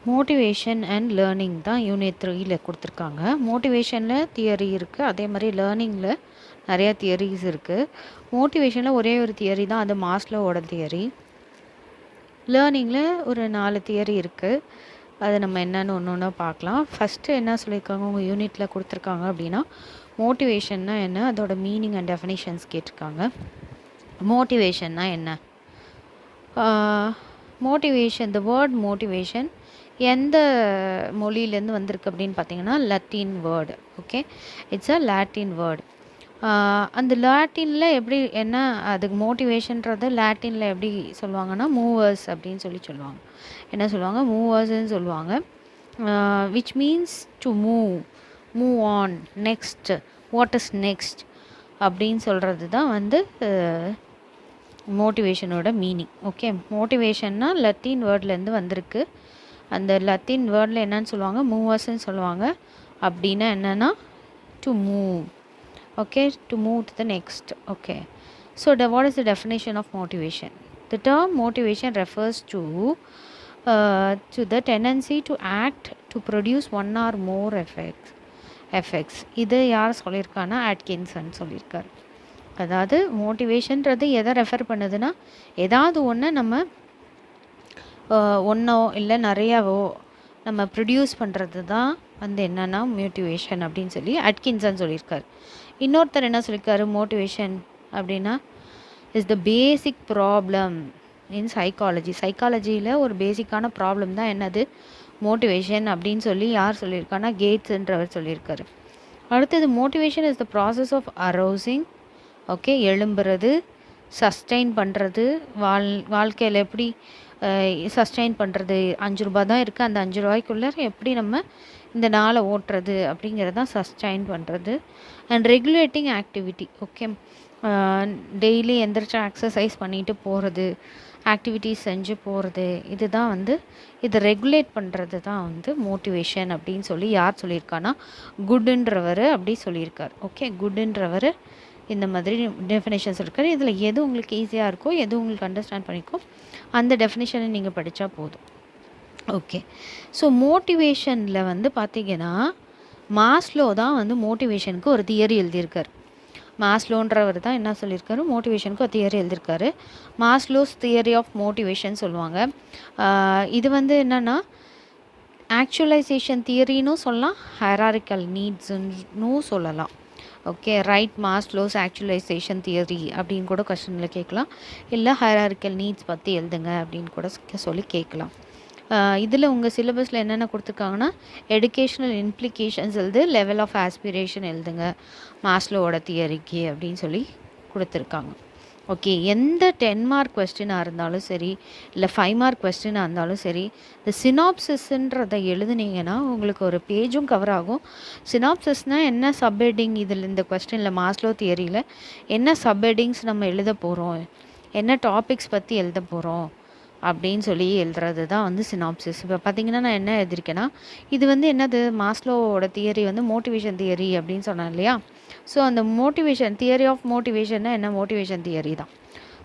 Motivation and learning தான் unit 3ல கொடுத்துருக்காங்க. மோட்டிவேஷனில் theory இருக்குது, அதே மாதிரி லேர்னிங்கில் நிறையா தியரிஸ் இருக்குது. மோட்டிவேஷனில் ஒரே ஒரு தியரி தான், அது மாஸ்லோவோட தியரி. லேர்னிங்கில் ஒரு 4 தியரி இருக்குது. அது நம்ம என்னென்னு ஒன்று ஒன்றா பார்க்கலாம். ஃபஸ்ட்டு என்ன சொல்லியிருக்காங்க உங்கள் யூனிட்டில் கொடுத்துருக்காங்க அப்படின்னா, மோட்டிவேஷன்னா என்ன, அதோட மீனிங் அண்ட் டெஃபினிஷன்ஸ் கேட்டிருக்காங்க. மோட்டிவேஷன்னா என்ன? மோட்டிவேஷன், த வேர்ட் மோட்டிவேஷன் எந்த மொழியிலேருந்து வந்திருக்கு அப்படின்னு பார்த்தீங்கன்னா Latin word. Okay, it's a Latin word. அந்த லாட்டினில் எப்படி என்ன அதுக்கு மோட்டிவேஷன்றது லாட்டினில் எப்படி சொல்லுவாங்கன்னா மூவர்ஸ் அப்படின்னு சொல்லுவாங்க. என்ன சொல்லுவாங்க? மூவர்ஸ்ன்னு சொல்லுவாங்க. Which means to move on, next, what is next அப்படின்னு சொல்கிறது தான் வந்து மோட்டிவேஷனோட மீனிங். ஓகே, மோட்டிவேஷன்னா லத்தீன் வேர்ட்லேருந்து வந்திருக்கு. அந்த லத்தீன் வேர்டில் என்னன்னு சொல்லுவாங்க? மூவர்ஸ்ன்னு சொல்லுவாங்க. அப்படின்னா என்னென்னா to move. Okay, to move to the next. Okay, so what is the definition of motivation? The term motivation refers to the tendency to act to produce one or more effects. இது யார் சொல்லியிருக்கான்னா Atkinson சொல்லியிருக்கார். அதாவது மோட்டிவேஷன்றது எதை refer பண்ணுதுன்னா, ஏதாவது ஒன்று நம்ம ஒன்றோ இல்லை நிறையாவோ நம்ம ப்ரொடியூஸ் பண்ணுறது தான் வந்து என்னென்னா மோட்டிவேஷன் அப்படின்னு சொல்லி அட்கின்சன் சொல்லியிருக்காரு. இன்னொருத்தர் என்ன சொல்லியிருக்காரு? மோட்டிவேஷன் அப்படின்னா is the basic problem in சைக்காலஜியில் ஒரு பேசிக்கான ப்ராப்ளம் தான் என்னது மோட்டிவேஷன் அப்படின்னு சொல்லி யார் சொல்லியிருக்காருன்னா கேட்ஸ்ன்றவர் சொல்லியிருக்காரு. அடுத்தது motivation is the process of arousing. Okay, எழும்புறது, சஸ்டெயின் பண்ணுறது, வாழ்க்கையில் எப்படி சஸ்டெயின் பண்ணுறது. 5 ரூபா தான் இருக்குது, அந்த 5 ரூபாய்க்குள்ளே எப்படி நம்ம இந்த நாளை ஓட்டுறது அப்படிங்கிறது தான் சஸ்டெயின் பண்ணுறது. And regulating activity. Okay, daily எந்திரிச்சு எக்ஸசைஸ் பண்ணிட்டு போகிறது, ஆக்டிவிட்டிஸ் செஞ்சு போகிறது, இதுதான் வந்து இதை ரெகுலேட் பண்ணுறது தான் வந்து மோட்டிவேஷன் அப்படின்னு சொல்லி யார் சொல்லியிருக்கான்னா குட்ன்றவர் அப்படி சொல்லியிருக்கார். ஓகே, குட்ன்றவர் இந்த மாதிரி டெஃபினேஷன்ஸ் இருக்காரு. இதில் எது உங்களுக்கு ஈஸியாக இருக்கோ, எது உங்களுக்கு அண்டர்ஸ்டாண்ட் பண்ணிக்கோ, அந்த டெஃபினேஷனை நீங்கள் படித்தா போதும். ஓகே, ஸோ மோட்டிவேஷனில் வந்து பார்த்திங்கன்னா மாஸ்லோ தான் வந்து மோட்டிவேஷனுக்கு ஒரு தியரி எழுதியிருக்கார். மாஸ்லோன்றவர் தான் என்ன சொல்லியிருக்காரு? மோட்டிவேஷனுக்கு ஒரு தியரி எழுதியிருக்காரு. மாஸ்லோஸ் தியரி ஆஃப் மோட்டிவேஷன் சொல்லுவாங்க. இது வந்து என்னென்னா ஆக்சுவலைசேஷன் தியரின்னு சொல்லலாம், ஹைராரிக்கல் நீட்ஸுன்னு சொல்லலாம். Okay, right Maslow's actualisation theory அப்படின்னு கூட கொஸ்டினில் கேட்கலாம். இல்லை ஹைராரிக்கல் நீட்ஸ் பற்றி எழுதுங்க அப்படின்னு கூட சொல்லி கேட்கலாம். இதில் உங்கள் சிலபஸில் என்னென்ன கொடுத்துருக்காங்கன்னா எடுகேஷ்னல் இம்ப்ளிகேஷன்ஸ் எழுது, லெவல் ஆஃப் ஆஸ்பிரேஷன் எழுதுங்க மாஸ்லோவோட தியரிக்கு அப்படின்னு சொல்லி கொடுத்துருக்காங்க. ஓகே, எந்த 10 மார்க் கொஸ்டினாக இருந்தாலும் சரி, இல்லை 5 மார்க் கொஸ்டினாக இருந்தாலும் சரி, இந்த சினாப்சிஸ்ன்றதை எழுதுனீங்கன்னா உங்களுக்கு ஒரு பேஜும் கவர் ஆகும். சினாப்சிஸ்னால் என்ன சப்ஹெட்டிங், இதில் இந்த கொஸ்டினில் மாஸ்லோ தியரியில் என்ன சப்ஹெட்டிங்ஸ் நம்ம எழுத போகிறோம், என்ன டாபிக்ஸ் பற்றி எழுத போகிறோம் அப்படின்னு சொல்லி எழுதுறது தான் வந்து சினாப்சிஸ். இப்போ பார்த்திங்கன்னா நான் என்ன எழுதியிருக்கேன்னா, இது வந்து என்னது மாஸ்லோவோட தியரி வந்து மோட்டிவேஷன் தியரி அப்படின்னு சொன்னேன் இல்லையா. ஸோ அந்த மோட்டிவேஷன் தியரி ஆஃப் மோட்டிவேஷன்னா என்ன, மோட்டிவேஷன் தியரி தான்.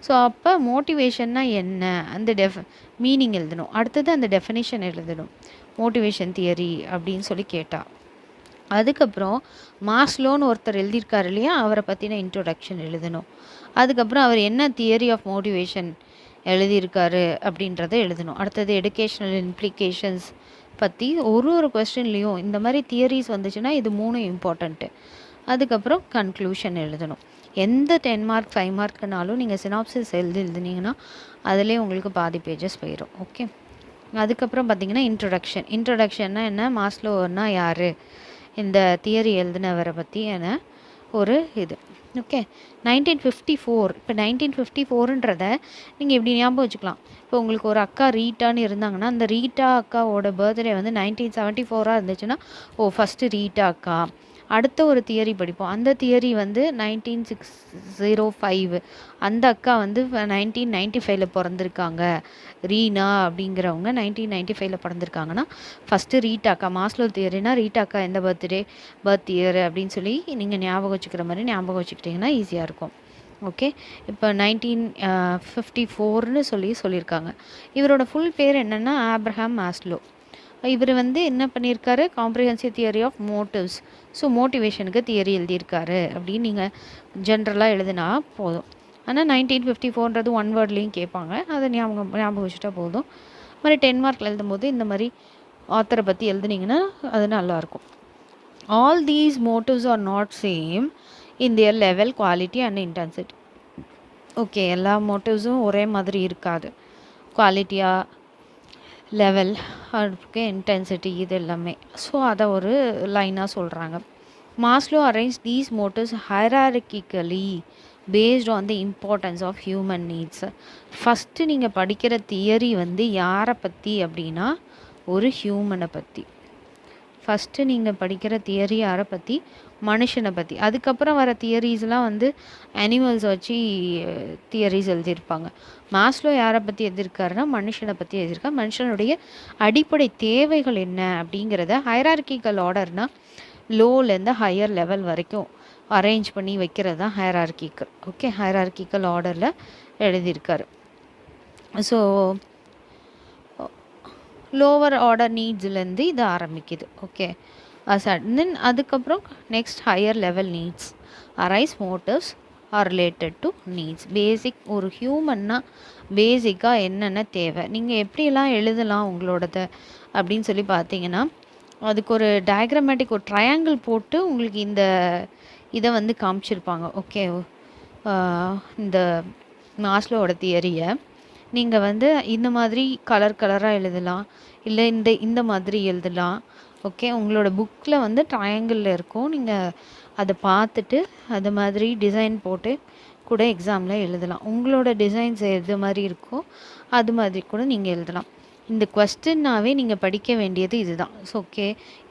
ஸோ அப்போ மோட்டிவேஷன்னா என்ன, அந்த மீனிங் எழுதணும். அடுத்தது அந்த டெஃபினேஷன் எழுதணும், மோட்டிவேஷன் தியரி அப்படின்னு சொல்லி கேட்டால். அதுக்கப்புறம் மாஸ்லோன்னு ஒருத்தர் எழுதியிருக்காரு இல்லையா, அவரை பற்றின இன்ட்ரோடக்ஷன் எழுதணும். அதுக்கப்புறம் அவர் என்ன தியரி ஆஃப் மோட்டிவேஷன் எழுதியிருக்காரு அப்படின்றத எழுதணும். அடுத்தது எடுகேஷ்னல் இம்ப்ளிகேஷன்ஸ் பற்றி ஒரு கொஸ்டின்லேயும் இந்த மாதிரி தியரிஸ் வந்துச்சுன்னா இது 3 இம்பார்ட்டண்ட்டு. அதுக்கப்புறம் கன்க்ளூஷன் எழுதணும். எந்த 10 மார்க் 5 மார்க்குனாலும் நீங்கள் சினாப்சிஸ் எழுதினீங்கன்னா அதிலே உங்களுக்கு பாதி பேஜஸ் போயிடும். ஓகே, அதுக்கப்புறம் பார்த்திங்கன்னா இன்ட்ரொடக்ஷன்னா என்ன, மாஸ்லோன்னா யார், இந்த தியரி எழுதினவரை பற்றி என்ன ஒரு இது. ஓகே, 1954. இப்போ 1954ன்றதை நீங்கள் எப்படி ஞாபகம் வச்சுக்கலாம். இப்போ உங்களுக்கு ஒரு அக்கா ரீட்டான்னு இருந்தாங்கன்னா, அந்த ரீட்டா அக்காவோட பர்த்டே வந்து 1974 இருந்துச்சுன்னா, ஃபஸ்ட்டு ரீட்டா அக்கா. அடுத்த ஒரு தியரி படிப்போம், அந்த தியரி வந்து 1905. அந்த அக்கா வந்து 1995 பிறந்திருக்காங்க. ரீனா அப்படிங்கிறவங்க 1995 பிறந்திருக்காங்கன்னா ஃபஸ்ட்டு ரீட்டாக்கா. மாஸ்லோ தியரினா ரீட்டாக்கா எந்த பர்த் இயர் அப்படின்னு சொல்லி நீங்கள் ஞாபகம் வச்சுக்கிற மாதிரி ஞாபகம் வச்சுக்கிட்டிங்கன்னா ஈஸியாக இருக்கும். ஓகே, இப்போ 1954ன்னு சொல்லியிருக்காங்க. இவரோட ஃபுல் பேர் என்னென்னா ஆப்ரஹாம் மாஸ்லோ. இவர் வந்து என்ன பண்ணியிருக்காரு, comprehensive theory of motives, so மோட்டிவேஷனுக்கு தியரி எழுதியிருக்காரு அப்படின்னு நீங்கள் ஜென்ரலாக எழுதினா போதும். ஆனால் 1954ன்றது ஒன் வேர்ட்லேயும் கேட்பாங்க, அதை ஞாபகம் வச்சுட்டா போதும். இது மாதிரி 10 மார்க்கில் எழுதும்போது இந்த மாதிரி ஆத்தரை பற்றி எழுதுனீங்கன்னா அது நல்லாயிருக்கும். All these motives are not same in their level, quality and intensity. Okay, எல்லா மோட்டிவ்ஸும் ஒரே மாதிரி இருக்காது. குவாலிட்டியாக, லெவல், அதுக்கு இன்டென்சிட்டி, இது எல்லாமே. ஸோ அதை ஒரு லைனாக சொல்கிறாங்க. Maslow arrange these motives hierarchically based on the importance of human needs. First நீங்கள் படிக்கிற தியரி வந்து யாரை பற்றி அப்படின்னா ஒரு ஹியூமனை பற்றி. ஃபஸ்ட்டு நீங்கள் படிக்கிற தியரி யாரை பற்றி, மனுஷனை பற்றி. அதுக்கப்புறம் வர தியரிஸ்லாம் வந்து அனிமல்ஸ் வச்சு தியரிஸ் எழுதியிருப்பாங்க. மாஸ்லோ யாரை பற்றி எழுதியிருக்காருன்னா மனுஷனை பற்றி எழுதியிருக்காரு. மனுஷனுடைய அடிப்படை தேவைகள் என்ன அப்படிங்கிறத ஹைரார்கிக்கல் ஆர்டர்னால் லோலேருந்து ஹையர் லெவல் வரைக்கும் அரேஞ்ச் பண்ணி வைக்கிறது தான் ஹைரார்கிக்கல். ஓகே, ஹைரார்கிக்கல் ஆர்டரில் எழுதியிருக்காரு. ஸோ லோவர் ஆர்டர் நீட்ஸ்லேருந்து இது ஆரம்பிக்குது. ஓகே, தென் அதுக்கப்புறம் next higher level needs arise motives are related to needs. Basic ஒரு ஹியூமன்னா பேசிக்காக என்னென்ன தேவை, நீங்கள் எப்படியெல்லாம் எழுதலாம் உங்களோடத அப்படின்னு சொல்லி பார்த்தீங்கன்னா, அதுக்கு ஒரு டயக்ராமேட்டிக் ஒரு ட்ரையாங்கிள் போட்டு உங்களுக்கு இந்த இதை வந்து காமிச்சிருப்பாங்க. ஓகே, இந்த மாஸ்லோவோட தியரியை நீங்கள் வந்து இந்த மாதிரி கலராக எழுதலாம், இல்லை இந்த மாதிரி எழுதலாம். ஓகே, உங்களோட புக்கில் வந்து ட்ரையாங்கிளில் இருக்கும், நீங்கள் அதை பார்த்துட்டு அது மாதிரி டிசைன் போட்டு கூட எக்ஸாமில் எழுதலாம். உங்களோட டிசைன்ஸ் எது மாதிரி இருக்கோ அது மாதிரி கூட நீங்கள் எழுதலாம். இந்த கொஸ்டின்னாவே நீங்கள் படிக்க வேண்டியது இதுதான். ஸோ ஓகே,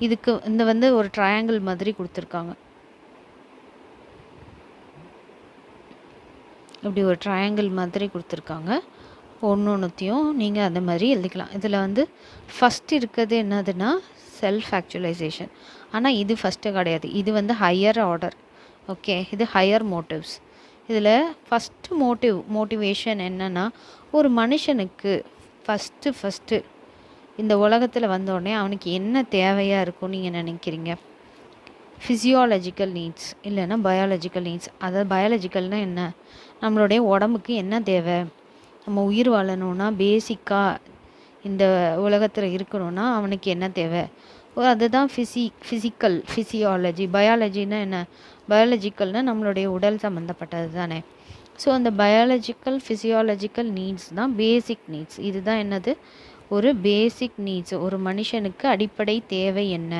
இதுக்கு இந்த வந்து ஒரு ட்ரையாங்கிள் மாதிரி கொடுத்துருக்காங்க. இப்படி ஒரு ட்ரையாங்கிள் மாதிரி கொடுத்துருக்காங்க. ஒன்றுத்தையும் நீங்கள் அந்த மாதிரி எழுதிக்கலாம். இதில் வந்து ஃபஸ்ட்டு இருக்கிறது என்னதுன்னா செல்ஃப் ஆக்சுவலைசேஷன். ஆனால் இது ஃபஸ்ட்டு கிடையாது, இது வந்து ஹையர் ஆர்டர். ஓகே, இது ஹையர் மோட்டிவ்ஸ். இதில் ஃபஸ்ட்டு மோட்டிவேஷன் என்னென்னா, ஒரு மனுஷனுக்கு ஃபஸ்ட்டு இந்த உலகத்தில் வந்தோடனே அவனுக்கு என்ன தேவையாக இருக்கும்னு நீங்கள் நினைக்கிறீங்க? ஃபிசியாலஜிக்கல் நீட்ஸ் இல்லைன்னா பயாலஜிக்கல் நீட்ஸ். அதாவது பயாலஜிக்கல்னால் என்ன, நம்மளுடைய உடம்புக்கு என்ன தேவை, நம்ம உயிர் வாழணுன்னா பேசிக்காக இந்த உலகத்தில் இருக்கணும்னா அவனுக்கு என்ன தேவை, அதுதான் ஃபிசியாலஜி. பயாலஜின்னா என்ன, பயாலஜிக்கல்னால் நம்மளுடைய உடல் சம்மந்தப்பட்டது தானே. ஸோ அந்த பயாலஜிக்கல் ஃபிசியாலஜிக்கல் நீட்ஸ் தான் பேசிக் நீட்ஸ். இதுதான் என்னது, ஒரு பேசிக் நீட்ஸ். ஒரு மனுஷனுக்கு அடிப்படை தேவை என்ன,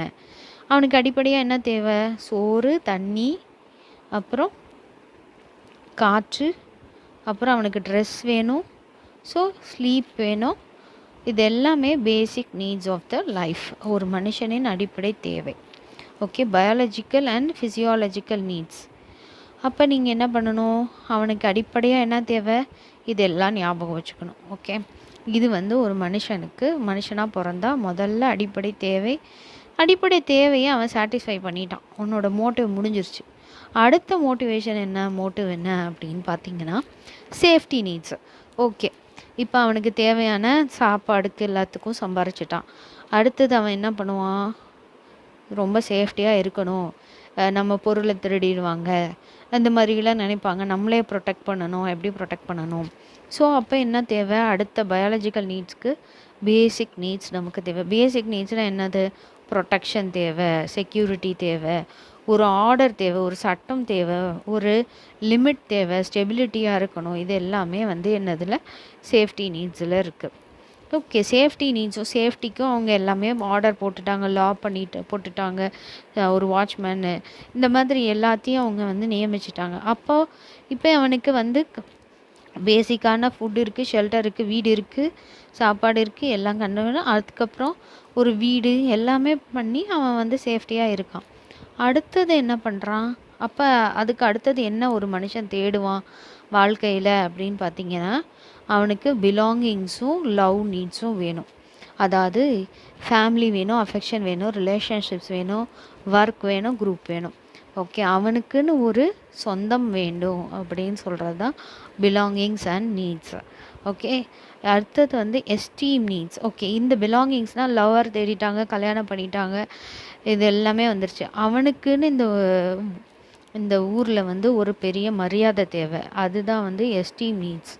அவனுக்கு அடிப்படையாக என்ன தேவை, சோறு, தண்ணி, அப்புறம் காற்று, அப்புறம் அவனுக்கு ட்ரெஸ் வேணும், ஸோ ஸ்லீப் வேணும். இது எல்லாமே basic needs of the life, ஒரு மனுஷனின் அடிப்படை தேவை. Okay, biological and physiological needs. அப்போ நீங்கள் என்ன பண்ணணும், அவனுக்கு அடிப்படையாக என்ன தேவை, இதெல்லாம் ஞாபகம் வச்சுக்கணும். ஓகே, இது வந்து ஒரு மனுஷனாக பிறந்தா முதல்ல அடிப்படை தேவையை அவன் சாட்டிஸ்ஃபை பண்ணிட்டான், உன்னோட மோட்டிவ் முடிஞ்சிருச்சு. அடுத்த மோட்டிவ் என்ன அப்படின்னு பார்த்தீங்கன்னா சேஃப்டி நீட்ஸ். ஓகே, இப்போ அவனுக்கு தேவையான சாப்பாடுக்கு எல்லாத்துக்கும் சம்பாரிச்சிட்டான். அடுத்தது அவன் என்ன பண்ணுவான், ரொம்ப சேஃப்டியாக இருக்கணும், நம்ம பொருளை திருடிடுவாங்க அந்த மாதிரிலாம் நினைப்பாங்க, நம்மளே ப்ரொடெக்ட் பண்ணணும், எப்படி ப்ரொடெக்ட் பண்ணணும். ஸோ அப்போ என்ன தேவை, அடுத்த பயாலஜிக்கல் நீட்ஸ்க்கு பேசிக் நீட்ஸ் நமக்கு தேவை. பேசிக் நீட்ஸ்னால் என்னது, ப்ரொடெக்ஷன் தேவை, செக்யூரிட்டி தேவை, ஒரு ஆர்டர் தேவை, ஒரு சட்டம் தேவை, ஒரு லிமிட் தேவை, ஸ்டெபிலிட்டியாக இருக்கணும். இது எல்லாமே வந்து என்னதில் சேஃப்டி நீட்ஸில் இருக்குது. ஓகே, சேஃப்டி நீட்ஸும் சேஃப்டிக்கும் அவங்க எல்லாமே ஆர்டர் போட்டுட்டாங்க, லா போட்டுட்டாங்க, ஒரு வாட்ச்மேனு இந்த மாதிரி எல்லாத்தையும் அவங்க வந்து நியமிச்சிட்டாங்க. இப்போ அவனுக்கு வந்து பேசிக்கான ஃபுட் இருக்குது, ஷெல்டர் இருக்குது, வீடு இருக்குது, சாப்பாடு இருக்குது, எல்லாம் கண்டுபிடினா அதுக்கப்புறம் ஒரு வீடு எல்லாமே பண்ணி அவன் வந்து சேஃப்டியாக இருக்கான். அடுத்தது என்ன பண்ணுறான், அப்போ அதுக்கு அடுத்தது என்ன ஒரு மனுஷன் தேடுவான் வாழ்க்கையில் அப்படின்னு பார்த்தீங்கன்னா, அவனுக்கு பிலாங்கிங்ஸும் லவ் நீட்ஸும் வேணும். அதாவது ஃபேமிலி வேணும், அஃபெக்ஷன் வேணும், ரிலேஷன்ஷிப்ஸ் வேணும், ஒர்க் வேணும், குரூப் வேணும். ஓகே, அவனுக்குன்னு ஒரு சொந்தம் வேண்டும் அப்படின்னு சொல்கிறது தான் பிலாங்கிங்ஸ் அண்ட் நீட்ஸ். ஓகே. அடுத்தது வந்து எஸ்டீம் நீட்ஸ். ஓகே, இந்த பிலாங்கிங்ஸ்னால் லவர் தேடிட்டாங்க, கல்யாணம் பண்ணிட்டாங்க, இது எல்லாமே வந்துருச்சு. அவனுக்குன்னு இந்த ஊரில் வந்து ஒரு பெரிய மரியாதை தேவை. அதுதான் வந்து எஸ்டீம் நீட்ஸ்.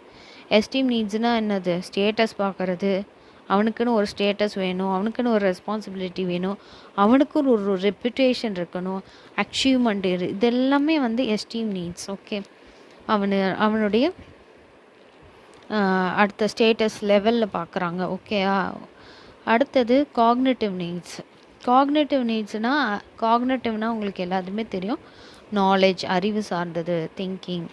எஸ்டீம் நீட்ஸ்னால் என்னது? ஸ்டேட்டஸ் பார்க்குறது, அவனுக்குன்னு ஒரு ஸ்டேட்டஸ் வேணும், அவனுக்குன்னு ஒரு ரெஸ்பான்சிபிலிட்டி வேணும், அவனுக்குன்னு ஒரு ரெப்புடேஷன் இருக்கணும், அச்சீவ்மெண்ட் இது எல்லாமே வந்து எஸ்டீம் நீட்ஸ். ஓகே, அவனுடைய அடுத்த ஸ்டேட்டஸ் லெவலில் பார்க்குறாங்க. ஓகேயா. அடுத்தது காக்னிட்டிவ் நீட்ஸ். காக்னிட்டிவ்னால் உங்களுக்கு எல்லாத்துமே தெரியும், நாலேஜ், அறிவு சார்ந்தது, திங்கிங்.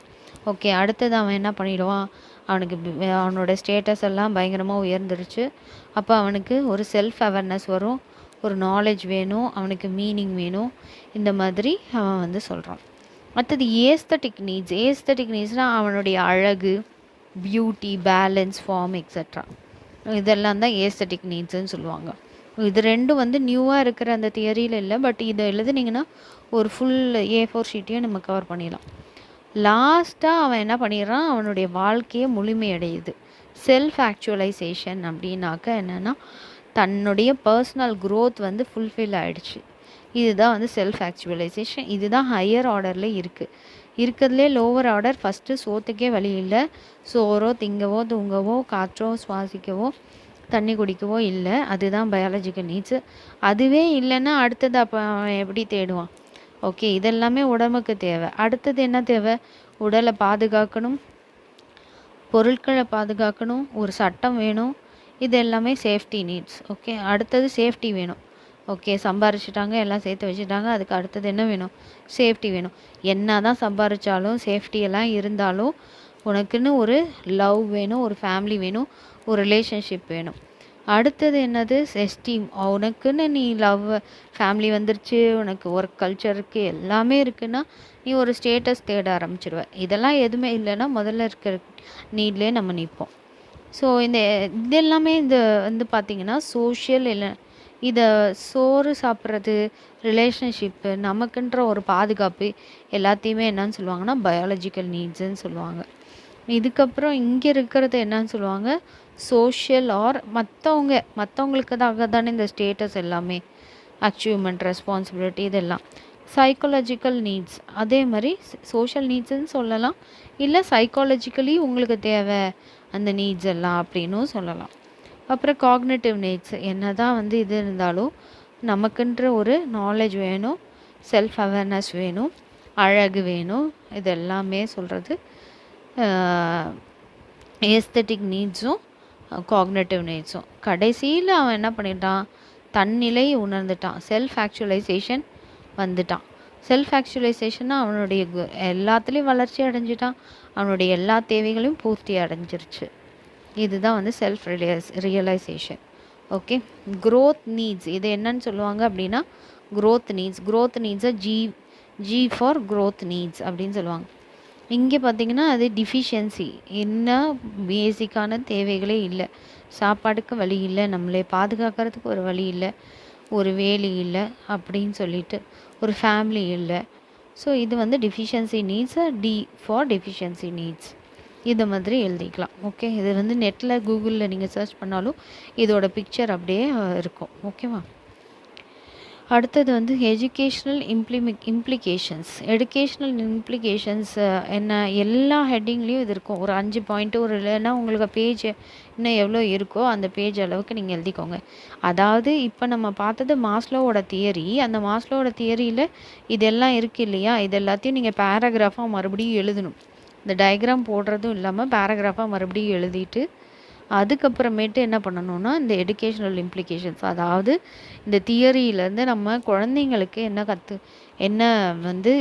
ஓகே. அடுத்தது அவன் என்ன பண்ணிடுவான், அவனோட ஸ்டேட்டஸ் எல்லாம் பயங்கரமாக உயர்ந்துருச்சு. அப்போ அவனுக்கு ஒரு செல்ஃப் அவேர்னஸ் வரும், ஒரு நாலேஜ் வேணும், அவனுக்கு மீனிங் வேணும், இந்த மாதிரி அவன் வந்து சொல்கிறான். அடுத்தது ஏஸ்தட்டிக் நீட்ஸ்னால் அவனுடைய அழகு, பியூட்டி, பேலன்ஸ், ஃபார்ம் எக்ஸட்ரா, இதெல்லாம் தான் ஏஸ்தட்டிக் நீட்ஸ்ன்னு சொல்லுவாங்க. இது ரெண்டும் வந்து நியூவாக இருக்கிற அந்த தியரியில் இல்லை, பட் இதை எழுதுனீங்கன்னா ஒரு ஃபுல் A4 ஷீட்டையும் நம்ம கவர் பண்ணிடலாம். லாஸ்ட்டாக அவன் என்ன பண்ணிடுறான், அவனுடைய வாழ்க்கையை முழுமையடையுது. செல்ஃப் ஆக்சுவலைசேஷன் அப்படின்னாக்க என்னென்னா, தன்னுடைய பர்சனல் க்ரோத் வந்து ஃபுல்ஃபில் ஆகிடுச்சு. இதுதான் வந்து செல்ஃப் ஆக்சுவலைசேஷன். இதுதான் ஹையர் ஆர்டரில் இருக்கிறதுலே லோவர் ஆர்டர். ஃபஸ்ட்டு சோத்துக்கே வழி இல்லை, சோறோ திங்கவோ தூங்கவோ காற்றோ சுவாசிக்கவோ தண்ணி குடிக்கவோ இல்லை. அதுதான் பயாலஜிக்கல் நீட்ஸு. அதுவே இல்லைன்னா அடுத்தது அப்போ அவன் எப்படி தேடுவான்? ஓகே, இதெல்லாமே உடம்புக்கு தேவை. அடுத்தது என்ன தேவை? உடலை பாதுகாக்கணும், பொருட்களை பாதுகாக்கணும், ஒரு சட்டம் வேணும், இது எல்லாமே சேஃப்டி நீட்ஸ். ஓகே. அடுத்தது சேஃப்டி வேணும். ஓகே, சம்பாரிச்சிட்டாங்க, எல்லாம் சேர்த்து வச்சுட்டாங்க, அதுக்கு அடுத்தது என்ன வேணும்? சேஃப்டி வேணும். என்ன தான் சம்பாரித்தாலும் சேஃப்டியெல்லாம் இருந்தாலும் உனக்குன்னு ஒரு லவ் வேணும், ஒரு ஃபேமிலி வேணும், ஒரு ரிலேஷன்ஷிப் வேணும். அடுத்தது என்னது? எஸ்டீம். உனக்குன்னு நீ லவ், ஃபேமிலி வந்துருச்சு, உனக்கு ஒர்க் கல்ச்சர் இருக்குது, எல்லாமே இருக்குன்னா நீ ஒரு ஸ்டேட்டஸ் தேட ஆரம்பிச்சிடுவ. இதெல்லாம் எதுவுமே இல்லைன்னா முதல்ல இருக்கிற நீட்லேயே நம்ம நிற்போம். ஸோ இது எல்லாமே வந்து பார்த்திங்கன்னா சோஷியல் இல்லை, இதை சோறு சாப்பிட்றது, ரிலேஷன்ஷிப்பு, நமக்குன்ற ஒரு பாதுகாப்பு, எல்லாத்தையுமே என்னன்னு சொல்லுவாங்கன்னா பயாலஜிக்கல் நீட்ஸுன்னு சொல்லுவாங்க. இதுக்கப்புறம் இங்கே இருக்கிறது என்னன்னு சொல்லுவாங்க? சோஷியல் ஆர் மற்றவங்களுக்காக தானே இந்த ஸ்டேட்டஸ் எல்லாமே, அச்சீவ்மெண்ட், ரெஸ்பான்சிபிலிட்டி, இதெல்லாம். சைக்காலஜிக்கல் நீட்ஸ் அதே மாதிரி சோஷியல் நீட்ஸுன்னு சொல்லலாம், இல்லை சைக்காலஜிக்கலி உங்களுக்கு தேவை அந்த நீட்ஸ் எல்லாம் அப்படின்னும் சொல்லலாம். அப்புறம் காக்னிட்டிவ் நீட்ஸ், என்ன தான் வந்து இது இருந்தாலும் நமக்குன்ற ஒரு நாலேஜ் வேணும், செல்ஃப் அவேர்னஸ் வேணும், அழகு வேணும், இது எல்லாமே சொல்கிறது ஏஸ்தட்டிக் நீட்ஸும் காக்னிட்டிவ் நீட்ஸும். கடைசியில் அவன் என்ன பண்ணிட்டான்? தன்னிலை உணர்ந்துட்டான், செல்ஃப் ஆக்சுவலைசேஷன் வந்துட்டான். செல்ஃப் ஆக்சுவலைசேஷன்னா அவனுடைய எல்லாத்துலேயும் வளர்ச்சி அடைஞ்சிட்டான், அவனுடைய எல்லா தேவைகளையும் பூர்த்தி அடைஞ்சிருச்சு. இதுதான் வந்து self realisation. Okay. Growth needs, இது என்னன்னு சொல்லுவாங்க அப்படின்னா க்ரோத் நீட்ஸை ஜி ஃபார் க்ரோத் நீட்ஸ் அப்படின்னு சொல்லுவாங்க. இங்கே பார்த்திங்கன்னா அது டிஃபிஷியன்சி, என்ன பேசிக்கான தேவைகளே இல்லை, சாப்பாடுக்கு வழி இல்லை, நம்மளே பாதுகாக்கிறதுக்கு ஒரு வழி இல்லை, ஒரு வேலை இல்லை அப்படின்னு சொல்லிட்டு ஒரு ஃபேமிலி இல்லை. ஸோ இது வந்து டிஃபிஷியன்சி நீட்ஸை டி ஃபார் டெஃபிஷியன்சி நீட்ஸ், இதை மாதிரி எழுதிக்கலாம். ஓகே. இது வந்து நெட்டில் கூகுளில் நீங்கள் சர்ச் பண்ணாலும் இதோட பிக்சர் அப்படியே இருக்கும். ஓகேவா. அடுத்தது வந்து எஜுகேஷ்னல் இம்ப்ளிகேஷன்ஸ் என்ன, எல்லா ஹெட்டிங்லேயும் இது இருக்கும். ஒரு 5 பாயிண்ட்டு, ஒரு இல்லைன்னா உங்களுக்கு பேஜ் இன்னும் எவ்வளோ இருக்கோ அந்த பேஜ் அளவுக்கு நீங்கள் எழுதிக்கோங்க. அதாவது இப்போ நம்ம பார்த்தது மாஸ்லோவோட தியரி. அந்த மாஸ்லோவோட தியரியில் இதெல்லாம் இருக்குது இல்லையா, இது எல்லாத்தையும் நீங்கள் பேராகிராஃபாக மறுபடியும் எழுதணும். இந்த டயக்ராம் போடுறதும் இல்லாமல் பேராகிராஃபாக மறுபடியும் எழுதிட்டு அதுக்கப்புறமேட்டு என்ன பண்ணணும்னா இந்த எஜுகேஷ்னல் இம்ப்ளிகேஷன்ஸ், அதாவது இந்த தியரியிலேருந்து நம்ம குழந்தைங்களுக்கு என்ன வந்து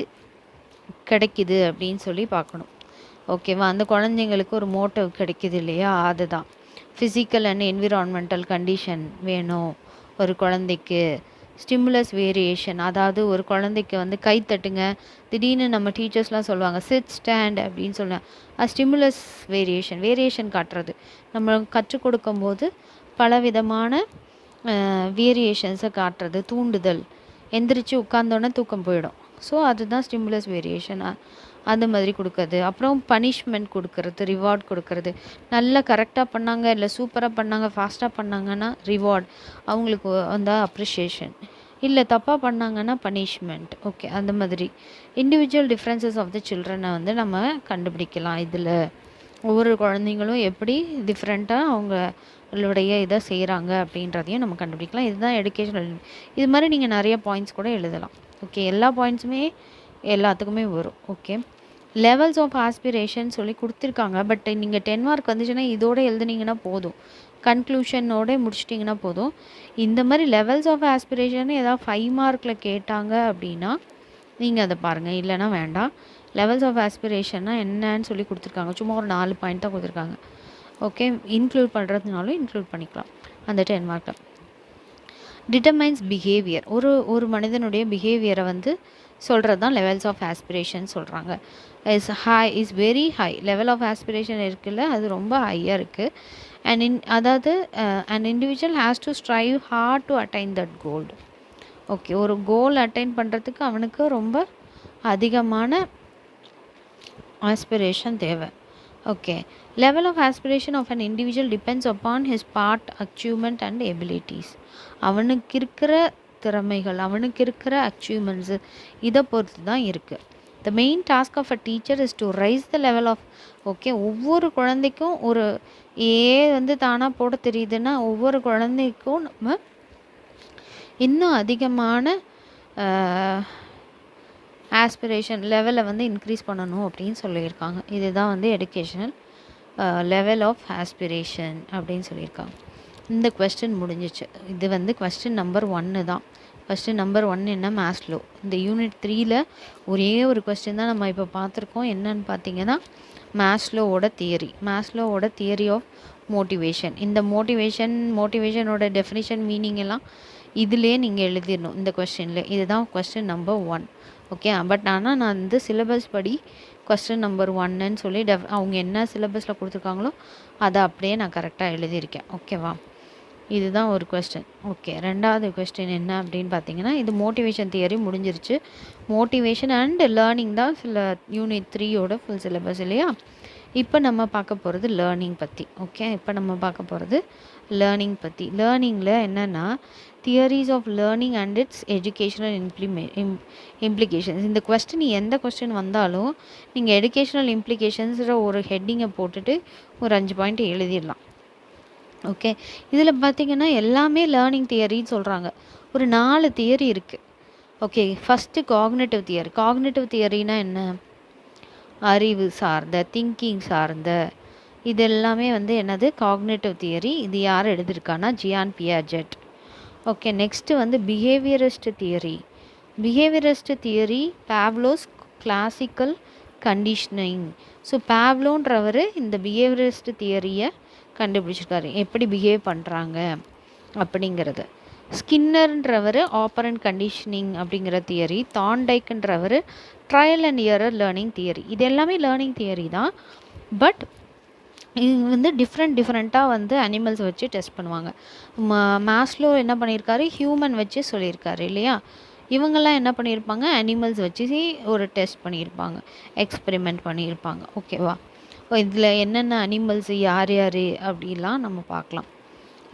கிடைக்கிது அப்படின்னு சொல்லி பார்க்கணும். ஓகேவா. அந்த குழந்தைங்களுக்கு ஒரு மோட்டிவ் கிடைக்கிது இல்லையா, அதுதான். ஃபிசிக்கல் அண்ட் என்விரான்மெண்டல் கண்டிஷன் வேணும் ஒரு குழந்தைக்கு. ஸ்டிமுலஸ் வேரியேஷன், அதாவது ஒரு குழந்தைக்கு வந்து கை தட்டுங்க, திடீர்னு நம்ம டீச்சர்ஸ்லாம் சொல்லுவாங்க சிட் ஸ்டாண்ட் அப்படின்னு சொல்லுவாங்க. ஸ்டிமுலஸ் வேரியேஷன் காட்டுறது. நம்ம கற்றுக் கொடுக்கும்போது பலவிதமான வேரியேஷன்ஸை காட்டுறது, தூண்டுதல். எந்திரிச்சு உட்கார்ந்தோன்னே தூக்கம் போயிடும். ஸோ அதுதான் ஸ்டிமுலஸ் வேரியேஷன். அந்த மாதிரி கொடுக்கறது. அப்புறம் பனிஷ்மெண்ட் கொடுக்கறது, ரிவார்ட் கொடுக்கறது. நல்லா கரெக்டாக பண்ணாங்க, இல்லை சூப்பராக பண்ணாங்க, ஃபாஸ்ட்டாக பண்ணாங்கன்னா ரிவார்ட், அவங்களுக்கு அந்த அப்ரிஷியேஷன். இல்லை தப்பாக பண்ணாங்கன்னா பனிஷ்மெண்ட். ஓகே, அந்த மாதிரி இண்டிவிஜுவல் டிஃப்ரென்சஸ் ஆஃப் த சில்ட்ரனை வந்து நம்ம கண்டுபிடிக்கலாம். இதில் ஒவ்வொரு குழந்தைங்களும் எப்படி டிஃப்ரெண்ட்டாக அவங்களுடைய இதை செய்கிறாங்க அப்படின்றதையும் நம்ம கண்டுபிடிக்கலாம். இதுதான் எடுகேஷனல். இது மாதிரி நீங்கள் நிறைய பாயிண்ட்ஸ் கூட எழுதலாம். ஓகே, எல்லா பாயிண்ட்ஸுமே எல்லாத்துக்குமே வரும். ஓகே, லெவல்ஸ் ஆஃப் ஆஸ்பிரேஷன் சொல்லி கொடுத்துருக்காங்க. பட் நீங்கள் 10 மார்க் வந்துச்சுன்னா இதோடு எழுதுனீங்கன்னா போதும், கன்க்ளூஷனோட முடிச்சிட்டிங்கன்னா போதும். இந்த மாதிரி லெவல்ஸ் ஆஃப் ஆஸ்பிரேஷன் ஏதாவது 5 மார்க்கில் கேட்டாங்க அப்படின்னா நீங்கள் அதை பாருங்கள், இல்லைனா வேண்டாம். லெவல்ஸ் ஆஃப் ஆஸ்பிரேஷன்னா என்னன்னு சொல்லி கொடுத்துருக்காங்க. சும்மா ஒரு 4 பாயிண்ட் தான் கொடுத்துருக்காங்க. ஓகே, இன்க்ளூட் பண்ணுறதுனாலும் இன்க்ளூட் பண்ணிக்கலாம் அந்த 10 மார்க்கில். டிட்டர்மைன்ஸ் பிஹேவியர், ஒரு மனிதனுடைய பிஹேவியரை வந்து சொல்கிறது தான் லெவல்ஸ் ஆஃப் ஆஸ்பிரேஷன் சொல்கிறாங்க. Is very high. Level of aspiration இருக்குல்ல, அது ரொம்ப ஹையாக இருக்குது. அதாவது an individual has to strive hard to attain that goal. Okay, ஒரு கோல் அட்டைன் பண்ணுறதுக்கு அவனுக்கு ரொம்ப அதிகமான ஆஸ்பிரேஷன் தேவை. Okay, level of aspiration of an individual depends upon his past, achievement and abilities. அவனுக்கு இருக்கிற திறமைகள், அவனுக்கு இருக்கிற அச்சீவ்மெண்ட்ஸு, இதை பொறுத்து தான் இருக்குது. The main task of a teacher is to raise the level of. Okay, ஒவ்வொரு குழந்தைக்கும் ஒரு வந்து தானாக போட தெரியுதுன்னா ஒவ்வொரு குழந்தைக்கும் நம்ம இன்னும் அதிகமான ஆஸ்பிரேஷன் லெவலை வந்து இன்க்ரீஸ் பண்ணணும் அப்படின்னு சொல்லியிருக்காங்க. இதுதான் வந்து எடுகேஷனல் லெவல் ஆஃப் ஆஸ்பிரேஷன் அப்படின்னு சொல்லியிருக்காங்க. இந்த கொஸ்டின் முடிஞ்சிச்சு. இது வந்து கொஸ்டின் நம்பர் 1 தான். கொஸ்டின் நம்பர் 1 என்ன, மாஸ்லோ. இந்த யூனிட் 3ல் ஒரே ஒரு கொஸ்டின் தான் நம்ம இப்போ பார்த்துருக்கோம். என்னன்னு பார்த்தீங்கன்னா மாஸ்லோவோட தியரி ஆஃப் மோட்டிவேஷன். இந்த மோட்டிவேஷனோட டெஃபினிஷன், மீனிங் எல்லாம் இதிலே நீங்கள் எழுதிடணும் இந்த கொஸ்டினில். இதுதான் கொஸ்டின் நம்பர் 1. ஓகே, பட் ஆனால் நான் வந்து சிலபஸ் படி கொஸ்டின் நம்பர் 1ன்னு சொல்லி அவங்க என்ன சிலபஸில் கொடுத்துருக்காங்களோ அதை அப்படியே நான் கரெக்டாக எழுதியிருக்கேன். ஓகேவா, இதுதான் ஒரு கொஸ்டின். ஓகே, ரெண்டாவது கொஸ்டின் என்ன அப்படின்னு பார்த்தீங்கன்னா, இது மோட்டிவேஷன் தியரி முடிஞ்சிருச்சு. மோட்டிவேஷன் அண்ட் லேர்னிங் தான் யூனிட் 3யோட ஃபுல் சிலபஸ் இல்லையா. இப்போ நம்ம பார்க்க போகிறது லேர்னிங் பற்றி. ஓகே, இப்போ நம்ம பார்க்க போகிறது லேர்னிங் பற்றி. லேர்னிங்கில் என்னென்னா theories of learning and its educational implications. இந்த கொஸ்டின் எந்த கொஸ்டின் வந்தாலும் நீங்கள் எஜுகேஷனல் இம்ப்ளிகேஷன்ஸில் ஒரு ஹெட்டிங்கை போட்டுட்டு ஒரு 5 பாயிண்ட் எழுதிடலாம். ஓகே, இதில் பார்த்திங்கன்னா எல்லாமே லேர்னிங் தியரின்னு சொல்கிறாங்க. ஒரு 4 தியரி இருக்குது. Okay, first cognitive theory. Cognitive தியரினா என்ன, அறிவு சார்ந்த, திங்கிங் சார்ந்த, இது எல்லாமே வந்து என்னது காக்னிட்டிவ் தியரி. இது யார் எழுதியிருக்கானா, ஜியான் பியாஜெட். ஓகே, நெக்ஸ்ட்டு வந்து behaviourist theory Pavlov's classical conditioning. So பாவ்லோன்றவர் இந்த பிஹேவியரிஸ்ட் தியரியை கண்டுபிடிச்சிருக்காரு, எப்படி பிஹேவ் பண்ணுறாங்க அப்படிங்கிறது. ஸ்கின்னர்ன்றவர் ஆப்பரண்ட் கண்டிஷனிங் அப்படிங்கிற தியரி. தாண்டைக்குன்றவர் trial and error learning theory. இது எல்லாமே லேர்னிங் தியரி தான். பட் இது வந்து டிஃப்ரெண்ட்டாக வந்து அனிமல்ஸ் வச்சு டெஸ்ட் பண்ணுவாங்க. மாஸ்லோ என்ன பண்ணியிருக்காரு, ஹியூமன் வச்சு சொல்லியிருக்காரு இல்லையா. இவங்கெல்லாம் என்ன பண்ணியிருப்பாங்க, அனிமல்ஸ் வச்சு ஒரு டெஸ்ட் பண்ணியிருப்பாங்க, எக்ஸ்பெரிமெண்ட் பண்ணியிருப்பாங்க. ஓகேவா, இதில் என்னென்ன அனிமல்ஸ் யார் அப்படிலாம் நம்ம பார்க்கலாம்.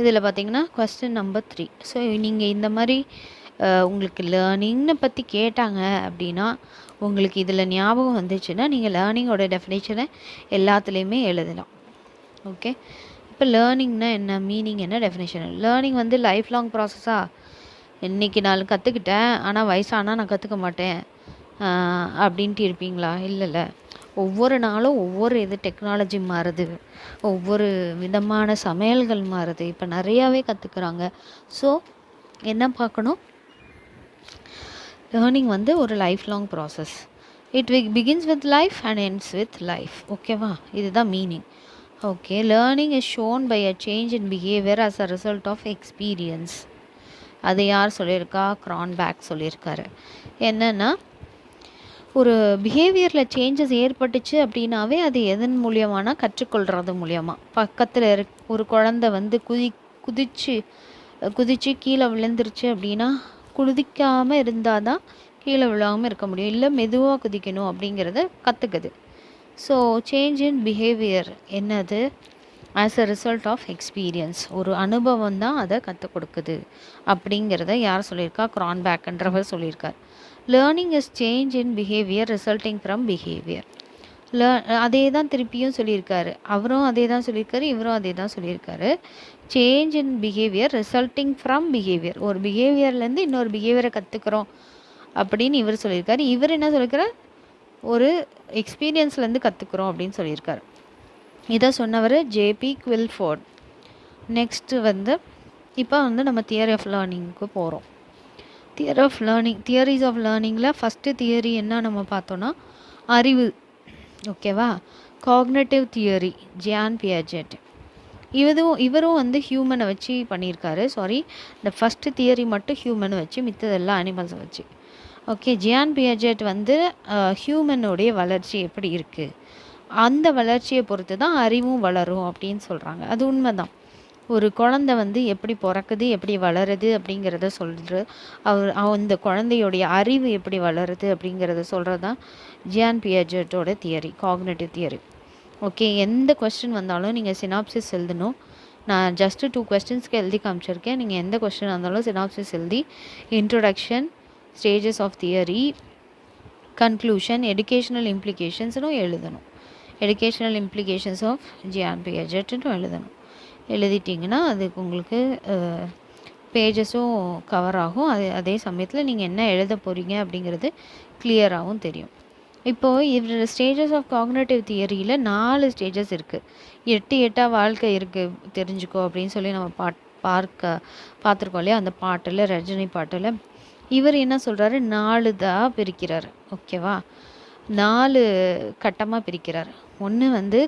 இதில் பார்த்திங்கன்னா கொஸ்டின் நம்பர் 3. ஸோ நீங்கள் இந்த மாதிரி உங்களுக்கு லேர்னிங்னு பற்றி கேட்டாங்க அப்படின்னா உங்களுக்கு இதில் ஞாபகம் வந்துச்சுன்னா நீங்கள் லேர்னிங்கோட டெஃபினேஷனை எல்லாத்துலேயுமே எழுதலாம். ஓகே, இப்போ லேர்னிங்னா என்ன, மீனிங் என்ன, டெஃபினேஷன். லேர்னிங் வந்து லைஃப் லாங் ப்ராசஸாக, இன்றைக்கி நான் கற்றுக்கிட்டேன் ஆனால் வயசானால் நான் கற்றுக்க மாட்டேன் அப்படின்ட்டு இருப்பீங்களா? இல்லைல்ல, ஒவ்வொரு நாளும் ஒவ்வொரு டெக்னாலஜி மாறுது, ஒவ்வொரு விதமான சமையல்கள் மாறுது, இப்போ நிறையாவே கற்றுக்குறாங்க. ஸோ என்ன பார்க்கணும், லேர்னிங் வந்து ஒரு lifelong process. It begins with life and ends with life. ஓகேவா, இதுதான் மீனிங். Okay, learning is shown by a change in behaviour as a result of experience. அது யார் சொல்லியிருக்கா, கிரான்பேக் சொல்லியிருக்காரு. என்னென்னா ஒரு பிஹேவியரில் சேஞ்சஸ் ஏற்பட்டுச்சு அப்படின்னாவே அது எதன் மூலியமானா கற்றுக்கொள்கிறது மூலியமாக. பக்கத்தில் ஒரு குழந்தை வந்து குதிச்சு கீழே விழுந்துருச்சு அப்படின்னா குதிக்காமல் இருந்தால் தான் கீழே விழாமல் இருக்க முடியும், இல்லை மெதுவாக குதிக்கணும் அப்படிங்கிறத கற்றுக்குது. ஸோ சேஞ்ச் இன் பிஹேவியர் என்னது? As a result of experience, ஒரு அனுபவம் தான் அதை கற்றுக் கொடுக்குது அப்படிங்கிறத யார் சொல்லியிருக்கா? கிரான்பேக்ன்றவர் சொல்லியிருக்கார். Learning is change in behaviour resulting from behaviour. அதே தான் திருப்பியும் சொல்லியிருக்காரு, அவரும் அதே தான் சொல்லியிருக்காரு, இவரும் அதே தான் சொல்லியிருக்காரு. Change in behaviour resulting from behaviour, ஒரு பிஹேவியர்லேருந்து இன்னொரு பிஹேவியரை கற்றுக்குறோம் அப்படின்னு இவர் சொல்லியிருக்காரு. இவர் என்ன சொல்லியிருக்காரு? ஒரு எக்ஸ்பீரியன்ஸ்லேருந்து கற்றுக்குறோம் அப்படின்னு சொல்லியிருக்காரு. இதை சொன்னவர் ஜேபி குவில்ஃபோர்ட். நெக்ஸ்ட்டு வந்து இப்போ வந்து நம்ம தியரி ஆஃப் லேர்னிங்க்கு போகிறோம். தியரிஸ் ஆஃப் லேர்னிங்கில் ஃபஸ்ட்டு தியரி என்ன நம்ம பார்த்தோன்னா அறிவு. ஓகேவா? Cognitive theory, Jean Piaget. இவரும் வந்து ஹியூமனை வச்சு பண்ணியிருக்காரு. இந்த ஃபஸ்ட்டு தியரி மட்டும் ஹியூமனை வச்சு, மித்ததெல்லாம் அனிமல்ஸை வச்சு. ஓகே, ஜியான் பியாஜெட் வந்து ஹியூமனுடைய வளர்ச்சி எப்படி இருக்குது, அந்த வளர்ச்சியை பொறுத்து தான் அறிவும் வளரும் அப்படின்னு சொல்கிறாங்க. அது உண்மைதான். ஒரு குழந்தை வந்து எப்படி பிறக்குது, எப்படி வளருது அப்படிங்கிறத சொல்கிற அந்த குழந்தையோடைய அறிவு எப்படி வளருது அப்படிங்கிறத சொல்கிறது தான் Ziyan பியாஜெட்டோட theory, cognitive theory. Okay, எந்த கொஸ்டின் வந்தாலும் நீங்கள் சினாப்சிஸ் எழுதணும். நான் ஜஸ்ட்டு 2 கொஸ்டின்ஸ்க்கு எழுதி காமிச்சிருக்கேன். நீங்கள் எந்த கொஸ்டின் வந்தாலும் சினாப்சிஸ் எழுதி introduction, stages of theory, conclusion, educational இம்ப்ளிகேஷன்ஸ்னும் எழுதணும். எஜுகேஷ்னல் இம்ப்ளிகேஷன்ஸ் ஆஃப் ஜியான் பியாஜெட்டும் எழுதணும். எழுதிட்டிங்கன்னா அதுக்கு உங்களுக்கு பேஜஸும் கவர் ஆகும். அதே சமயத்தில் நீங்கள் என்ன எழுத போகிறீங்க அப்படிங்கிறது கிளியராகவும் தெரியும். இப்போது இவர் ஸ்டேஜஸ் ஆஃப் காக்னேட்டிவ் தியரியில் 4 ஸ்டேஜஸ் இருக்குது. 8 வாழ்க்கை இருக்குது தெரிஞ்சுக்கோ அப்படின்னு சொல்லி நம்ம பார்த்துருக்கோம் இல்லையா, அந்த பாட்டில், ரஜினி பாட்டில். இவர் என்ன சொல்கிறாரு? 4 தான் பிரிக்கிறார். ஓகேவா? 4 கட்டமாக பிரிக்கிறார். ஒன்று வந்து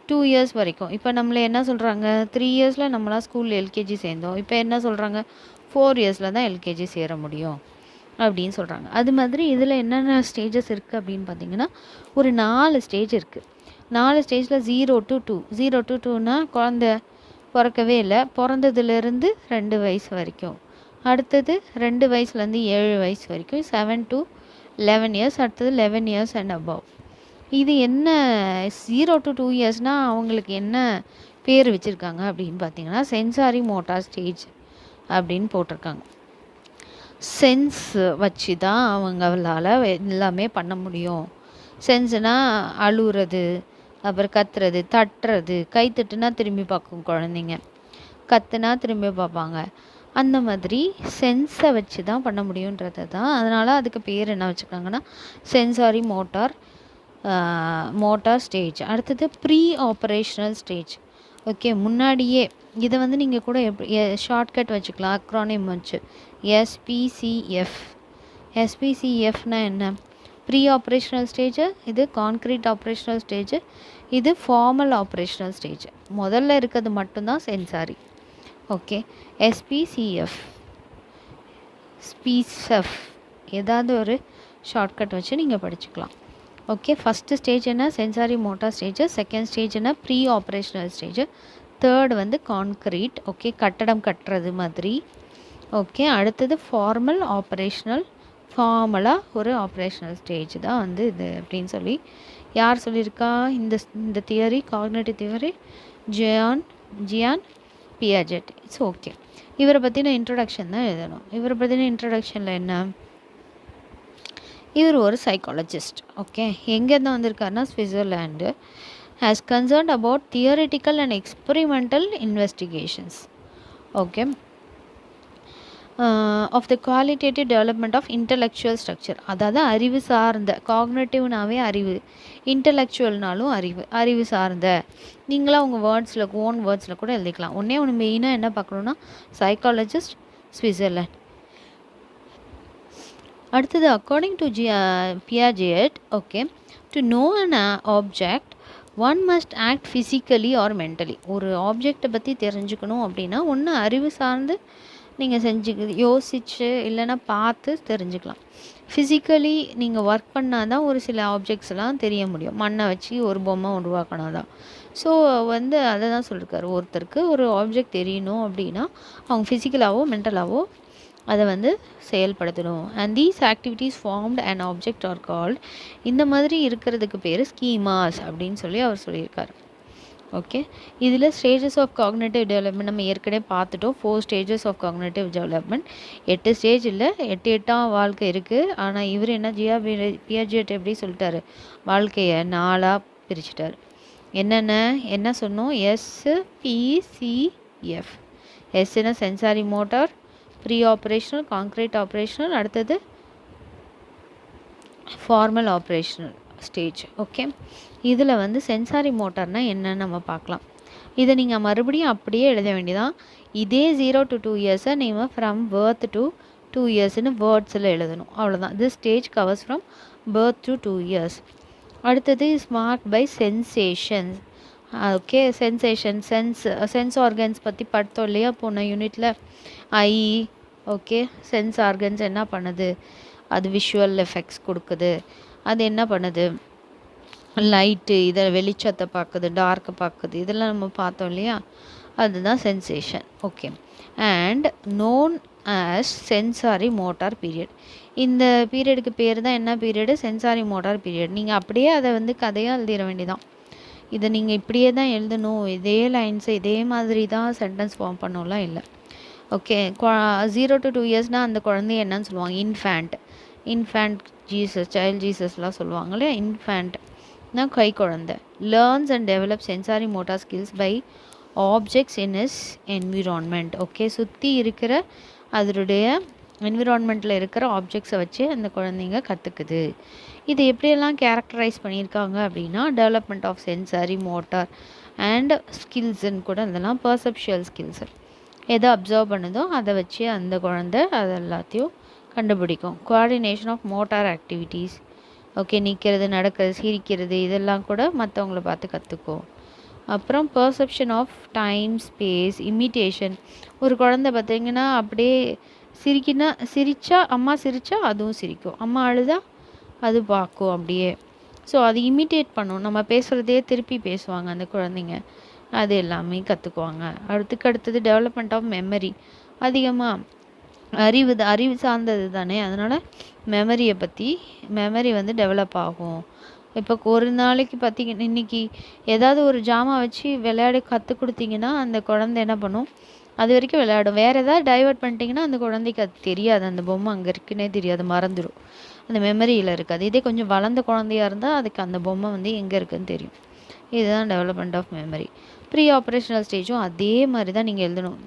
2 இயர்ஸ் வரைக்கும். இப்போ நம்மளை என்ன சொல்கிறாங்க? 3 இயர்ஸில் நம்மளாம் ஸ்கூலில் எல்கேஜி சேர்ந்தோம். இப்போ என்ன சொல்கிறாங்க? 4 இயர்ஸில் தான் எல்கேஜி சேர முடியும் அப்படின்னு சொல்கிறாங்க. அது மாதிரி இதில் என்னென்ன ஸ்டேஜஸ் இருக்குது அப்படின்னு பார்த்தீங்கன்னா, ஒரு 4 ஸ்டேஜ் இருக்குது. 4 ஸ்டேஜில் 0 to 2. 0 to 2னா குழந்தை பிறக்கவே இல்லை, பிறந்ததுலேருந்து 2 வயசு வரைக்கும். அடுத்தது 2 வயசுலேருந்து 7 வயசு வரைக்கும், 7 to 11 இயர்ஸ். அடுத்தது 11 இயர்ஸ் அண்ட் அபவ். இது என்ன 0 to 2 இயர்ஸ்னால் அவங்களுக்கு என்ன பேர் வச்சுருக்காங்க அப்படின்னு பார்த்தீங்கன்னா, சென்சாரி மோட்டார் ஸ்டேஜ் அப்படின்னு போட்டிருக்காங்க. சென்ஸ் வச்சு தான் அவங்களால எல்லாமே பண்ண முடியும். சென்ஸ்னால் அழுகிறது, அப்புறம் கத்துறது, தட்டுறது. கை தட்டுனா திரும்பி பார்க்கும் குழந்தைங்க, கத்துனா திரும்பி பார்ப்பாங்க. அந்த மாதிரி சென்ஸை வச்சு தான் பண்ண முடியுன்றது தான். அதனால் அதுக்கு பேர் என்ன வச்சுருக்காங்கன்னா சென்சாரி மோட்டார் ஸ்டேஜ். அடுத்தது ப்ரீ ஆப்ரேஷ்னல் ஸ்டேஜ். ஓகே, முன்னாடியே இதை வந்து நீங்கள் கூட ஷார்ட்கட் வச்சுக்கலாம், அக்ரானிம் வச்சு. எஸ்பிசிஎஃப். எஸ்பிசிஎஃப்னா என்ன? ப்ரீ ஆப்ரேஷ்னல் ஸ்டேஜு, இது கான்க்ரீட் ஆப்ரேஷ்னல் ஸ்டேஜு, இது ஃபார்மல் ஆப்ரேஷ்னல் ஸ்டேஜ். முதல்ல இருக்கிறது மட்டும்தான் சென்சாரி. ஓகே, எஸ்பிசிஎஃப், ஸ்பீசெஃப், ஏதாவது ஒரு ஷார்ட்கட் வச்சு நீங்கள் படிச்சுக்கலாம். ஓகே, ஃபஸ்ட்டு ஸ்டேஜ் என்ன? Sensory motor stage. Second stage என்ன? Pre operational stage. தேர்ட் வந்து கான்க்ரீட். ஓகே, கட்டடம் கட்டுறது மாதிரி. ஓகே, அடுத்தது ஃபார்மலாக ஒரு ஆப்ரேஷ்னல் ஸ்டேஜ் தான் வந்து இது அப்படின்னு சொல்லி யார் சொல்லியிருக்கா? இந்த theory, cognitive theory, Jean Piaget. It's okay. இவரை பற்றின இன்ட்ரொடக்ஷன் தான் எழுதணும். இவரை பற்றின இன்ட்ரொடக்ஷனில் என்ன? இவர் ஒரு சைக்காலஜிஸ்ட். ஓகே, எங்கேருந்து வந்திருக்காருன்னா Switzerland. He's concerned about theoretical and experimental investigations. Okay, of the qualitative development of intellectual structure. அதாவது அறிவு சார்ந்த, காக்னேட்டிவ்னாவே அறிவு, இன்டலெக்சுவல்னாலும் அறிவு சார்ந்த. நீங்களாம் உங்கள் ஓன் வேர்ட்ஸில் கூட எழுதிக்கலாம். ஒன்று மெயினாக என்ன பார்க்கணுன்னா சைக்காலஜிஸ்ட், ஸ்விட்சர்லாண்ட். அடுத்தது according to Piaget, okay, to know an object one must act physically or mentally. ஒரு ஆப்ஜெக்டை பற்றி தெரிஞ்சுக்கணும் அப்படின்னா ஒன்று அறிவு சார்ந்து நீங்கள் யோசிச்சு இல்லைன்னா பார்த்து தெரிஞ்சுக்கலாம். ஃபிசிக்கலி நீங்கள் ஒர்க் பண்ணால் தான் ஒரு சில ஆப்ஜெக்ட்ஸ்லாம் தெரிய முடியும். மண்ணை வச்சு ஒரு பொம்மை உருவாக்கினா தான். ஸோ வந்து அதை தான் சொல்லியிருக்காரு, ஒருத்தருக்கு ஒரு ஆப்ஜெக்ட் தெரியணும் அப்படின்னா அவங்க ஃபிசிக்கலாகவோ மென்டலாகவோ அதை வந்து செயல்படுத்தணும். And these activities formed and object are called, இந்த மாதிரி இருக்கிறதுக்கு பேர் ஸ்கீமாஸ் அப்படின்னு சொல்லி அவர் சொல்லியிருக்காரு. ஓகே, இதில் ஸ்டேஜஸ் ஆஃப் காக்னேட்டிவ் டெவலப்மெண்ட் நம்ம ஏற்கனவே பார்த்துட்டோம். 4 stages of cognitive development. 8 stage இல்லை, 8 வாழ்க்கை இருக்குது. ஆனால் இவர் என்ன பியாஜெட் எப்படி சொல்லிட்டாரு, வாழ்க்கையை 4ஆக பிரிச்சுட்டார். என்ன சொன்னோம், SPCF. எஸ்னா sensory motor, pre operational, concrete operational, அடுத்தது ஃபார்மல் ஆப்ரேஷனல் ஸ்டேஜ். ஓகே, இதில் வந்து சென்சாரி மோட்டார்னால் என்னன்னு நம்ம பார்க்கலாம். இதை நீங்கள் மறுபடியும் அப்படியே எழுத வேண்டியதான். இதே 0 to 2 இயர்ஸை நீங்கள் ஃப்ரம் பர்த் டு 2 இயர்ஸ்னு வேர்ட்ஸில் எழுதணும், அவ்வளோதான். This stage covers from birth to 2 years. அடுத்தது is marked by sensations. Okay, sense organs பற்றி பார்த்தோம் இல்லையா போன யூனிட்டில். ஐ, ஓகே, சென்ஸ் ஆர்கன்ஸ் என்ன பண்ணுது, அது விஷுவல் எஃபெக்ட்ஸ் கொடுக்குது. அது என்ன பண்ணுது, லைட்டு, இதை வெளிச்சத்தை பார்க்குது, டார்க்கை பார்க்குது, இதெல்லாம் நம்ம பார்த்தோம் இல்லையா, அதுதான் sensation. Okay, and known as sensory motor period. இந்த பீரியடுக்கு பேர் தான் என்ன பீரியடு, சென்சாரி மோட்டார் பீரியட். நீங்கள் அப்படியே அதை வந்து கதையாக எழுதிட வேண்டியதான். இதை நீங்கள் இப்படியே தான் எழுதணும், இதே லைன்ஸை இதே மாதிரி தான் சென்டென்ஸ் ஃபார்ம் பண்ணலாம் இல்லை. ஓகே, 0 to 2 இயர்ஸ்னால் அந்த குழந்தைய என்னன்னு சொல்லுவாங்க, இன்ஃபேண்ட் ஜீசஸ், சைல்ட் ஜீசஸ்லாம் சொல்லுவாங்களே. இன்ஃபேண்ட்னா கை குழந்தை. Learns and develop sensory motor skills by objects in his environment. Okay, சுற்றி இருக்கிற அதனுடைய என்விரான்மெண்ட்டில் இருக்கிற ஆப்ஜெக்ட்ஸை வச்சு அந்த குழந்தைங்க கற்றுக்குது. இது எப்படியெல்லாம் கேரக்டரைஸ் பண்ணியிருக்காங்க அப்படின்னா, development of sensory motor and ஸ்கில்ஸுன்னு கூட இதெல்லாம் பர்செப்ஷுவல் ஸ்கில்ஸு. எதை அப்சர்வ் பண்ணுதோ அதை வச்சு அந்த குழந்தை அது எல்லாத்தையும் கண்டுபிடிக்கும். Coordination of motor activities. Okay, நிற்கிறது, நடக்கிறது, சிரிக்கிறது, இதெல்லாம் கூட மற்றவங்கள பார்த்து கற்றுக்கும். அப்புறம் perception of time, space, imitation. ஒரு குழந்தை பார்த்திங்கன்னா அப்படியே சிரித்தா அம்மா சிரித்தா அதுவும் சிரிக்கும், அம்மா அழுதா அது பார்க்கும் அப்படியே. ஸோ அது இமிட்டேட் பண்ணும், நம்ம பேசுகிறதே திருப்பி பேசுவாங்க அந்த குழந்தைங்க, அது எல்லாமே கற்றுக்குவாங்க. அடுத்தது டெவலப்மெண்ட் ஆஃப் மெமரி. அதிகமாக அறிவு சார்ந்தது தானே, அதனால் மெமரி வந்து டெவலப் ஆகும். இப்போ ஒரு நாளைக்கு பார்த்திங்கன்னா இன்றைக்கி ஏதாவது ஒரு ஜாமான் வச்சு விளையாட கற்றுக் கொடுத்தீங்கன்னா அந்த குழந்தை என்ன பண்ணும், அது வரைக்கும் விளையாடும். வேறு ஏதாவது டைவர்ட் பண்ணிட்டீங்கன்னா அந்த குழந்தைக்கு அது தெரியாது, அந்த பொம்மை அங்கே இருக்குன்னே தெரியாது, மறந்துடும், அந்த மெமரியில் இருக்காது. இதே கொஞ்சம் வளர்ந்த குழந்தையாக இருந்தால் அதுக்கு அந்த பொம்மை வந்து எங்கே இருக்குதுன்னு தெரியும். இதுதான் development of memory. Pre operational ஸ்டேஜும் அதே மாதிரி தான் நீங்கள் எழுதணும்.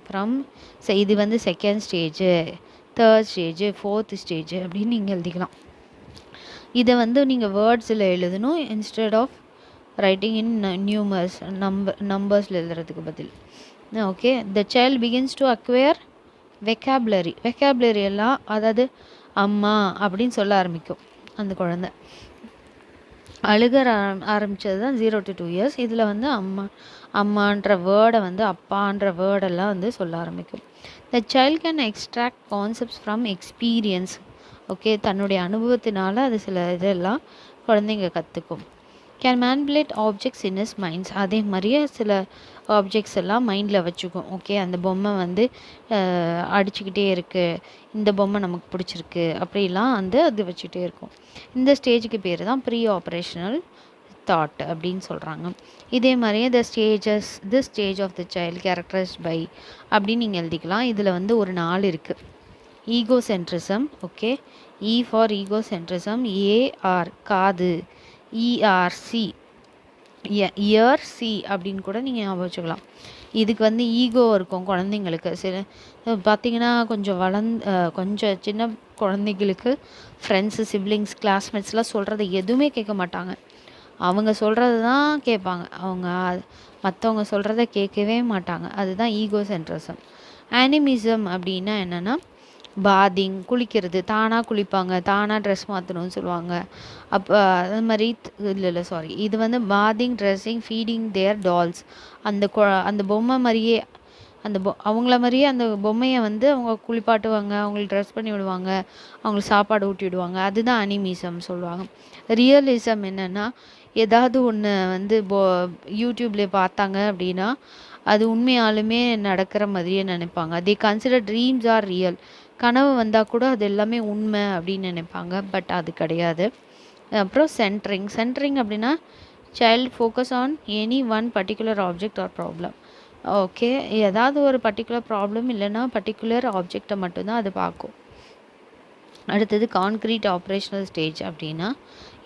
இது வந்து 2nd stage, 3rd stage, 4th stage அப்படின்னு நீங்கள் எழுதிக்கலாம். இதை வந்து நீங்கள் வேர்ட்ஸில் எழுதணும் இன்ஸ்டெட் ஆஃப் ரைட்டிங் இன் நம்பர்ஸில் எழுதுறதுக்கு பதில். Okay, the child begins to acquire vocabulary எல்லாம், அதாவது அம்மா அப்படின்னு சொல்ல ஆரம்பிக்கும் அந்த குழந்தை. அழுக ஆரம்பித்தது தான் 0 to 2 இயர்ஸ். இதில் வந்து அம்மான்ற வேர்டை வந்து அப்பான்ற வேர்டெல்லாம் வந்து சொல்ல ஆரம்பிக்கும். The child can extract concepts from experience. Okay, தன்னுடைய அனுபவத்தினால அது சில இதெல்லாம் குழந்தைங்க கற்றுக்கும். Can manipulate objects in is minds. அதே மாதிரியே சில ஆப்ஜெக்ட்ஸ் எல்லாம் மைண்டில் வச்சுக்கும். ஓகே, அந்த பொம்மை வந்து அடிச்சுக்கிட்டே இருக்குது, இந்த பொம்மை நமக்கு பிடிச்சிருக்கு அப்படிலாம் வந்து அது வச்சுக்கிட்டே இருக்கும். இந்த ஸ்டேஜுக்கு பேர் தான் ப்ரீ ஆப்ரேஷனல் தாட் அப்படின்னு சொல்கிறாங்க. இதே மாதிரியே the stage of the child characterised by அப்படின்னு நீங்கள் எழுதிக்கலாம். இதில் வந்து ஒரு 4 இருக்குது. Egocentrism. Okay, E for egocentrism, AR காது, இஆர்சி இயர், சி அப்படின்னு கூட நீங்கள் ஞாபகம் வச்சுக்கலாம். இதுக்கு வந்து ஈகோ இருக்கும் குழந்தைங்களுக்கு. பார்த்திங்கன்னா கொஞ்சம் சின்ன குழந்தைங்களுக்கு ஃப்ரெண்ட்ஸு, சிப்ளிங்ஸ், கிளாஸ்மேட்ஸ்லாம் சொல்கிறத எதுவுமே கேட்க மாட்டாங்க. அவங்க சொல்கிறது தான் கேட்பாங்க, அவங்க மற்றவங்க சொல்கிறத கேட்கவே மாட்டாங்க. அதுதான் ஈகோசென்ட்ரிசம். அனிமிசம் அப்படின்னா என்னென்னா, பாதிங், குளிக்கிறது, தானாக குளிப்பாங்க, தானாக ட்ரெஸ் மாற்றணும்னு சொல்லுவாங்க. அப்போ அது மாதிரி இது வந்து பாதிங், ட்ரெஸ்ஸிங், ஃபீடிங் தேர் டால்ஸ். அந்த பொம்மை மாதிரியே அவங்கள மாதிரியே அந்த பொம்மையை வந்து அவங்க குளிப்பாட்டுவாங்க, அவங்களுக்கு ட்ரெஸ் பண்ணி விடுவாங்க, அவங்களுக்கு சாப்பாடு ஊட்டி விடுவாங்க. அதுதான் அனிமிசம் சொல்லுவாங்க. ரியலிசம் என்னென்னா, ஏதாவது ஒன்று வந்து யூடியூப்லேயே பார்த்தாங்க அப்படின்னா அது உண்மையாலுமே நடக்கிற மாதிரியே நினைப்பாங்க. They consider dreams are real. கனவு வந்தால் கூட அது எல்லாமே உண்மை அப்படின்னு நினைப்பாங்க. பட் அது கிடையாது. அப்புறம் சென்ட்ரிங் அப்படின்னா child focus on any one particular object or problem. Okay, ஏதாவது ஒரு பர்டிகுலர் ப்ராப்ளம் இல்லைன்னா பர்டிகுலர் ஆப்ஜெக்டை மட்டும்தான் அது பார்க்கும். அடுத்தது கான்க்ரீட் ஆப்ரேஷனல் ஸ்டேஜ் அப்படின்னா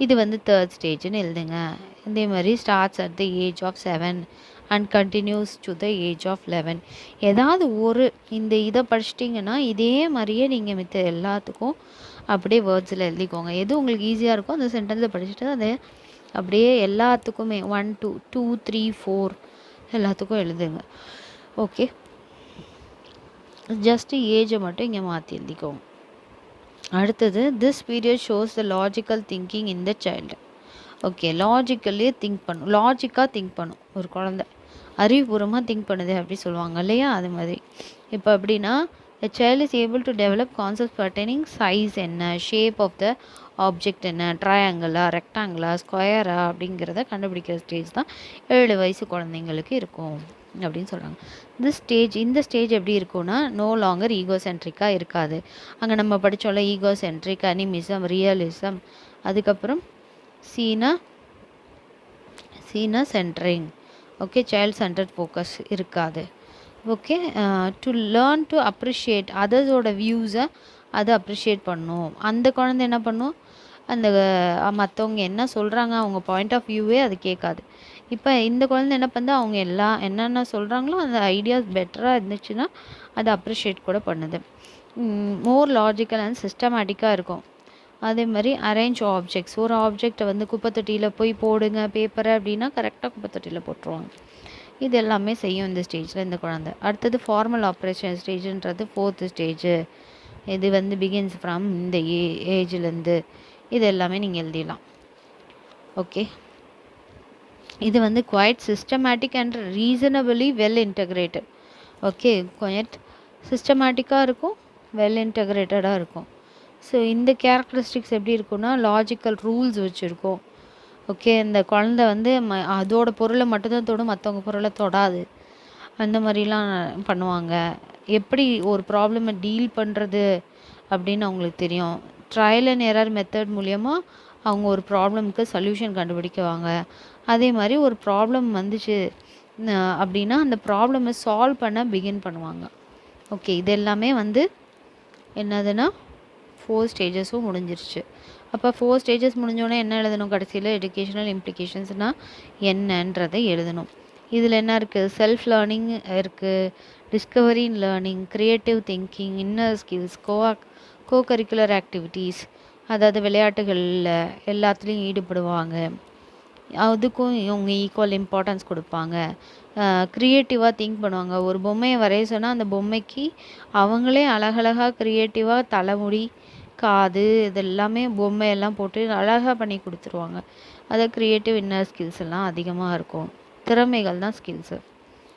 இது வந்து தேர்ட் ஸ்டேஜ்னு எழுதுங்க. இதே மாதிரி starts at the age of 7 and continues to the age of 11. ஏதாவது ஒரு இதை படிச்சிட்டிங்கன்னா இதே மாதிரியே நீங்கள் மித்த எல்லாத்துக்கும் அப்படியே வேர்ட்ஸில் எழுதிக்கோங்க. எது உங்களுக்கு ஈஸியாக இருக்கோ அந்த சென்டென்ஸை படிச்சுட்டு அதை அப்படியே எல்லாத்துக்குமே 1 2 2 3 4 எல்லாத்துக்கும் எழுதுங்க. ஓகே, ஜஸ்ட்டு ஏஜை மட்டும் இங்கே மாற்றி எழுதிக்கோங்க. அடுத்தது this period shows the logical thinking in the child. Okay, லாஜிக்கல்லே லாஜிக்காக திங்க் பண்ணும் ஒரு குழந்தை, அறிவுபூர்வமாக திங்க் பண்ணுது அப்படி சொல்லுவாங்க இல்லையா, அது மாதிரி. இப்போ எப்படின்னா the child is able to develop concepts pertaining size என்ன, ஷேப் ஆஃப் த ஆப்ஜெக்ட் என்ன, ட்ரையாங்கிளா ரெக்டாங்கிளா ஸ்கொயரா அப்படிங்கிறத கண்டுபிடிக்கிற ஸ்டேஜ் தான் 7 வயசு குழந்தைங்களுக்கு இருக்கும் அப்படின்னு சொல்கிறாங்க. இந்த ஸ்டேஜ் எப்படி இருக்கும்னா நோ லாங்கர் ஈகோசென்ட்ரிக்காக இருக்காது. அங்கே நம்ம படித்தோம்ல ஈகோசென்ட்ரிக், அனிமிசம், ரியலிசம், அதுக்கப்புறம் சீனா centering. Okay, child centered focus இருக்காது. Okay, to learn to appreciate அதர்ஸோட வியூஸை அதை அப்ரிஷியேட் பண்ணும். அந்த குழந்தை என்ன பண்ணும், அந்த மற்றவங்க என்ன சொல்கிறாங்க அவங்க பாயிண்ட் ஆஃப் வியூவே அது கேட்காது. இப்போ இந்த குழந்தை என்ன பண்ணுது, அவங்க என்னென்ன சொல்கிறாங்களோ அந்த ஐடியாஸ் பெட்டராக இருந்துச்சுன்னா அதை அப்ரிஷியேட் கூட பண்ணுது. மோர் லாஜிக்கல் அண்ட் சிஸ்டமேட்டிக்காக இருக்கும். அதே மாதிரி அரேஞ்ச் ஆப்ஜெக்ட்ஸ், ஒரு ஆப்ஜெக்டை வந்து குப்பைத்தொட்டியில் போய் போடுங்க பேப்பரை அப்படின்னா கரெக்டாக குப்பைத்தொட்டியில் போட்டுருவாங்க. இது எல்லாமே செய்யும் இந்த ஸ்டேஜில் இந்த குழந்தை. அடுத்தது ஃபார்மல் ஆப்ரேஷன் ஸ்டேஜுன்றது 4th ஸ்டேஜு. இது வந்து பிகின்ஸ் ஃப்ரம் இந்த ஏஜ்லேருந்து. இது எல்லாமே நீங்கள் எழுதிடலாம். ஓகே, இது வந்து quite systematic and reasonably well integrated. Okay, quite சிஸ்டமேட்டிக்காக இருக்கும், வெல் இன்டகிரேட்டடாக இருக்கும். ஸோ இந்த கேரக்டரிஸ்டிக்ஸ் எப்படி இருக்குன்னா லாஜிக்கல் ரூல்ஸ் வச்சுருக்கோம். ஓகே, இந்த குழந்தை வந்து அதோட பொருளை மட்டும்தான் தொடும், மற்றவங்க பொருளை தொடாது. அந்த மாதிரிலாம் பண்ணுவாங்க. எப்படி ஒரு ப்ராப்ளமை டீல் பண்ணுறது அப்படின்னு அவங்களுக்கு தெரியும். ட்ரையல் அண்ட் எரர் மெத்தட் மூலயமா அவங்க ஒரு ப்ராப்ளமுக்கு சொல்யூஷன் கண்டுபிடிக்குவாங்க. அதே மாதிரி ஒரு ப்ராப்ளம் வந்துச்சு அப்படின்னா அந்த ப்ராப்ளமை சால்வ் பண்ண பிகின் பண்ணுவாங்க. ஓகே, இது எல்லாமே வந்து என்னதுன்னா 4 ஸ்டேஜஸும் முடிஞ்சிருச்சு. அப்போ 4 ஸ்டேஜஸ் முடிஞ்சோடனே என்ன எழுதணும், கடைசியில் எஜுகேஷனல் இம்ப்ளிகேஷன்ஸ்னால் என்னன்றதை எழுதணும். இதில் என்ன இருக்குது, செல்ஃப் லேர்னிங் இருக்குது, டிஸ்கவரி இன் learning, creative thinking, inner skills, கோ கரிக்குலர் ஆக்டிவிட்டீஸ், அதாவது விளையாட்டுகளில் எல்லாத்துலேயும் ஈடுபடுவாங்க. அதுக்கும் இவங்க ஈக்குவல் இம்பார்ட்டன்ஸ் கொடுப்பாங்க. க்ரியேட்டிவாக திங்க் பண்ணுவாங்க. ஒரு பொம்மையை வரைய சொன்னால் அந்த பொம்மைக்கு அவங்களே அழகழகாக க்ரியேட்டிவாக தலைமுடி காது இதெல்லாமே பொம்மையெல்லாம் போட்டு அழகாக பண்ணி கொடுத்துருவாங்க. அதை க்ரியேட்டிவ் இன்னர் ஸ்கில்ஸ் எல்லாம் அதிகமாக இருக்கும். திறமைகள் தான் ஸ்கில்ஸு.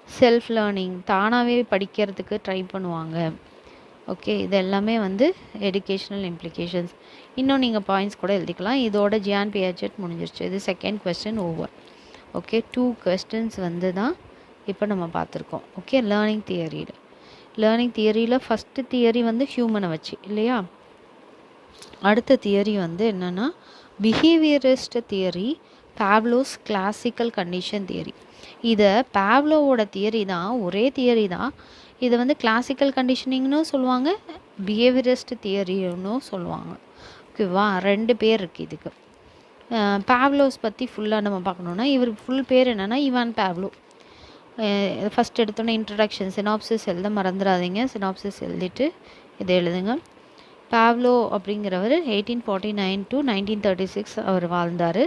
செல்ஃப் லேர்னிங், தானாகவே படிக்கிறதுக்கு ட்ரை பண்ணுவாங்க. ஓகே, இது எல்லாமே வந்து எஜுகேஷ்னல் இம்ப்ளிகேஷன்ஸ். இன்னும் நீங்கள் பாயிண்ட்ஸ் கூட எழுதிக்கலாம். இதோட ஜியான் பியாஜெட் முடிஞ்சிருச்சு. இது second question over. Okay, 2 questions வந்து தான் இப்போ நம்ம பார்த்துருக்கோம். ஓகே, லேர்னிங் தியரியில் ஃபஸ்ட்டு தியரி வந்து ஹியூமனை வச்சு இல்லையா. அடுத்த தியரி வந்து என்னென்னா behaviourist theory, Pavlov's classical condition theory. இதை பாவ்லோவோட தியரி தான், ஒரே தியரி தான். இதை வந்து கிளாசிக்கல் கண்டிஷனிங்னு சொல்லுவாங்க, பிஹேவியரிஸ்ட் தியரின்னு சொல்லுவாங்க. ஓகேவா, 2 பேர் இருக்குது இதுக்கு. பாவ்லோஸ் பற்றி ஃபுல்லாக நம்ம பார்க்கணுன்னா இவர் ஃபுல் பேர் என்னென்னா இவான் பாவ்லோ. ஃபஸ்ட் எடுத்தோன்னே இன்ட்ரடக்ஷன் சினாப்சிஸ் எழுத மறந்துடாதீங்க. சினாப்சிஸ் எழுதிட்டு இதை எழுதுங்க. பாவ்லோ அப்படிங்கிறவர் 1849 to 1936 அவர் வாழ்ந்தார்.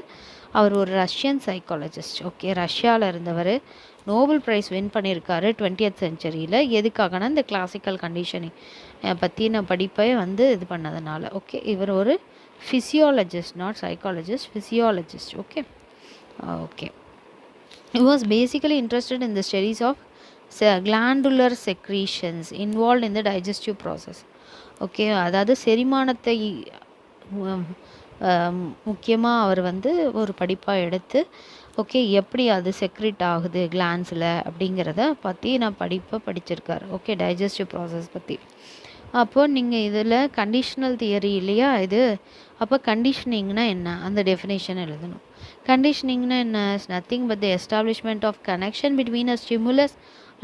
அவர் ஒரு ரஷ்யன் சைக்காலஜிஸ்ட். ஓகே, ரஷ்யாவில் இருந்தவர். நோபல் ப்ரைஸ் வின் பண்ணியிருக்காரு 20th செஞ்சுரியில். எதுக்காகனா இந்த கிளாசிக்கல் கண்டிஷனிங் பற்றின படிப்பை வந்து இது பண்ணதுனால. ஓகே, இவர் ஒரு physiologist, not psychologist, physiologist. Okay. He was basically interested in the studies of glandular secretions involved in the digestive process. Okay, அதாவது செரிமானத்தை முக்கியமாக அவர் வந்து ஒரு படிப்பாக எடுத்து ஓகே எப்படி அது செக்ரிட் ஆகுது கிளான்ஸில் அப்படிங்கிறத பற்றி நான் படிப்பை படிச்சிருக்காரு. ஓகே, டைஜஸ்டிவ் ப்ராசஸ் பற்றி. அப்போ நீங்கள் இதில் கண்டிஷனல் தியரி இல்லையா இது? அப்போ கண்டிஷனிங்னா என்ன? அந்த டெஃபினேஷன் எழுதணும். கண்டிஷனிங்னா என்ன? Is nothing but the establishment of connection between a stimulus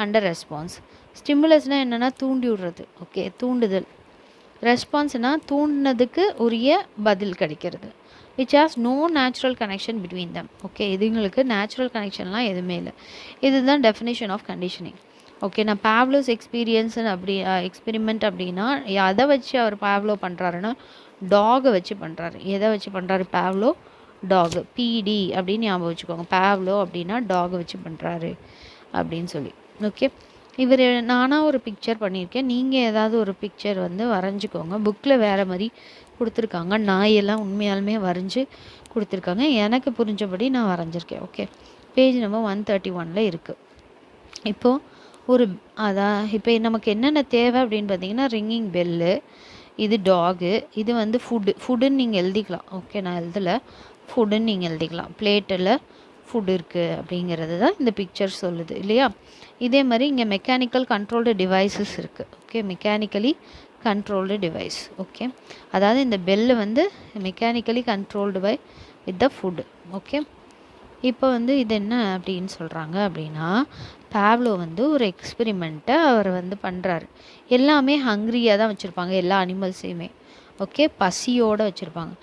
and a response. ஸ்டிமுலஸ்னால் என்னென்னா தூண்டி விடுறது. ஓகே, தூண்டுதல். ரெஸ்பான்ஸ்னால் தூண்டினதுக்கு உரிய பதில் கிடைக்கிறது. Which has no natural connection between them. Okay, இதுங்களுக்கு நேச்சுரல் கனெக்ஷன்லாம் எதுவுமே இல்லை. இதுதான் டெஃபினேஷன் ஆஃப் கண்டிஷனிங். ஓகே, நான் பாவ்லோஸ் எக்ஸ்பீரியன்ஸ்னு எக்ஸ்பெரிமெண்ட் அப்படின்னா எதை வச்சு அவர் பாவ்லோ பண்ணுறாருன்னா டாகை வச்சு பண்ணுறாரு. எதை வச்சு பண்ணுறாரு? பாவ்லோ டாகு, பிடி அப்படின்னு ஞாபகம் வச்சுக்கோங்க. பாவ்லோ அப்படின்னா டாகை வச்சு பண்ணுறாரு அப்படின்னு சொல்லி. ஓகே, இவர் நானாக ஒரு பிக்சர் பண்ணியிருக்கேன். நீங்கள் ஏதாவது ஒரு பிக்சர் வரைஞ்சிக்கோங்க. புக்கில் வேறு மாதிரி கொடுத்துருக்காங்க. நாயெல்லாம் உண்மையாலுமே வரைஞ்சி கொடுத்துருக்காங்க. எனக்கு புரிஞ்சபடி நான் வரைஞ்சிருக்கேன். ஓகே, பேஜ் நம்பர் 131 இருக்குது. இப்போது இப்போ நமக்கு என்னென்ன தேவை அப்படின்னு பார்த்தீங்கன்னா, ரிங்கிங் பெல்லு, இது டாகு, இது ஃபுட்டுன்னு நீங்கள் எழுதிக்கலாம். ஓகே, நான் எழுதலை, ஃபுட்டுன்னு நீங்கள் எழுதிக்கலாம். பிளேட்டில் ஃபுட் இருக்குது அப்படிங்கிறது தான் இந்த பிக்சர் சொல்லுது இல்லையா? இதே மாதிரி இங்கே மெக்கானிக்கல் கண்ட்ரோல்டு டிவைசஸ் இருக்குது. Okay, mechanically controlled device. Okay, அதாவது இந்த bell mechanically controlled by with the food. Okay, இப்போ இது என்ன அப்படின்னு சொல்கிறாங்க அப்படின்னா, பாவ்லோ ஒரு எக்ஸ்பெரிமெண்ட்டை அவர் பண்ணுறாரு. எல்லாமே ஹங்க்ரியாக தான் வச்சுருப்பாங்க, எல்லா அனிமல்ஸையுமே. ஓகே, பசியோடு வச்சுருப்பாங்க.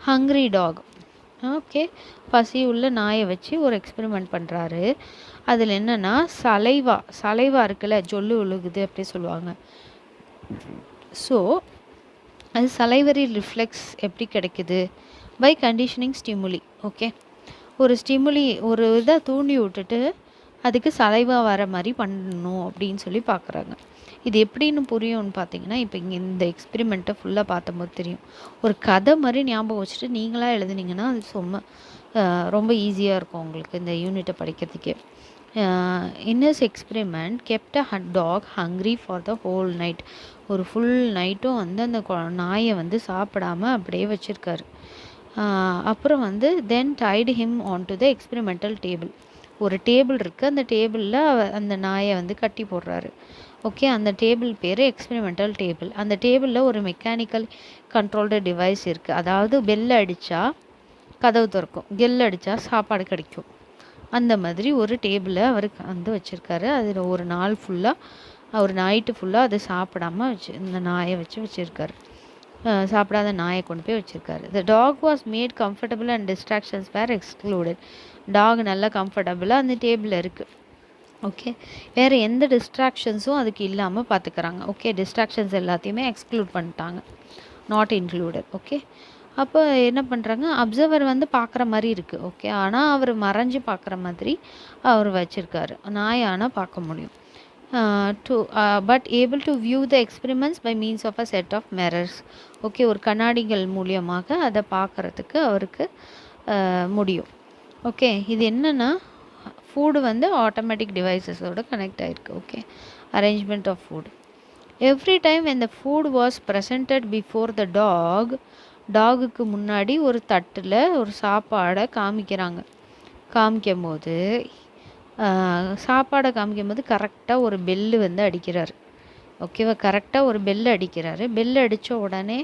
Hungry talk. ஓகே, பசி உள்ள நாயை வச்சு ஒரு எக்ஸ்பெரிமெண்ட் பண்ணுறாரு. அதில் என்னென்னா சலைவா இருக்குல்ல, ஜொல்லு ஒழுகுது அப்படி சொல்லுவாங்க. ஸோ அது சலைவரி ரிஃப்ளெக்ஸ் எப்படி கிடைக்குது? By conditioning stimuli. ஓகே, ஒரு இதை தூண்டி விட்டுட்டு அதுக்கு சலைவா வர மாதிரி பண்ணணும் அப்படின்னு சொல்லி பார்க்குறாங்க. இது எப்படின்னு புரியும்னு பார்த்தீங்கன்னா, இப்போ இங்கே இந்த எக்ஸ்பெரிமெண்ட்டை ஃபுல்லாக பார்த்தம்போது தெரியும். ஒரு கதை மாதிரி ஞாபகம் வச்சுட்டு நீங்களாக எழுதுனீங்கன்னா அது ரொம்ப ஈஸியாக இருக்கும் உங்களுக்கு இந்த யூனிட்டை படிக்கிறதுக்கே. In his experiment kept a dog hungry for the whole night. ஒரு ஃபுல் நைட்டும் அந்த நாயை சாப்பிடாமல் அப்படியே வச்சுருக்காரு. அப்புறம் then tied him on to the experimental table. ஒரு டேபிள் இருக்குது, அந்த டேபிளில் அந்த நாயை கட்டி போடுறாரு. ஓகே, அந்த டேபிள் பேர் எக்ஸ்பெரிமெண்டல் டேபிள். அந்த டேபிளில் ஒரு மெக்கானிக்கல் கண்ட்ரோல்டு டிவைஸ் இருக்குது. அதாவது பெல் அடித்தா கதவு திறக்கும், கெல் அடித்தா சாப்பாடு கிடைக்கும். அந்த மாதிரி ஒரு டேபிளை அவர் வச்சுருக்காரு. அதில் ஒரு நாள் ஃபுல்லாக, ஒரு நைட்டு ஃபுல்லாக அது சாப்பிடாம இந்த நாயை வச்சுருக்காரு. சாப்பிடாத நாயை கொண்டு போய் வச்சுருக்காரு. The dog was made comfortable and distractions were excluded. Dog நல்லா கம்ஃபர்டபுளாக அந்த டேபிளில் இருக்குது. ஓகே, வேறு எந்த டிஸ்ட்ராக்ஷன்ஸும் அதுக்கு இல்லாமல் பார்த்துக்கிறாங்க. ஓகே, டிஸ்ட்ராக்ஷன்ஸ் எல்லாத்தையுமே எக்ஸ்க்ளூட் பண்ணிட்டாங்க, நாட் இன்க்ளூடட். ஓகே, அப்போ என்ன பண்ணுறாங்க, அப்சர்வர் பார்க்குற மாதிரி இருக்குது. ஓகே, ஆனால் அவர் மறைஞ்சு பார்க்குற மாதிரி அவர் வச்சுருக்காரு. நாய் ஆனால் பார்க்க முடியும். But able to view the experiments by means of a set of mirrors. Okay, ஒரு கண்ணாடிகள் மூலியமாக அதை பார்க்குறதுக்கு அவருக்கு முடியும். ஓகே, இது என்னென்னா ஃபுட்டு ஆட்டோமேட்டிக் டிவைசஸோடு கனெக்ட் ஆகிருக்கு. Okay, arrangement of food. Every time when the food was presented before the dog, டாகுக்கு முன்னாடி ஒரு தட்டில் ஒரு சாப்பாடை காமிக்கும் போது கரெக்டாக ஒரு பெல்லு அடிக்கிறார். ஓகேவா, கரெக்டாக ஒரு பெல்லு அடிக்கிறாரு. பெல்லு அடித்த உடனே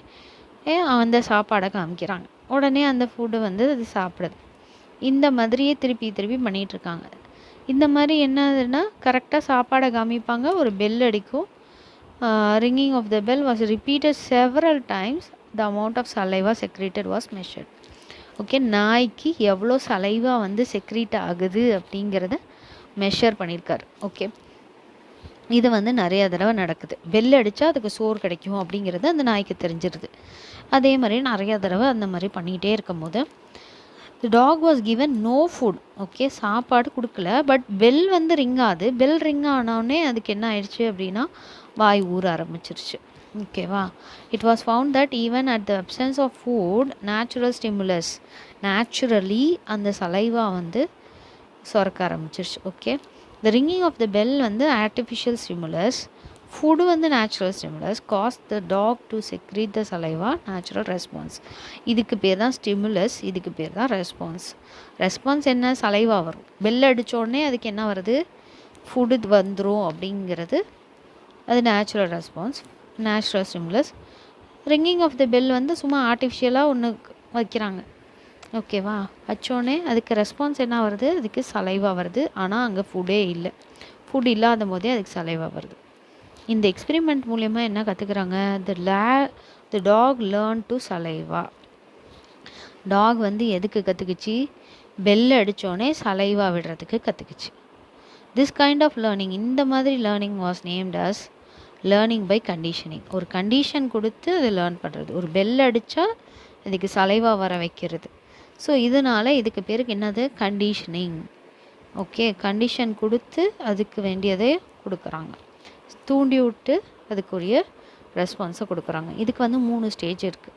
அந்த சாப்பாடை காமிக்கிறாங்க. உடனே அந்த ஃபுட்டு அது சாப்பிடுது. இந்த மாதிரியே திருப்பி பண்ணிகிட்ருக்காங்க. இந்த மாதிரி என்னதுன்னா, கரெக்டாக சாப்பாடை காமிப்பாங்க, ஒரு பெல் அடிக்கும். ringing of the bell was repeated several times. The amount of saliva secreted was measured. Okay, நாய்க்கு எவ்வளோ சலைவா செக்ரீட் ஆகுது அப்படிங்கிறத மெஷர் பண்ணியிருக்காரு. ஓகே, இது நிறைய தடவை நடக்குது. பெல் அடித்தா அதுக்கு சோறு கிடைக்கும் அப்படிங்கிறது அந்த நாய்க்கு தெரிஞ்சிருது. அதே மாதிரி நிறையா தடவை அந்த மாதிரி பண்ணிக்கிட்டே இருக்கும் போது the dog was given no food. Okay, சாப்பாடு கொடுக்கல. பட் பெல் ரிங் ஆகுது. பெல் ரிங் ஆனோடனே அதுக்கு என்ன ஆயிடுச்சு அப்படின்னா, வாய் ஊற ஆரம்பிச்சிருச்சு. ஓகேவா, it was found that even at the absence of food natural stimulus, naturally அந்த சலைவா சுரக்க ஆரம்பிச்சிருச்சு. Okay, the ringing of the bell artificial stimulus, food natural stimulus, cause the dog to secrete the saliva, natural response. இதுக்கு பேர் தான் stimulus, இதுக்கு பேர் தான் response. Response என்ன, சலைவா வரும். பெல் அடித்தோடனே அதுக்கு என்ன வருது, ஃபுட்டு வந்துடும் அப்படிங்கிறது அது natural response. Natural stimulus. Ringing of the bell வந்து சும்மா ஆர்டிஃபிஷியலாக ஒன்று வைக்கிறாங்க, ஓகேவா. வச்சோடனே அதுக்கு ரெஸ்பான்ஸ் என்ன வருது, அதுக்கு சலைவா வருது. ஆனால் அங்கே ஃபுட்டே இல்லை, ஃபுட் இல்லாத போதே அதுக்கு சலைவா வருது. இந்த எக்ஸ்பெரிமெண்ட் மூலயமா என்ன கற்றுக்குறாங்க, the dog learn to saliva. Dog வந்து எதுக்கு கற்றுக்குச்சு, பெல் அடித்தோடனே சலைவா விடுறதுக்கு கற்றுக்குச்சு. திஸ் கைண்ட் ஆஃப் லேர்னிங், இந்த மாதிரி learning was named as learning by conditioning. ஒரு கண்டிஷன் கொடுத்து அது லேர்ன் பண்ணுறது. ஒரு பெல் அடித்தா அதுக்கு சலைவா வர வைக்கிறது. ஸோ இதனால் இதுக்கு பேருக்கு என்னது, கண்டிஷனிங். ஓகே, கண்டிஷன் கொடுத்து அதுக்கு வேண்டியதை கொடுக்குறாங்க, தூண்டி விட்டு அதுக்குரிய ரெஸ்பான்ஸை கொடுக்குறாங்க. இதுக்கு வந்து 3 ஸ்டேஜ் இருக்குது,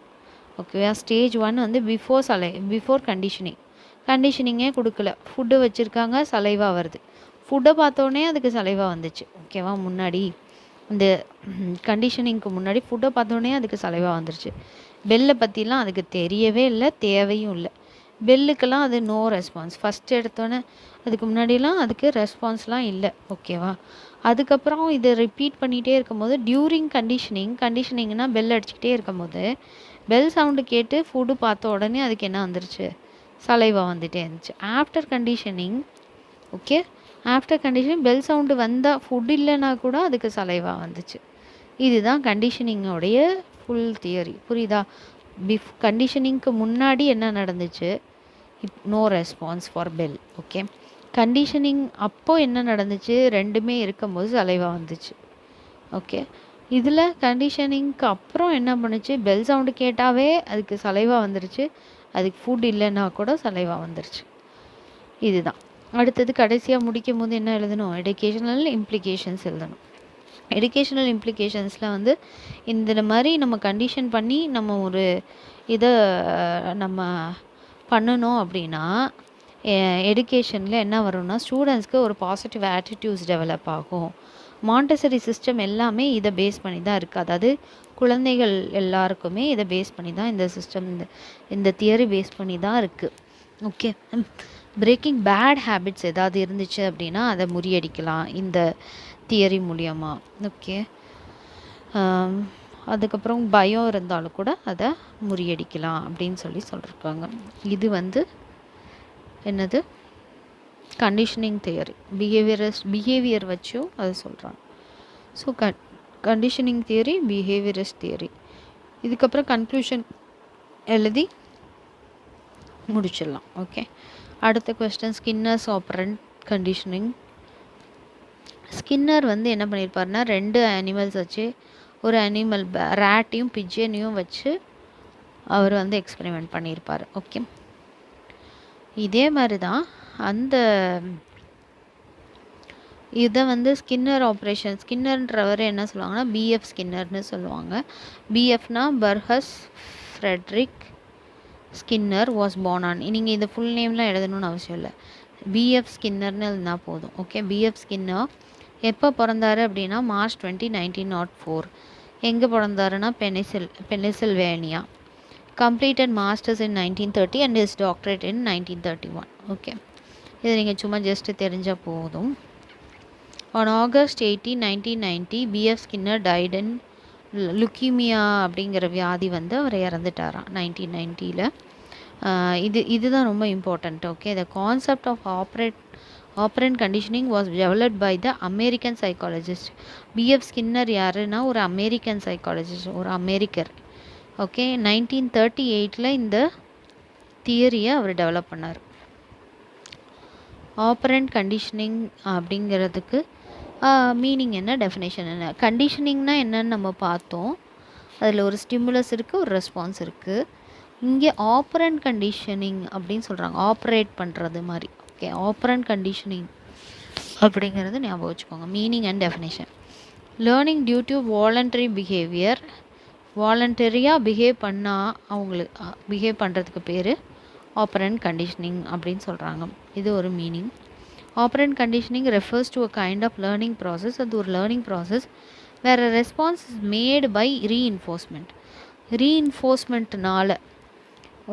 ஓகேவா. ஸ்டேஜ் 1 வந்து பிஃபோர் கண்டிஷனிங். கண்டிஷனிங்கே கொடுக்கல, ஃபுட்டு வச்சுருக்காங்க, சலைவா வருது. ஃபுட்டை பார்த்தோன்னே அதுக்கு சலைவா வந்துச்சு, ஓகேவா. முன்னாடி இந்த கண்டிஷனிங்க்கு முன்னாடி ஃபுட்டை பார்த்தோன்னே அதுக்கு சலைவா வந்துருச்சு. பெல்லை பற்றிலாம் அதுக்கு தெரியவே இல்லை, தேவையும் இல்லை. பெல்லுக்கெல்லாம் அது நோ ரெஸ்பான்ஸ். ஃபஸ்ட்டு எடுத்தோன்னே அதுக்கு முன்னாடிலாம் அதுக்கு ரெஸ்பான்ஸ்லாம் இல்லை, ஓகேவா. அதுக்கப்புறம் இதை ரிப்பீட் பண்ணிகிட்டே இருக்கும்போது டியூரிங் கண்டிஷனிங்னால் பெல் அடிச்சுக்கிட்டே இருக்கும்போது பெல் சவுண்டு கேட்டு ஃபுட்டு பார்த்த உடனே அதுக்கு என்ன வந்துருச்சு, சலைவா வந்துகிட்டே இருந்துச்சு. After conditioning, okay, after conditioning bell sound வந்தால் ஃபுட் இல்லைன்னா கூட அதுக்கு சலைவா வந்துச்சு. இதுதான் கண்டிஷனிங்கோடைய ஃபுல் தியரி, புரியுதா. கண்டிஷனிங்க்கு முன்னாடி என்ன நடந்துச்சு, no response for bell, okay. Conditioning அப்போது என்ன நடந்துச்சு, ரெண்டுமே இருக்கும்போது சலைவா வந்துச்சு, ஓகே. இதில் கண்டிஷனிங்க்கு அப்புறம் என்ன பண்ணுச்சு, பெல் சவுண்டு கேட்டாவே அதுக்கு சலைவா வந்துருச்சு, அதுக்கு ஃபுட் இல்லைன்னா கூட சலைவா வந்துருச்சு. இதுதான். அடுத்தது கடைசியாக முடிக்கும் போது என்ன எழுதணும், எடுகேஷனல் இம்ப்ளிகேஷன்ஸ் எழுதணும். எடுகேஷனல் இம்ப்ளிகேஷன்ஸில் வந்து இந்த மாதிரி நம்ம கண்டிஷன் பண்ணி நம்ம ஒரு இதை நம்ம பண்ணணும் அப்படின்னா எடுகேஷனில் என்ன வரும்னா, ஸ்டூடெண்ட்ஸ்க்கு ஒரு பாசிட்டிவ் ஆட்டிடியூட்ஸ் டெவலப் ஆகும். மாண்டசரி சிஸ்டம் எல்லாமே இதை பேஸ் பண்ணி தான் இருக்குது. அதாவது குழந்தைகள் எல்லாருக்குமே இதை பேஸ் பண்ணி தான் இந்த சிஸ்டம், இந்த தியரி பேஸ் பண்ணி தான் இருக்குது, ஓகே. பிரேக்கிங் பேட் ஹேபிட்ஸ் ஏதாவது இருந்துச்சு அப்படின்னா அதை முறியடிக்கலாம் இந்த தியரி மூலியமாக, ஓகே. அதுக்கப்புறம் பயம் இருந்தாலும் கூட அதை முறியடிக்கலாம் அப்படின்னு சொல்லியிருக்காங்க. இது வந்து என்னது, கண்டிஷனிங் தியரி. பிஹேவியர் வச்சும் அதை சொல்கிறாங்க. So conditioning theory, behaviourist theory. இதுக்கப்புறம் கன்க்ளூஷன் எழுதி முடிச்சிடலாம், ஓகே. அடுத்த question, Skinner's operant conditioning. Skinner வந்து என்ன பண்ணியிருப்பாருன்னா, 2 அனிமல்ஸ் வச்சு, ஒரு அனிமல் ரேட்டையும் பிஜனையும் வச்சு அவர் வந்து எக்ஸ்பெரிமெண்ட் பண்ணியிருப்பார், ஓகே. இதே மாதிரி தான் அந்த இதை வந்து ஸ்கின்னர் ஆப்ரேஷன், ஸ்கின்னர்ன்றவர் என்ன சொல்லுவாங்கன்னா பிஎஃப் ஸ்கின்னர்னு சொல்லுவாங்க. பிஎஃப்னா Burrhus Frederic Skinner was born on. நீங்கள் இந்த ஃபுல் நேம்லாம் எழுதணும்னு அவசியம் இல்லை, பிஎஃப் ஸ்கின்னர்னு எழுதினா போதும், ஓகே. பிஎஃப் ஸ்கின்னர் எப்போ பிறந்தார் அப்படின்னா March 20, 1904. எங்கே பிறந்தாருன்னா பெனிசில்வேனியா. completed masters in 1930 and his doctorate in 1931, okay. இது நீங்கள் சும்மா ஜஸ்ட்டு தெரிஞ்சால் போதும். on August 18, 1990 BF Skinner died in leukaemia அப்படிங்கிற வியாதி வந்து அவர் இறந்துட்டாராம் 1990. இதுதான் ரொம்ப important, okay. The concept of operant conditioning was developed by the American psychologist. BF Skinner யாருன்னா ஒரு அமெரிக்கன் சைக்காலஜிஸ்ட், ஒரு அமெரிக்கர், ஓகே. 1938 இந்த தியரியை அவர் டெவலப் பண்ணார். ஆப்ரண்ட் கண்டிஷனிங் அப்படிங்கிறதுக்கு மீனிங் என்ன, டெஃபினேஷன் என்ன. கண்டிஷனிங்னால் என்னன்னு நம்ம பார்த்தோம், அதில் ஒரு ஸ்டிமுலஸ் இருக்குது, ஒரு ரெஸ்பான்ஸ் இருக்குது. இங்கே ஆப்ரண்ட் கண்டிஷனிங் அப்படின்னு சொல்கிறாங்க, ஆப்ரேட் பண்ணுறது மாதிரி, ஓகே. ஆப்ரண்ட் கண்டிஷனிங் அப்படிங்கிறது ஞாபகம் வச்சுக்கோங்க. Meaning and definition, learning due to voluntary behaviour. வாலண்டரியாக பிஹேவ் பண்ணால் அவங்களுக்கு பிஹேவ் பண்ணுறதுக்கு பேர் ஆப்ரண்ட் கண்டிஷனிங் அப்படின்னு சொல்கிறாங்க. இது ஒரு meaning. Operant conditioning refers to a kind of learning process. அது ஒரு learning process where response is made by reinforcement. ரீஇன்ஃபோர்ஸ்மெண்ட்னால,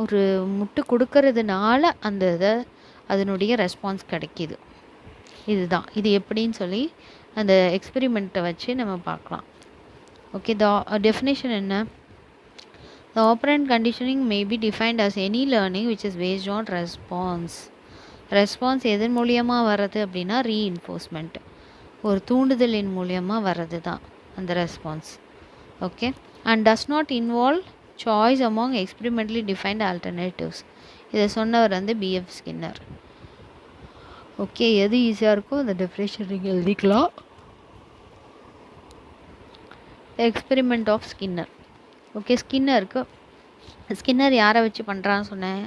ஒரு முட்டு கொடுக்கறதுனால அந்த இதை அதனுடைய ரெஸ்பான்ஸ் கிடைக்கிது. இதுதான் இது எப்படின்னு சொல்லி அந்த எக்ஸ்பெரிமெண்ட்டை வச்சு நம்ம பார்க்கலாம். ஓகே டெஃபினேஷன் என்ன? The operant conditioning may be defined as any learning which is based on response. Response எதன் மூலியமாக வர்றது அப்படின்னா ரீஇன்ஃபோர்ஸ்மெண்ட், ஒரு தூண்டுதலின் மூலியமாக வர்றது தான் அந்த response. Okay, and does not involve choice among experimentally defined alternatives. இதை சொன்னவர் வந்து பிஎஃப் ஸ்கின்னர். ஓகே, எது ஈஸியாக இருக்கோ அந்த டெஃபினேஷன் நீங்கள் எழுதிக்கலாம். Experiment of Skinner. Okay, Skinner யாரை வச்சு பண்ணுறான்னு சொன்னேன்?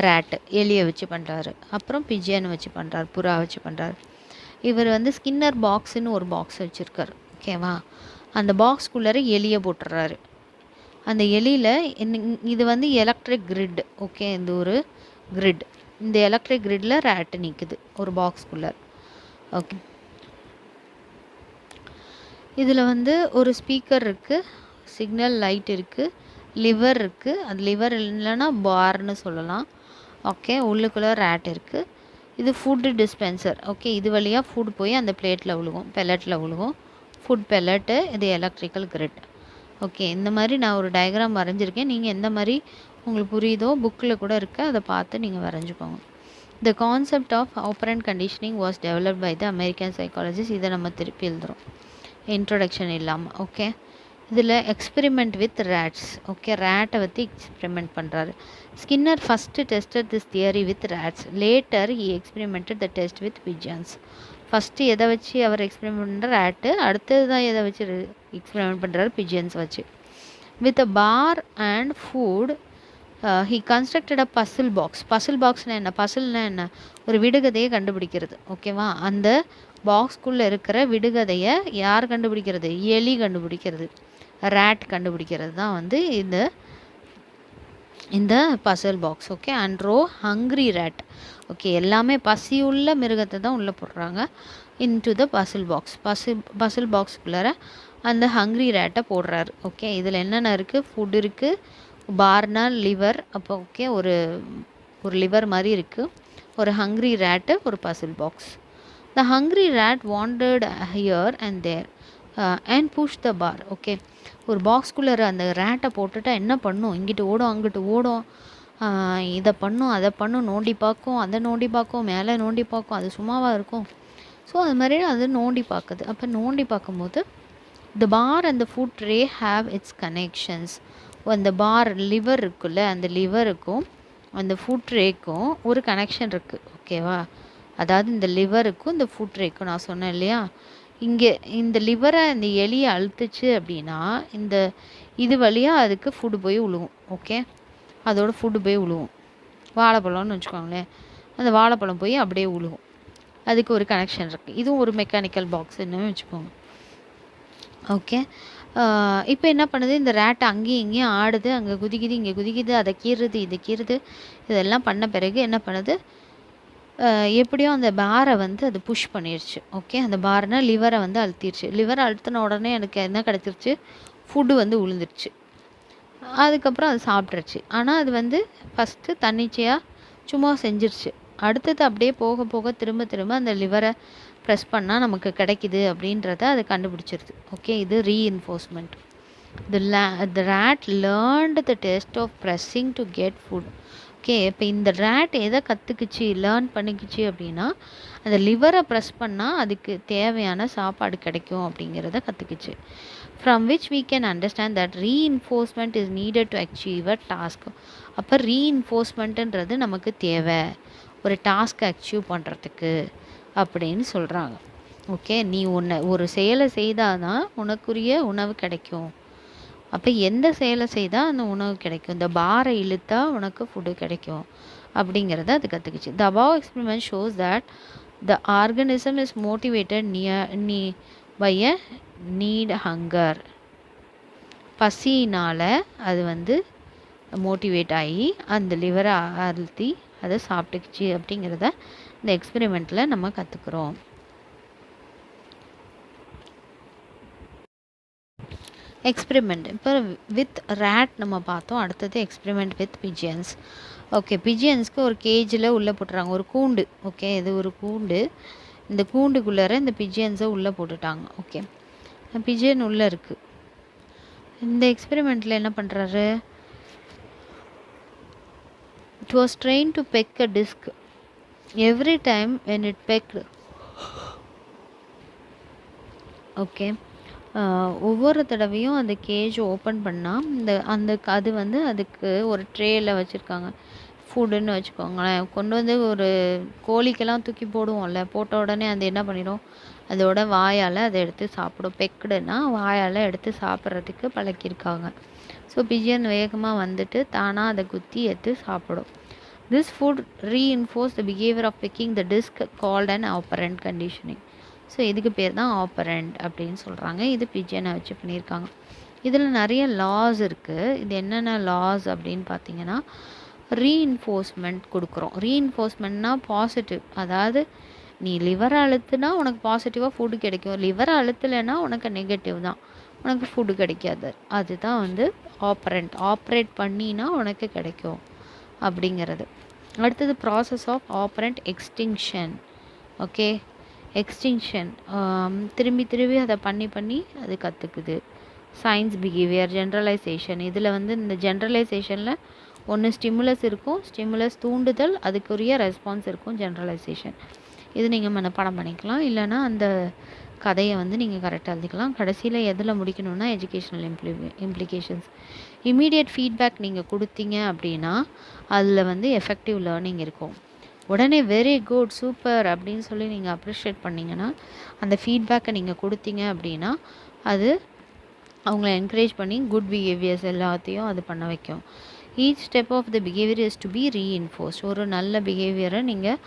ரேட்டு, எலியை வச்சு பண்ணுறாரு. அப்புறம் பிஜியனை வச்சு பண்ணுறாரு, புறா வச்சு பண்ணுறாரு. இவர் வந்து ஸ்கின்னர் பாக்ஸுன்னு ஒரு பாக்ஸ் வச்சுருக்காரு. ஓகேவா, அந்த பாக்ஸ்குள்ளார எலியை போட்டுடுறாரு. அந்த எலியில் இது வந்து எலக்ட்ரிக் கிரிட். ஓகே, இந்த ஒரு கிரிட், இந்த எலக்ட்ரிக் கிரிட்டில் ரேட்டு நிற்குது ஒரு பாக்ஸ்குள்ளார். ஓகே, இதில் வந்து ஒரு ஸ்பீக்கர் இருக்குது, சிக்னல் லைட் இருக்குது, லிவர் இருக்குது. அது லிவர் இல்லைன்னா பார்னு சொல்லலாம். ஓகே, உள்ளுக்குள்ளே ரேட் இருக்குது. இது ஃபுட்டு டிஸ்பென்சர். ஓகே, இது வழியாக ஃபுட் போய் அந்த பிளேட்டில் விழுகும், பெல்லட்டில் விழுகும். ஃபுட் பெல்லட்டு, இது எலக்ட்ரிக்கல் கிரிட். ஓகே, இந்த மாதிரி நான் ஒரு டயக்ராம் வரைஞ்சிருக்கேன். நீங்கள் எந்த மாதிரி உங்களுக்கு புரியுதோ புக்கில் கூட இருக்க, அதை பார்த்து நீங்கள் வரைஞ்சிக்கோங்க. The concept of operant conditioning was developed by the American psychologist. இதை நம்ம திருப்பி எழுதுகிறோம் இன்ட்ரொடக்ஷன் இல்லாமல். ஓகே, இதில் எக்ஸ்பெரிமெண்ட் வித் ரேட்ஸ். ஓகே, ரேட்டை பற்றி எக்ஸ்பெரிமெண்ட் பண்ணுறாரு. Skinner first tested this theory with rates. Later he experimented the test with pigeons. First எதை வச்சு அவர் எக்ஸ்பெரிமெண்ட் பண்ணுற ரேட்டு, அடுத்தது தான் எதை வச்சு எக்ஸ்பெரிமெண்ட் பண்ணுறாரு? பிஜன்ஸ் வச்சு. With a bar and food he constructed a puzzle box. Puzzle பாக்ஸ்னால் என்ன? பசில்னால் என்ன? ஒரு விடுகதையை கண்டுபிடிக்கிறது. ஓகேவா, அந்த பாக்ஸ்குள்ளே இருக்கிற விடுகதையை யார் கண்டுபிடிக்கிறது? எலி கண்டுபிடிக்கிறது, ரேட் கண்டுபிடிக்கிறது தான் வந்து இந்த பசில் பாக்ஸ். ஓகே, அண்ட் ரோ ஹங்க்ரி ரேட். ஓகே, எல்லாமே பசியுள்ள மிருகத்தை தான் உள்ளே போடுறாங்க into the puzzle box. Puzzle பாக்ஸுக்குள்ளார அந்த ஹங்க்ரி ரேட்டை போடுறாரு. ஓகே, இதில் என்னென்ன இருக்குது? ஃபுட் இருக்குது, பார்னா லிவர். அப்போ ஓகே, ஒரு லிவர் மாதிரி இருக்குது, ஒரு ஹங்க்ரி ரேட்டு, ஒரு puzzle box. The hungry rat wandered here and there and push the bar. Okay, ஒரு பாக்ஸ்குள்ளே அந்த ரேட்டை போட்டுட்டா என்ன பண்ணும்? இங்கிட்டு ஓடும், அங்கிட்டு ஓடும், இதை பண்ணும், அதை பண்ணும், நோண்டி பார்க்கும், அதை நோண்டி பார்க்கும், மேலே நோண்டி பார்க்கும். அது சும்மாவாக இருக்கும். ஸோ அது மாதிரி அது நோண்டி பார்க்குது. அப்போ நோண்டி பார்க்கும்போது the bar and the food tray have its connections. அந்த பார் லிவர் இருக்குல்ல, அந்த லிவருக்கும் அந்த ஃபுட் ட்ரேக்கும் ஒரு கனெக்ஷன் இருக்குது. ஓகேவா, அதாவது இந்த லிவருக்கும் இந்த ஃபுட் ட்ரேக்கும் நான் சொன்னேன் இல்லையா, இங்கே இந்த லிவரை இந்த எலியை அழுத்துச்சு அப்படின்னா இந்த இது வழியாக அதுக்கு ஃபுட்டு போய் விழுவும். ஓகே, அதோட ஃபுட்டு போய் விழுவும். வாழைப்பழம்னு வச்சுக்கோங்களேன், அந்த வாழைப்பழம் போய் அப்படியே விழுவும். அதுக்கு ஒரு கனெக்ஷன் இருக்குது. இதுவும் ஒரு மெக்கானிக்கல் பாக்ஸ்ன்னு வச்சுக்கோங்க. ஓகே, இப்போ என்ன பண்ணுது? இந்த ரேட்டை அங்கேயும் இங்கேயும் ஆடுது, அங்கே குதிக்குது, இங்கே குதிக்குது, அதை கீறுது, இது கீறுது. இதெல்லாம் பண்ண பிறகு என்ன பண்ணுது? எப்படியோ அந்த பாரை வந்து அது புஷ் பண்ணிடுச்சு. ஓகே, அந்த பார்னால் லிவரை வந்து அழுத்திடுச்சு. லிவரை அழுத்தின உடனே எனக்கு என்ன கிடச்சிருச்சு? ஃபுட்டு வந்து விழுந்துருச்சு. அதுக்கப்புறம் அது சாப்பிட்ருச்சு. ஆனால் அது வந்து ஃபஸ்ட்டு தன்னிச்சையாக சும்மா செஞ்சிருச்சு. அடுத்தது அப்படியே போக போக திரும்ப அந்த லிவரை ப்ரெஸ் பண்ணால் நமக்கு கிடைக்கிது அப்படின்றத அது கண்டுபிடிச்சிருது. ஓகே, இது reinforcement. The rat learned the test of pressing to get food. Okay, இப்போ இந்த ரேட் எதை கற்றுக்குச்சு, லேர்ன் பண்ணிக்கிச்சு அப்படின்னா அந்த லிவரை ப்ரெஸ் பண்ணால் அதுக்கு தேவையான சாப்பாடு கிடைக்கும் அப்படிங்கிறத கற்றுக்குச்சு. From which we can understand that reinforcement is needed to achieve a task. அப்போ ரீஇன்ஃபோர்ஸ்மெண்ட்டுன்றது நமக்கு தேவை ஒரு டாஸ்க்கை அச்சீவ் பண்ணுறதுக்கு அப்படின்னு சொல்கிறாங்க. ஓகே, நீ ஒரு செயலை செய்தால் தான் உனக்குரிய உணவு கிடைக்கும். அப்போ எந்த செயலை செய்தால் அந்த உணவு கிடைக்கும்? இந்த பாரை இழுத்தா உனக்கு ஃபுட்டு கிடைக்கும் அப்படிங்கிறத அது கற்றுக்குச்சு. த above experiment shows that the organism is motivated by a need hunger. பசினால் அது வந்து மோட்டிவேட் ஆகி அந்த லிவரை அழுத்தி அதை சாப்பிட்டுக்குச்சு அப்படிங்கிறத இந்த எக்ஸ்பெரிமெண்ட்டில் நம்ம கற்றுக்குறோம். எக்ஸ்பெரிமெண்ட் இப்போ வித் ரேட் நம்ம பார்த்தோம். அடுத்தது எக்ஸ்பெரிமெண்ட் வித் பிஜியன்ஸ். ஓகே, பிஜியன்ஸ்க்கு ஒரு கேஜில் உள்ளே போட்டுறாங்க, ஒரு கூண்டு. ஓகே, இது ஒரு கூண்டு. இந்த கூண்டுக்குள்ளார இந்த பிஜியன்ஸை உள்ளே போட்டுட்டாங்க. ஓகே, பிஜியன் உள்ளே இருக்குது. இந்த எக்ஸ்பெரிமெண்ட்டில் என்ன பண்ணுறாரு, it was train to peck a disc every time when it pecked. Okay, ஒவ்வொரு தடவையும் அந்த கேஜ் ஓப்பன் பண்ணால் அது வந்து அதுக்கு ஒரு ட்ரேயில் வச்சுருக்காங்க ஃபுட்டுன்னு வச்சுக்கோங்களேன். கொண்டு வந்து ஒரு கோழிக்கெல்லாம் தூக்கி போடுவோம்ல, போட்ட உடனே அது என்ன பண்ணிடும், அதோட வாயால் அதை எடுத்து சாப்பிடும். பெக்குடுன்னா வாயால் எடுத்து சாப்பிட்றதுக்கு பழக்கியிருக்காங்க. ஸோ பிஜியன் வேகமாக வந்துட்டு தானாக அதை குத்தி எடுத்து சாப்பிடும். This food reinforce the behaviour of picking the disc called and operant conditioning. So இதுக்கு பேர் தான் ஆப்பரண்ட் அப்படின்னு சொல்கிறாங்க. இது பிஜியனை வச்சு பண்ணியிருக்காங்க. இதில் நிறைய லாஸ் இருக்குது. இது என்னென்ன லாஸ் அப்படின்னு பார்த்தீங்கன்னா, ரீஇன்ஃபோர்ஸ்மெண்ட் கொடுக்குறோம். ரீஇன்ஃபோர்ஸ்மெண்ட்னா பாசிட்டிவ், அதாவது நீ லிவரை அழுத்துனா உனக்கு பாசிட்டிவாக ஃபுட்டு கிடைக்கும், லிவரை அழுத்தலைன்னா உனக்கு நெகட்டிவ் தான், உனக்கு ஃபுட்டு கிடைக்காது. அதுதான் வந்து ஆப்பரண்ட். ஆப்ரேட் பண்ணினா உனக்கு கிடைக்கும் அப்படிங்கிறது. அடுத்தது process of operant extinction. Okay, extinction திரும்பி திரும்பி அதை பண்ணி அது கற்றுக்குது. Science behaviour generalisation. இதில் வந்து இந்த ஜென்ரலைசேஷனில் ஒன்று ஸ்டிமுலஸ் இருக்கும், ஸ்டிமுலஸ் தூண்டுதல், அதுக்குரிய ரெஸ்பான்ஸ் இருக்கும், ஜென்ரலைசேஷன். இது நீங்கள் மனப்பாடம் பண்ணிக்கலாம், இல்லைனா அந்த கதையை வந்து நீங்கள் கரெக்டாக எழுதிக்கலாம். கடைசியில் எதில் முடிக்கணும்னா எஜுகேஷ்னல் இம்ப்ளிகேஷன்ஸ். இமீடியட் ஃபீட்பேக் நீங்கள் கொடுத்தீங்க அப்படின்னா அதில் வந்து எஃபெக்டிவ் லேர்னிங் இருக்கும். உடனே வெரி குட் சூப்பர் அப்படின்னு சொல்லி நீங்கள் அப்ரிஷியேட் பண்ணிங்கன்னா, அந்த ஃபீட்பேக்கை நீங்கள் கொடுத்தீங்க அப்படின்னா அது அவங்கள என்கரேஜ் பண்ணி குட் பிஹேவியர்ஸ் எல்லாத்தையும் அது பண்ண வைக்கும். Each step of the behaviour is to be reinforced. ஒரு நல்ல பிஹேவியரை நீங்கள்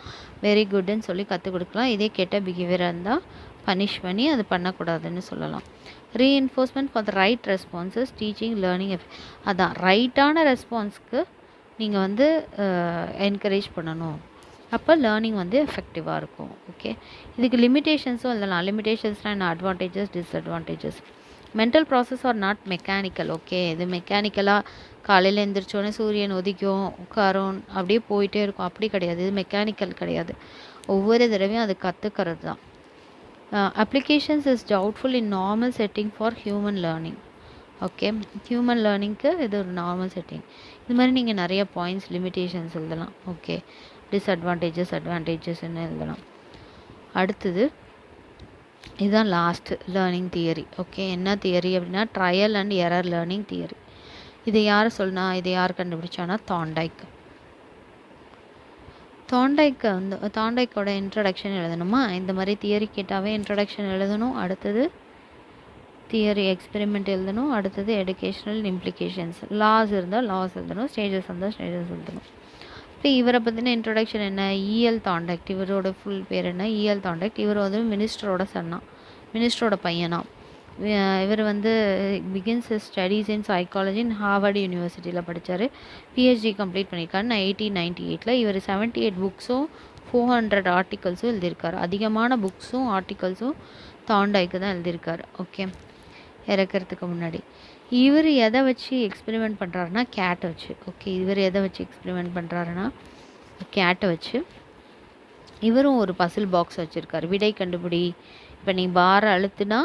வெரி குட்னு சொல்லி கற்றுக் கொடுக்கலாம். இதே கெட்ட பிஹேவியராக இருந்தால் பனிஷ் பண்ணி அது பண்ணக்கூடாதுன்னு சொல்லலாம். Reinforcement for the right responses teaching learning. அதான் ரைட்டான ரெஸ்பான்ஸ்க்கு நீங்கள் வந்து என்கரேஜ் பண்ணணும். அப்போ லேர்னிங் வந்து எஃபெக்டிவாக இருக்கும். ஓகே, இதுக்கு லிமிட்டேஷன்ஸும் எழுதலாம். லிமிட்டேஷன்ஸ்னால் என்ன, advantages disadvantages. Mental process are not mechanical. Okay, இது மெக்கானிக்கலாக காலையில் எழுந்திரிச்சோன்னே சூரியன் உதிக்கும், உட்காரும், அப்படியே போயிட்டே இருக்கும், அப்படி கிடையாது. இது மெக்கானிக்கல் கிடையாது. ஒவ்வொரு தடவையும் அது கற்றுக்கிறது தான். Applications is doubtful in normal setting for human learning. Okay, human லேர்னிங்க்கு இது ஒரு நார்மல் செட்டிங். இது மாதிரி நீங்கள் நிறைய பாயிண்ட்ஸ் லிமிட்டேஷன்ஸ் எழுதலாம். ஓகே, டிஸ்அட்வான்டேஜஸ் அட்வான்டேஜஸ்ன்னு எழுதலாம். அடுத்தது இதுதான் லாஸ்ட் லேர்னிங் தியரி. ஓகே, என்ன தியரி அப்படின்னா trial and error learning theory. இதை யார் சொன்னா, இதை யார் கண்டுபிடிச்சானா தாண்டைக். தாண்டைக்கோட இன்ட்ரடக்ஷன் எழுதணுமா, இந்த மாதிரி தியரி கேட்டாவே இன்ட்ரடக்ஷன் எழுதணும். அடுத்தது தியரி எக்ஸ்பெரிமெண்ட் எழுதணும். அடுத்தது எடுகேஷ்னல் இம்ப்ளிகேஷன்ஸ். லாஸ் இருந்தால் லாஸ் எழுதணும், ஸ்டேஜஸ் இருந்தால் ஸ்டேஜஸ் எழுதணும். இப்போ இவரை பற்றின இன்ட்ரொடக்ஷன் என்ன, இஎல் தாண்டக்ட். இவரோட ஃபுல் பேர் என்ன, இஎல் தாண்டக்ட். இவர் வந்து மினிஸ்டரோட சன்னா, மினிஸ்டரோட பையனா. இவர் வந்து பிகின்ஸ் ஸ்டடீஸ் இன் சைக்காலஜி இன் ஹார்வர்ட் யூனிவர்சிட்டியில் படித்தார். பிஹெச்டி கம்ப்ளீட் பண்ணியிருக்காரு 1898. இவர் 78 புக்ஸும் 400 ஆர்டிகல்ஸும் எழுதியிருக்காரு. அதிகமான புக்ஸும் ஆர்டிகல்ஸும் தாண்டைக்கு தான் எழுதியிருக்காரு. ஓகே, இறக்கிறதுக்கு முன்னாடி இவர் எதை வச்சு எக்ஸ்பெரிமெண்ட் பண்ணுறாருன்னா கேட்டை வச்சு. ஓகே, இவர் எதை வச்சு எக்ஸ்பெரிமெண்ட் பண்ணுறாருன்னா கேட்டை வச்சு. இவரும் ஒரு பசில் பாக்ஸ் வச்சுருக்காரு. விடை கண்டுபிடி. இப்போ நீ பாரை அழுத்துனா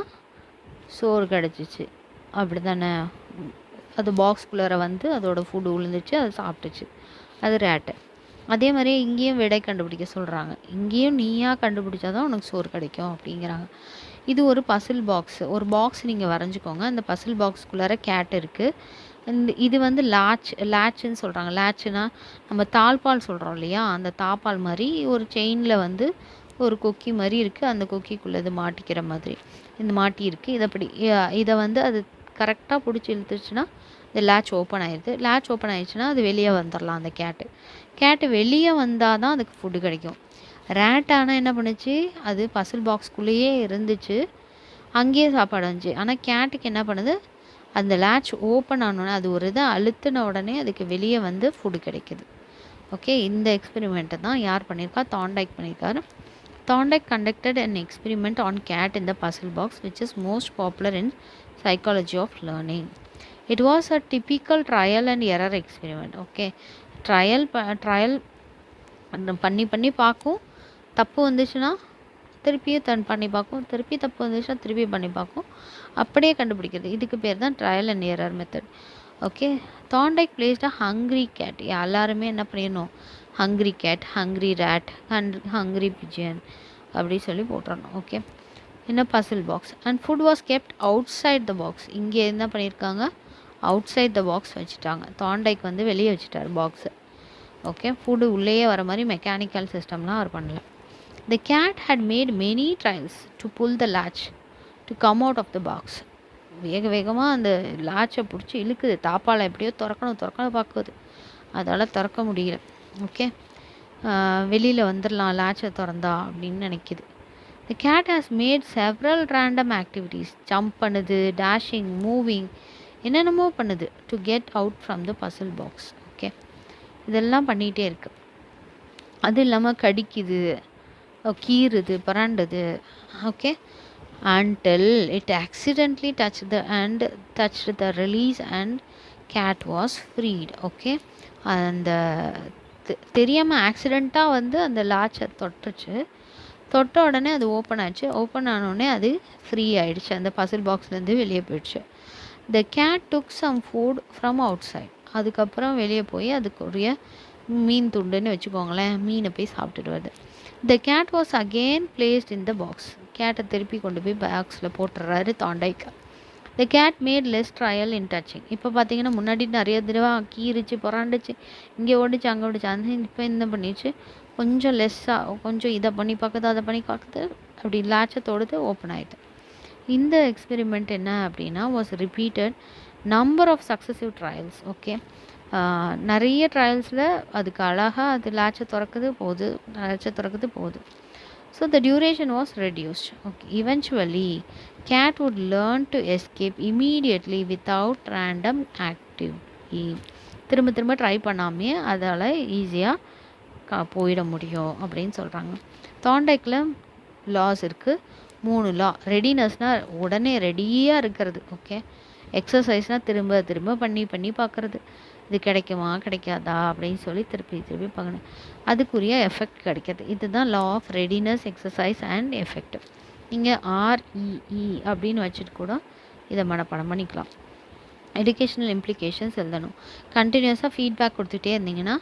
சோறு கிடச்சிச்சு, அப்படி தானே. அது பாக்ஸ்குள்ளார வந்து அதோட ஃபுட்டு விழுந்துச்சு, அது சாப்பிட்டுச்சு, அது ரேட்டு. அதே மாதிரி இங்கேயும் விடை கண்டுபிடிக்க சொல்கிறாங்க. இங்கேயும் நீயாக கண்டுபிடிச்சா தான் உனக்கு சோறு கிடைக்கும் அப்படிங்கிறாங்க. இது ஒரு பசில் பாக்ஸ். ஒரு பாக்ஸ் நீங்கள் வரைஞ்சிக்கோங்க. அந்த பசில் பாக்ஸ்குள்ளார கேட் இருக்குது. இது வந்து லேட்சுன்னு சொல்கிறாங்க. லேட்சுனா நம்ம தாழ்பால் சொல்கிறோம் இல்லையா, அந்த தாப்பால் மாதிரி ஒரு செயினில் வந்து ஒரு கொக்கி மாதிரி இருக்குது. அந்த கொக்கிக்குள்ளே இது மாட்டிக்கிற மாதிரி இந்த மாட்டி இருக்குது. இதை வந்து அது கரெக்டாக பிடிச்சி இழுத்துச்சுன்னா இந்த லேட்ச் ஓப்பன் ஆயிடுது. லேட்ச் ஓப்பன் ஆயிடுச்சுன்னா அது வெளியே வந்துடலாம். அந்த கேட்டு வெளியே வந்தால் தான் அதுக்கு ஃபுட்டு கிடைக்கும். ரேட் ஆனால் என்ன பண்ணுச்சு, அது பசில் பாக்ஸ்குள்ளேயே இருந்துச்சு, அங்கேயே சாப்பாடு வந்துச்சு. ஆனால் கேட்டுக்கு என்ன பண்ணுது, அந்த லேட்ச் ஓப்பன் ஆனோடனே அது ஒரு இதை அழுத்தின உடனே அதுக்கு வெளியே வந்து ஃபுட்டு கிடைக்கிது. ஓகே, இந்த எக்ஸ்பெரிமெண்ட்டை தான் யார் பண்ணியிருக்கா, தாண்டைக் பண்ணியிருக்காரு. Thorndike conducted an experiment on cat in the puzzle box, which is most popular in psychology of learning. It was a typical trial and error experiment. Okay, trial பண்ணி பார்க்கும். தப்பு வந்துச்சுன்னா திருப்பியும் பண்ணி பார்க்கும், திருப்பி தப்பு வந்துச்சுன்னா திருப்பி பண்ணி பார்க்கும், அப்படியே கண்டுபிடிக்கிறது. இதுக்கு பேர் தான் trial and error method. Okay. Thorndike placed a hungry cat. எல்லாருமே என்ன பண்ணிடணும், hungry cat, hungry rat, hungry pigeon அப்படி சொல்லி போட்டுறணும். ஓகே. என்ன puzzle box and food was kept outside the box. இங்கே என்ன பண்ணியிருக்காங்க, அவுட் சைட் த பாக்ஸ் வச்சுட்டாங்க. தாண்டைக் வந்து வெளியே வச்சுட்டார் பாக்ஸை. ஓகே. ஃபுட்டு உள்ளேயே வர மாதிரி மெக்கானிக்கல் சிஸ்டம்லாம் அவர் பண்ணல. The cat had made many trials to pull the latch to come out of the box. வேகமாக அந்த லாட்சை பிடிச்சி இழுக்குது, தாப்பால் எப்படியோ திறக்கணும் பார்க்குது, அதால் திறக்க முடியல. ஓகே. வெளியில் வந்துடலாம் லாட்சை திறந்தா அப்படின்னு நினைக்கிது. The cat has made several random activities. Jump பண்ணுது, டேஷிங், மூவிங், என்னென்னமோ பண்ணுது to get out from the puzzle box. Okay. இதெல்லாம் பண்ணிகிட்டே இருக்குது. அது இல்லாமல் கடிக்குது, கீறுது, பரண்டுது. Okay. until it accidentally touched the release and cat was freed. Okay. அந்த தெரியாமல் ஆக்சிடெண்ட்டாக வந்து அந்த லாட்சை தொட்ட உடனே அது ஓப்பன் ஆச்சு. ஓப்பன் ஆனோடனே அது ஃப்ரீ ஆகிடுச்சு, அந்த பசில் பாக்ஸ்லேருந்து வெளியே போயிடுச்சு. The cat took some food from outside. அதுக்கப்புறம் வெளியே போய் அதுக்குரிய மீன் துண்டுன்னு வச்சுக்கோங்களேன், மீனை போய் சாப்பிட்டுட்டு வருது. The cat was again placed in the box. கேட்டை திருப்பி கொண்டு போய் பாக்ஸில் போட்டுடுறாரு தாண்டைக்கு. The cat made less trial in touching. இப்போ பார்த்தீங்கன்னா முன்னாடி நிறைய தடவை கீறிச்சு, புறாண்டுச்சு, இங்கே ஓடிச்சு, அங்கே ஓடிச்சு. அந்த இப்போ என்ன பண்ணிச்சு, கொஞ்சம் லெஸ்ஸாக கொஞ்சம் இதை பண்ணி பார்க்குது, அதை பண்ணி பார்க்குது, அப்படி லாட்சை தொடுத்து ஓப்பன் ஆகிட்டு. இந்த எக்ஸ்பெரிமெண்ட் என்ன அப்படின்னா was repeated number of successive trials. Okay. நிறைய ட்ரையல்ஸில் அதுக்கு அழகாக அது லாட்சை திறக்குது போகுது. So the duration was reduced. Okay. Eventually cat would learn to escape immediately without random activity. திரும்ப ட்ரை பண்ணாமே அதால் ஈஸியாக போயிட முடியும் அப்படின்னு சொல்கிறாங்க. தாண்டைக்கில் லாஸ் இருக்குது, 3 லா. ரெடினஸ்னால் உடனே ரெடியாக இருக்கிறது. ஓகே. எக்ஸசைஸ்னால் திரும்ப பண்ணி பார்க்குறது, இது கிடைக்குமா கிடைக்காதா அப்படின்னு சொல்லி திருப்பி பார்க்கணும், அதுக்குரிய எஃபெக்ட் கிடைக்கிது. இதுதான் law of readiness, exercise and effect. நீங்கள் REE அப்படின்னு வச்சுட்டு கூட இதை மனப்பாடம் பண்ணிக்கலாம். எஜுகேஷ்னல் இம்ப்ளிகேஷன்ஸ் எழுதணும். கண்டினியூஸாக ஃபீட்பேக் கொடுத்துட்டே இருந்தீங்கன்னா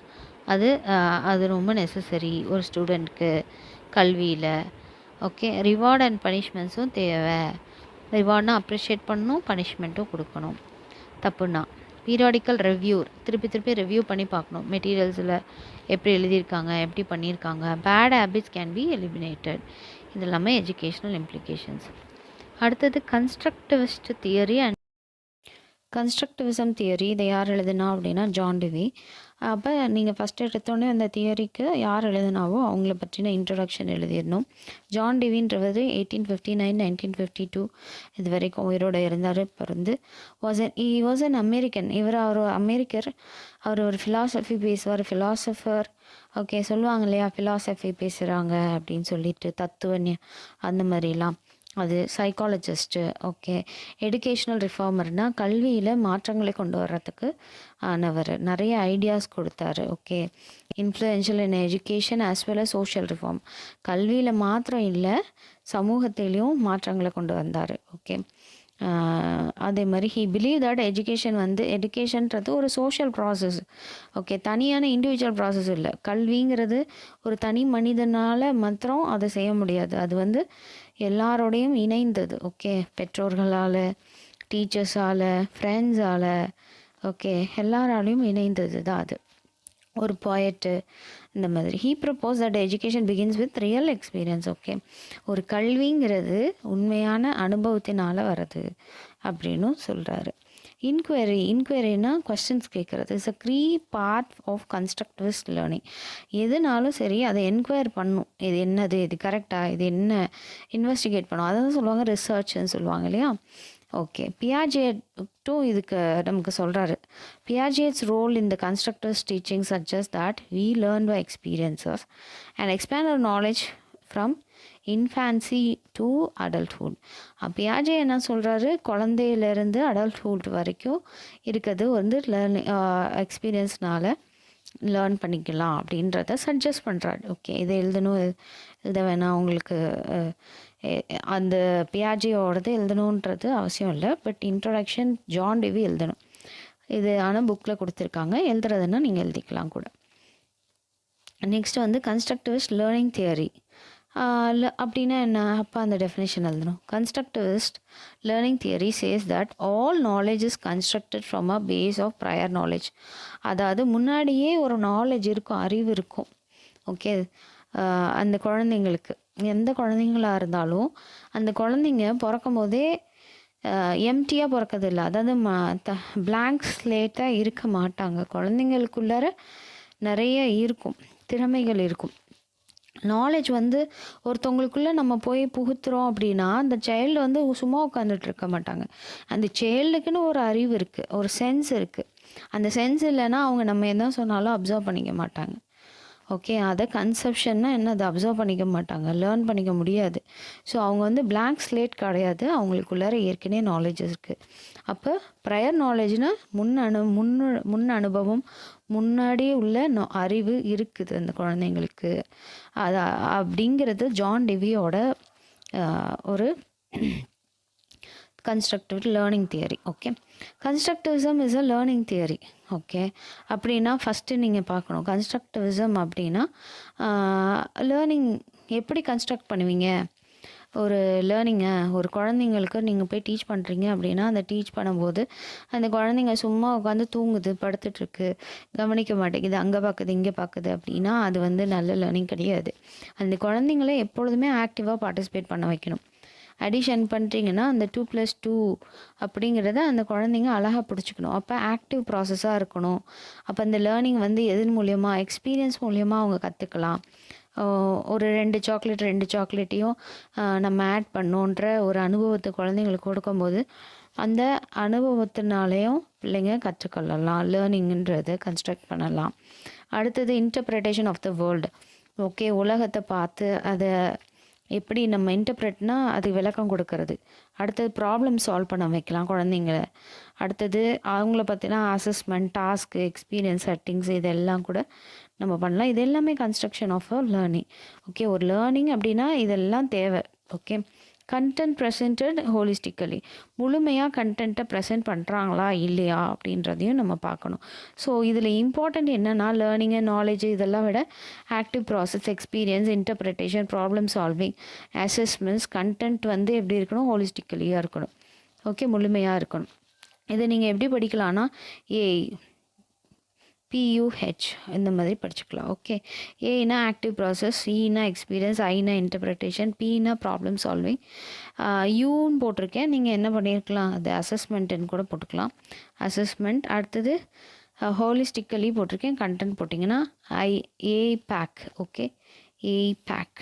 அது ரொம்ப நெசசரி ஒரு ஸ்டூடெண்ட்க்கு கல்வியில். ஓகே. ரிவார்ட் அண்ட் பனிஷ்மெண்ட்ஸும் தேவை. ரிவார்ட்னா அப்ரிஷியேட் பண்ணணும், பனிஷ்மெண்ட்டும் கொடுக்கணும். தப்புன்னா பீரியாடிக்கல் ரிவ்யூ, திருப்பி ரிவ்யூ பண்ணி பார்க்கணும். மெட்டீரியல்ஸில் எப்படி எழுதியிருக்காங்க, எப்படி பண்ணியிருக்காங்க. Bad habits can be eliminated. இது எல்லாமே எஜுகேஷ்னல் இம்ப்ளிகேஷன்ஸ். அடுத்தது constructivist theory and constructivism theory. இதை யார் எழுதுனா அப்படின்னா ஜான் டிவி. அப்போ நீங்கள் ஃபஸ்ட்டு எடுத்தோடனே அந்த தியரிக்கு யார் எழுதுனாவோ அவங்கள பற்றின இன்ட்ரடக்ஷன் எழுதிடணும். ஜான் டிவின்றவர் 1859 1952 இது வரைக்கும் உயிரோடு இருந்தார். பிறந்து வாஸ் அன் அமெரிக்கன். அவர் அமெரிக்கர். அவர் ஒரு ஃபிலாசபி பேசுவார், ஃபிலாசபர். ஓகே. சொல்லுவாங்க இல்லையா, ஃபிலாசபி பேசுகிறாங்க அப்படின்னு சொல்லிட்டு, தத்துவம் அந்த மாதிரிலாம். அது சைக்காலஜிஸ்ட்டு. ஓகே. எஜுகேஷ்னல் ரிஃபார்மர்னால் கல்வியில் மாற்றங்களை கொண்டு வர்றதுக்கு ஆனவர். நிறைய ஐடியாஸ் கொடுத்தாரு. Okay. Influential in education as well as social reform. கல்வியில் மாத்திரம் இல்லை, சமூகத்திலையும் மாற்றங்களை கொண்டு வந்தார். ஓகே. அதே மாதிரி ஹி பிலீவ் தட் எஜுகேஷன்றது ஒரு சோஷியல் ப்ராசஸ். ஓகே. தனியான இண்டிவிஜுவல் ப்ராசஸ் இல்லை. கல்விங்கிறது ஒரு தனி மனிதனால் மாத்திரம் அதை செய்ய முடியாது. அது எல்லாரோடையும் இணைந்தது. ஓகே. பெற்றோர்களால், டீச்சர்ஸால், ஃப்ரெண்ட்ஸால், ஓகே, எல்லாராலையும் இணைந்தது தான் அது. ஒரு போயட்டு இந்த மாதிரி. He propose that education begins with real experience. Okay. ஒரு கல்விங்கிறது உண்மையான அனுபவத்தினால் வர்றது அப்படின்னு சொல்கிறாரு. இன்குவரினா கொஸ்டின்ஸ் கேட்குறது. It's a key part of constructivist learning. எதுனாலும் சரி அதை என்கொயர் பண்ணும். இது என்னது, இது கரெக்டாக, இது என்ன, இன்வெஸ்டிகேட் பண்ணும். அதை தான் சொல்லுவாங்க ரிசர்ச்னு சொல்லுவாங்க இல்லையா. ஓகே. பியாஜெட்டும் இதுக்கு நமக்கு சொல்கிறாரு. Piaget's role in the constructivist teaching suggest that we learn by experiences and expand our knowledge from infancy to adulthood. பியாஜே என்ன சொல்கிறாரு, குழந்தையிலேருந்து அடல்ட்ஹுட் வரைக்கும் இருக்கிறது லேர்னிங் எக்ஸ்பீரியன்ஸ்னால் லேர்ன் பண்ணிக்கலாம் அப்படின்றத சஜஸ்ட் பண்ணுறாரு. ஓகே, இதை எழுதணும், எழுத வேணாம் உங்களுக்கு அந்த பியாஜியோடது எழுதணுன்றது அவசியம் இல்லை. பட் இன்ட்ரொடக்ஷன் ஜான் டெவி எழுதணும். இது ஆனால் புக்கில் கொடுத்துருக்காங்க, எழுதுறதுன்னா நீங்கள் எழுதிக்கலாம் கூட. நெக்ஸ்ட் வந்து கன்ஸ்ட்ரக்டிவிஸ்ட் லேர்னிங் தியரி அப்படின்னா என்ன? அப்போ அந்த டெஃபினேஷன் எழுதணும். Constructivist learning theory says that all knowledge is constructed from a base of prior knowledge. அதாவது முன்னாடியே ஒரு நாலேஜ் இருக்கும், அறிவு இருக்கும். ஓகே, அந்த குழந்தைங்களுக்கு, எந்த குழந்தைங்களாக இருந்தாலும் அந்த குழந்தைங்க பிறக்கும் போதே எம்டியாக பிறக்கதில்லை. அதாவது பிளாங்க் ஸ்லேட்டாக இருக்க மாட்டாங்க. குழந்தைங்களுக்குள்ளார நிறைய இருக்கும், திறமைகள் இருக்கும். நாலேஜ் வந்து ஒருத்தவங்களுக்குள்ளே நம்ம போய் புகுத்துறோம் அப்படின்னா அந்த சைல்டு வந்து சும்மா உட்காந்துட்டு இருக்க மாட்டாங்க. அந்த சைல்டுக்குன்னு ஒரு அறிவு இருக்குது, ஒரு சென்ஸ் இருக்குது. அந்த சென்ஸ் இல்லைன்னா அவங்க நம்ம என்ன சொன்னாலும் அப்சர்வ் பண்ணிக்க மாட்டாங்க. ஓகே, அதை கன்செப்ஷன்னா என்ன, அதை அப்சர்வ் பண்ணிக்க மாட்டாங்க, லேர்ன் பண்ணிக்க முடியாது. ஸோ அவங்க வந்து பிளாங்க் ஸ்லேட் கிடையாது, அவங்களுக்குள்ளார ஏற்கனவே நாலேஜ் இருக்குது. அப்போ ப்ரையர் நாலேஜ்னால் முன் அனுபவம், முன்னாடி உள்ள அறிவு இருக்குது அந்த குழந்தைங்களுக்கு. அது அப்படிங்கிறது ஜான் டெவியோட ஒரு constructive learning theory. Okay, constructivism is a learning theory. Okay, அப்படின்னா ஃபஸ்ட்டு நீங்கள் பார்க்கணும் கன்ஸ்ட்ரக்டிவிசம் அப்படின்னா லேர்னிங் எப்படி கன்ஸ்ட்ரக்ட் பண்ணுவீங்க. ஒரு லேர்னிங்கை ஒரு குழந்தைங்களுக்கு நீங்கள் போய் டீச் பண்ணுறீங்க அப்படின்னா அந்த டீச் பண்ணும்போது அந்த குழந்தைங்க சும்மா உட்காந்து தூங்குது, படுத்துட்ருக்கு, கவனிக்க மாட்டேங்குது, அங்கே பார்க்குது இங்கே பார்க்குது அப்படின்னா அது வந்து நல்ல லேர்னிங் கிடையாது. அந்த குழந்தைங்கள எப்பொழுதுமே ஆக்டிவாக பார்ட்டிசிபேட் பண்ண வைக்கணும். அடிஷன் பண்ணுறீங்கன்னா அந்த 2+2 அப்படிங்கிறத அந்த குழந்தைங்க அழகாக பிடிச்சிக்கணும். அப்போ ஆக்டிவ் ப்ராசஸாக இருக்கணும். அப்போ அந்த லேர்னிங் வந்து எதன் மூலியமாக, எக்ஸ்பீரியன்ஸ் மூலியமாக அவங்க கற்றுக்கலாம். ஒரு 2 சாக்லேட்டையும் நம்ம ஆட் பண்ணோன்ற ஒரு அனுபவத்தை குழந்தைங்களுக்கு கொடுக்கும்போது அந்த அனுபவத்தினாலேயும் பிள்ளைங்க கற்றுக்கொள்ளலாம், லேர்னிங்கிறத கன்ஸ்ட்ரக்ட் பண்ணலாம். அடுத்தது interpretation of the world. Okay, உலகத்தை பார்த்து அதை எப்படி நம்ம இன்டர்பிரட்னா அது விளக்கம் கொடுக்கறது. அடுத்தது ப்ராப்ளம் சால்வ் பண்ண வைக்கலாம் குழந்தைங்கள. அடுத்தது அவங்கள பற்றினா அசஸ்மெண்ட், டாஸ்க்கு, எக்ஸ்பீரியன்ஸ் செட்டிங்ஸ் இதெல்லாம் கூட நம்ம பண்ணலாம். இது எல்லாமே construction of a learning. Okay, ஒரு லேர்னிங் அப்படின்னா இதெல்லாம் தேவை. ஓகே, கண்டென்ட் ப்ரெசென்டட் ஹோலிஸ்டிக்கலி, முழுமையாக கண்டென்ட்டை ப்ரெசென்ட் பண்ணுறாங்களா இல்லையா அப்படின்றதையும் நம்ம பார்க்கணும். ஸோ இதில் இம்பார்ட்டண்ட் என்னென்னா லேர்னிங்கு, நாலேஜ் இதெல்லாம் விட active process, experience, interpretation, problem solving, assessments, content வந்து எப்படி இருக்கணும், ஹோலிஸ்டிக்கலியாக இருக்கணும். ஓகே, முழுமையாக இருக்கணும். இதை நீங்கள் எப்படி படிக்கலாம்னா PUH இந்த மாதிரி படிச்சுக்கலாம். ஓகே, ஏன்னா active process, சினா experience, Aina interpretation, பினா ப்ராப்ளம் சால்விங், யூன்னு போட்டிருக்கேன். நீங்கள் என்ன பண்ணியிருக்கலாம், அது அசஸ்மெண்ட்டுன்னு கூட போட்டுக்கலாம். அசஸ்மெண்ட். அடுத்தது ஹோலிஸ்டிக்கலி போட்டிருக்கேன். கண்டென்ட் போட்டிங்கன்னா APAC. ஓகே, APAC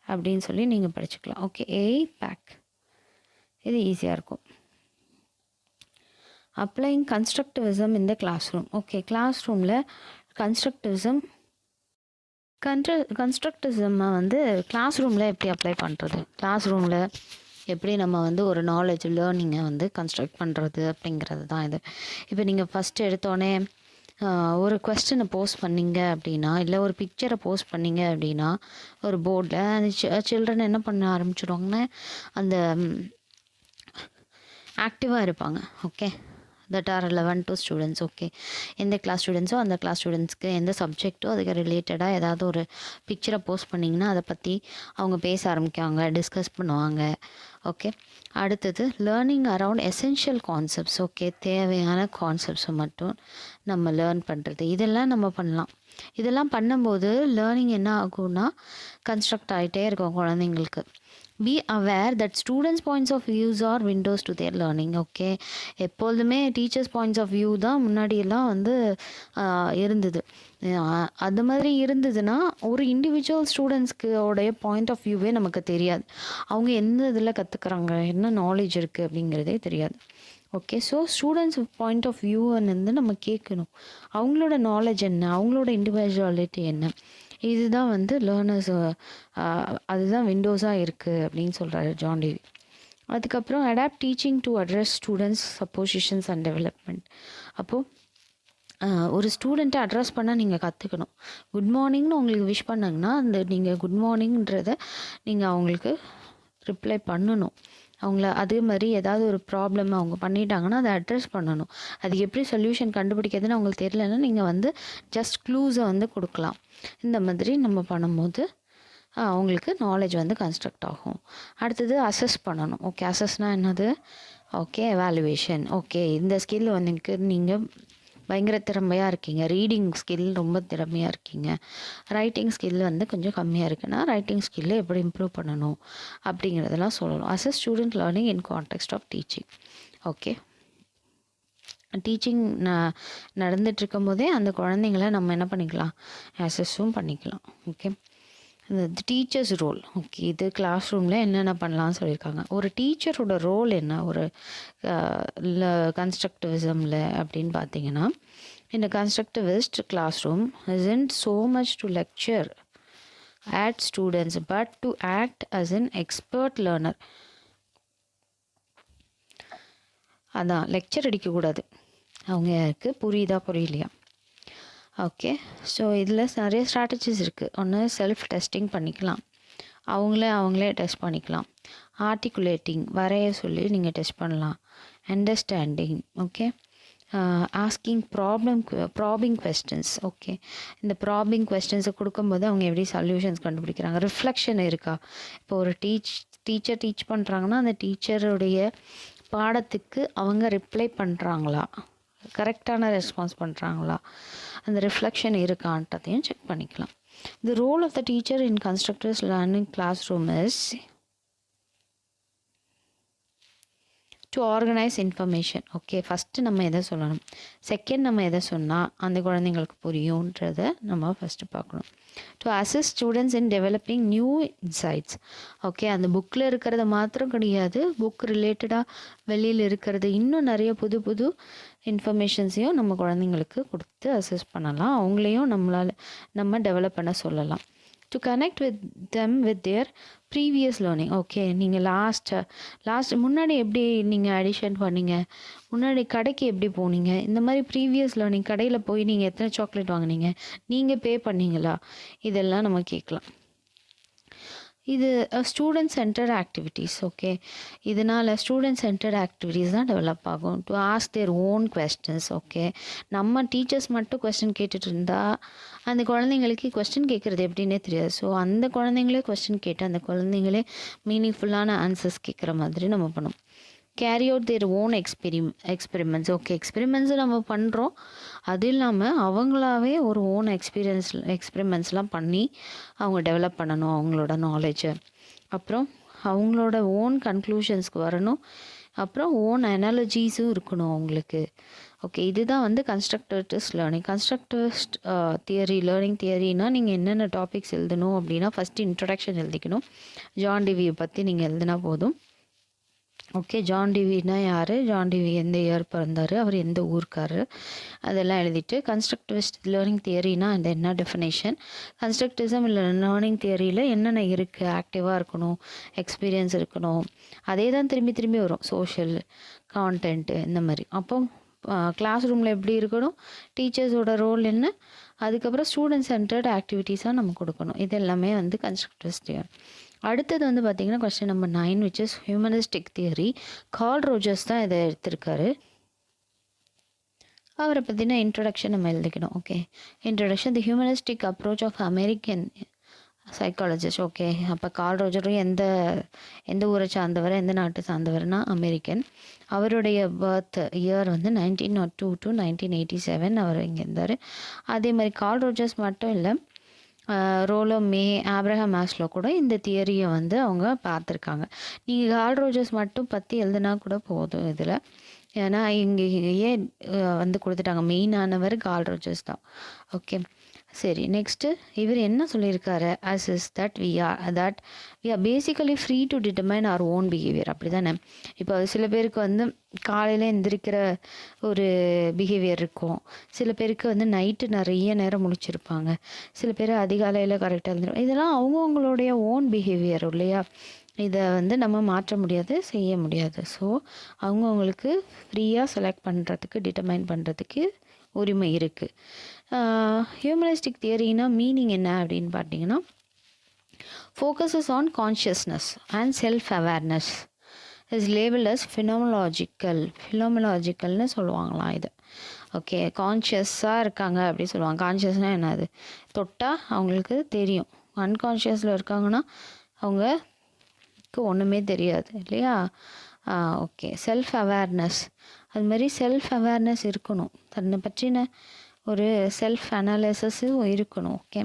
அப்படின்னு சொல்லி நீங்கள் படிச்சுக்கலாம். ஓகே, APAC இது ஈஸியாக இருக்கும். அப்ளைங் கன்ஸ்ட்ரக்டிவிசம் இன் த கிளாஸ் ரூம். ஓகே, கிளாஸ் ரூமில் கன்ஸ்ட்ரக்டிவிசம்மை வந்து கிளாஸ் ரூமில் எப்படி அப்ளை பண்ணுறது, கிளாஸ் ரூமில் எப்படி நம்ம வந்து ஒரு நாலேஜ் லேர்னிங்கை வந்து கன்ஸ்ட்ரக்ட் பண்ணுறது அப்படிங்கிறது தான் இது. இப்போ நீங்கள் ஃபஸ்ட்டு எடுத்தோடனே ஒரு கொஸ்டினை போஸ்ட் பண்ணிங்க அப்படின்னா, இல்லை ஒரு பிக்சரை போஸ்ட் பண்ணிங்க அப்படின்னா ஒரு போர்டில் அந்த சில்ட்ரன் என்ன பண்ண ஆரம்பிச்சிடுவாங்கன்னா அந்த ஆக்டிவாக இருப்பாங்க. Okay, that are relevant to students. Okay, எந்த கிளாஸ் ஸ்டூடெண்ட்ஸோ அந்த கிளாஸ் ஸ்டூடெண்ட்ஸ்க்கு எந்த சப்ஜெக்ட்டோ அதுக்கு ரிலேட்டடாக ஏதாவது ஒரு பிக்சரை போஸ்ட் பண்ணிங்கன்னா அதை பற்றி அவங்க பேச ஆரம்பிக்குவாங்க, டிஸ்கஸ் பண்ணுவாங்க. ஓகே, அடுத்தது learning around essential concepts. Okay, தேவையான கான்செப்ட்ஸை மட்டும் நம்ம லேர்ன் பண்ணுறது, இதெல்லாம் நம்ம பண்ணலாம். இதெல்லாம் பண்ணும்போது லேர்னிங் என்ன ஆகும்னா கன்ஸ்ட்ரக்ட் ஆகிட்டே இருக்கும் குழந்தைங்களுக்கு. Be aware that students' points of views are windows to their learning. Okay, எப்பொழுதுமே டீச்சர்ஸ் பாயிண்ட்ஸ் ஆஃப் வியூ தான் முன்னாடியெல்லாம் வந்து இருந்தது. அது மாதிரி இருந்ததுன்னா ஒரு இண்டிவிஜுவல் ஸ்டூடெண்ட்ஸ்க்கு உடைய பாயிண்ட் ஆஃப் வியூவே நமக்கு தெரியாது. அவங்க எந்த இதில் கற்றுக்குறாங்க, என்ன நாலேஜ் இருக்குது அப்படிங்கிறதே தெரியாது. Okay, so students point of வியூன்னு நம்ம கேட்கணும். அவங்களோட நாலேஜ் என்ன, அவங்களோட இண்டிவிஜுவாலிட்டி என்ன, இதுதான் வந்து லேர்னர்ஸ், அதுதான் விண்டோஸாக இருக்குது அப்படின்னு சொல்கிறாரு ஜான் டெவி. அதுக்கப்புறம் adapt teaching to address students suppositions and development. அப்போது ஒரு ஸ்டூடெண்ட்டை அட்ரஸ் பண்ண நீங்கள் கற்றுக்கணும். குட் மார்னிங்னு உங்களுக்கு விஷ் பண்ணாங்கன்னா அந்த நீங்கள் குட் மார்னிங்ன்றத நீங்கள் அவங்களுக்கு ரிப்ளை பண்ணணும். அவங்கள அதே மாதிரி ஏதாவது ஒரு ப்ராப்ளம் அவங்க பண்ணிட்டாங்கன்னா அதை அட்ரஸ் பண்ணணும். அது எப்படி சொல்யூஷன் கண்டுபிடிக்கிறதுன்னு அவங்களுக்கு தெரியலன்னா நீங்கள் வந்து ஜஸ்ட் க்ளூஸை வந்து கொடுக்கலாம். இந்த மாதிரி நம்ம பண்ணும்போது அவங்களுக்கு நாலேஜ் வந்து கன்ஸ்ட்ரக்ட் ஆகும். அடுத்தது அசஸ் பண்ணணும். ஓகே, அசஸ்னால் என்னது? Okay, evaluation. ஓகே, இந்த ஸ்கில் வந்து நீங்கள் பயங்கர திறமையாக இருக்கீங்க, ரீடிங் ஸ்கில் ரொம்ப திறமையாக இருக்கீங்க, ரைட்டிங் ஸ்கில் வந்து கொஞ்சம் கம்மியாக இருக்குன்னா ரைட்டிங் ஸ்கில்லை எப்படி இம்ப்ரூவ் பண்ணணும் அப்படிங்கிறதெல்லாம் சொல்லணும். As student learning in context of teaching. Okay, teaching நடந்துகிட்ருக்கும் போதே அந்த குழந்தைங்கள நம்ம என்ன பண்ணிக்கலாம், அசஸும் பண்ணிக்கலாம். ஓகே, இந்த டீச்சர்ஸ் ரோல். ஓகே, இது கிளாஸ் ரூமில் என்னென்ன பண்ணலாம்னு சொல்லியிருக்காங்க. ஒரு டீச்சரோட ரோல் என்ன ஒரு கன்ஸ்ட்ரக்டிவிசமில் அப்படின்னு பார்த்தீங்கன்னா, இந்த constructivist classroom isn't so much to lecture at students but to act as an expert learner. அதான் லெக்சர் அடிக்கக்கூடாது, அவங்களுக்கு புரியலையா. ஓகே, ஸோ இதில் நிறைய ஸ்ட்ராட்டஜிஸ் இருக்குது. ஒன்று செல்ஃப் டெஸ்டிங் பண்ணிக்கலாம், அவங்களே டெஸ்ட் பண்ணிக்கலாம். ஆர்டிகுலேட்டிங், வரைய சொல்லி நீங்கள் டெஸ்ட் பண்ணலாம். Understanding, okay, asking probing questions. Okay, இந்த ப்ராபிங் கொஸ்டின்ஸை கொடுக்கும்போது அவங்க எப்படி சொல்யூஷன்ஸ் கண்டுபிடிக்கிறாங்க. ரிஃப்ளெக்ஷன் இருக்கா? இப்போ ஒரு டீச்சர் டீச் பண்ணுறாங்கன்னா அந்த டீச்சருடைய பாடத்துக்கு அவங்க ரிப்ளை பண்ணுறாங்களா, கரெக்டான ரெஸ்பான்ஸ் பண்ணுறாங்களா, அந்த ரிஃப்ளெக்ஷன் இருக்கான்றதையும் செக் பண்ணிக்கலாம். The role of the teacher in constructivist learning classroom is to organise information. Okay, first நம்ம எதை சொல்லணும், செகண்ட் நம்ம எதை சொன்னால் அந்த குழந்தைங்களுக்கு புரியுன்றதை நம்ம ஃபஸ்ட்டு பார்க்கணும். To assist students in developing new insights. Okay, அந்த புக்கில் இருக்கிறத மாத்திரம் கிடையாது, புக் ரிலேட்டடாக வெளியில் இருக்கிறது இன்னும் நிறைய புது புது இன்ஃபர்மேஷன்ஸையும் நம்ம குழந்தைங்களுக்கு கொடுத்து அசிஸ்ட் பண்ணலாம். அவங்களையும் நம்ம டெவலப் பண்ண சொல்லலாம். To connect with them with their previous learning. Okay, நீங்கள் லாஸ்ட் முன்னாடி எப்படி நீங்கள் அடிஷன் பண்ணீங்க, முன்னாடி கடைக்கு எப்படி போனீங்க, இந்த மாதிரி ப்ரீவியஸ் லேர்னிங், கடையில் போய் நீங்கள் எத்தனை சாக்லேட் வாங்கினீங்க, நீங்கள் பே பண்ணீங்களா, இதெல்லாம் நம்ம கேட்கலாம். இது ஸ்டூடெண்ட் சென்டர்ட் ஆக்டிவிட்டீஸ். ஓகே, இதனால் ஸ்டூடெண்ட் சென்டர்ட் ஆக்டிவிட்டீஸ் தான் டெவலப் ஆகும். To ask their own questions. Okay, நம்ம டீச்சர்ஸ் மட்டும் கொஸ்டின் கேட்டுட்டு இருந்தால் அந்த குழந்தைங்களுக்கு கொஸ்டின் கேட்குறது எப்படின்னே தெரியாது. ஸோ அந்த குழந்தைங்களே கொஸ்டின் கேட்டு அந்த குழந்தைங்களே மீனிங்ஃபுல்லான ஆன்சர்ஸ் கேட்குற மாதிரி நம்ம பண்ணணும். Carry out their own experiments. Okay, எக்ஸ்பெரிமெண்ட்ஸும் நம்ம பண்ணுறோம், அது இல்லாமல் அவங்களாவே ஒரு ஓன் எக்ஸ்பெரிமெண்ட்ஸ்லாம் பண்ணி அவங்க டெவலப் பண்ணணும் அவங்களோட நாலேஜை. அப்புறம் அவங்களோட ஓன் கன்க்ளூஷன்ஸ்க்கு வரணும். அப்புறம் ஓன் அனாலஜிஸும் இருக்கணும் அவங்களுக்கு. ஓகே, இதுதான் வந்து கன்ஸ்ட்ரக்டிவிஸ்ட் லேர்னிங். கன்ஸ்ட்ரக்டிவிஸ்ட் லேர்னிங் தியரினா நீங்கள் என்னென்ன டாபிக்ஸ் எழுதணும் அப்படின்னா, ஃபஸ்ட்டு இன்ட்ரடக்ஷன் எழுதிக்கணும். ஜான் டிவியை பற்றி நீங்கள் எழுதினா போதும். ஓகே, ஜான் டிவினா யார், ஜான் டிவி எந்த இயர் பிறந்தார், அவர் எந்த ஊருக்காரர், அதெல்லாம் எழுதிட்டு கன்ஸ்ட்ரக்டிவிஸ்ட் லேர்னிங் தியரினா அது என்ன டெஃபினேஷன், கன்ஸ்ட்ரக்டிவிசம் இல்லை லேர்னிங் தியரியில் என்னென்ன இருக்குது, ஆக்டிவாக இருக்கணும், எக்ஸ்பீரியன்ஸ் இருக்கணும், அதே தான் திரும்பி திரும்பி வரும், சோஷியல் கான்டென்ட்டு இந்த மாதிரி. அப்போ கிளாஸ் ரூமில் எப்படி இருக்கணும், டீச்சர்ஸோட ரோல் என்ன, அதுக்கப்புறம் ஸ்டூடெண்ட் சென்டர்ட் ஆக்டிவிட்டீஸாக நம்ம கொடுக்கணும். இது எல்லாமே வந்து கன்ஸ்ட்ரக்டிவிஸ்ட் தியரி. அடுத்தது வந்து பார்த்திங்கன்னா question number 9 which is humanistic theory. Carl Rogers தான் இதை எடுத்திருக்காரு. அவரை பற்றின இன்ட்ரடக்ஷன் நம்ம எழுதிக்கணும். Okay, introduction the humanistic approach of American psychologist. Okay, அப்போ கார்ல் ரோஜரும் எந்த ஊரை சார்ந்தவர், எந்த நாட்டை சார்ந்தவர்னா அமெரிக்கன். அவருடைய பர்த் இயர் வந்து 1902 to 1987 அவர் இங்கே இருந்தார். அதே மாதிரி கார்ல் ரோஜர்ஸ் மட்டும் இல்லை, ரோலோ மே, ஆப்ரஹாம் மாஸ்லோ கூட இந்த தியரியை வந்து அவங்க பார்த்துருக்காங்க. நீங்கள் கார்ல் ரோஜர்ஸ் மட்டும் பற்றி எழுதுனா கூட போதும் இதில், ஏன்னா இங்கேயே வந்து கொடுத்துட்டாங்க, மெயினானவர் கார்ல் ரோஜர்ஸ் தான். ஓகே, சரி, நெக்ஸ்ட்டு இவர் என்ன சொல்லியிருக்காரு, as is that we are basically free to determine our own behavior. அப்படி தானே? இப்போ சில பேருக்கு வந்து காலையில் எந்திரிக்கிற ஒரு பிஹேவியர் இருக்கும், சில பேருக்கு வந்து நைட்டு நிறைய நேரம் முழிச்சிருப்பாங்க, சில பேர் அதிகாலையில் கரெக்டாக இருந்துடும். இதெல்லாம் அவங்கவுங்களுடைய ஓன் பிஹேவியர் இல்லையா, இதை வந்து நம்ம மாற்ற முடியாது, செய்ய முடியாது. ஸோ அவங்கவுங்களுக்கு ஃப்ரீயாக செலக்ட் பண்ணுறதுக்கு, டிட்டர்மைன் பண்ணுறதுக்கு உரிமை இருக்குது. ஹியூமனிஸ்டிக் தியரினா மீனிங் என்ன அப்படின்னு பார்த்தீங்கன்னா, focuses on consciousness and self-awareness is labeled as phenomenologicalனு சொல்லுவாங்களாம் இது. ஓகே, கான்ஷியஸாக இருக்காங்க அப்படி சொல்லுவாங்க. கான்ஷியஸ்னால் என்னது? தொட்டால் அவங்களுக்கு தெரியும். அன்கான்ஷியஸில் இருக்காங்கன்னா அவங்களுக்கு ஒன்றுமே தெரியாது இல்லையா? ஓகே, செல்ஃப் அவேர்னஸ், அது மாதிரி செல்ஃப் அவேர்னஸ் இருக்கணும், தன்னை பற்றின ஒரு செல்ஃப் அனாலிசிஸும் இருக்கணும். ஓகே,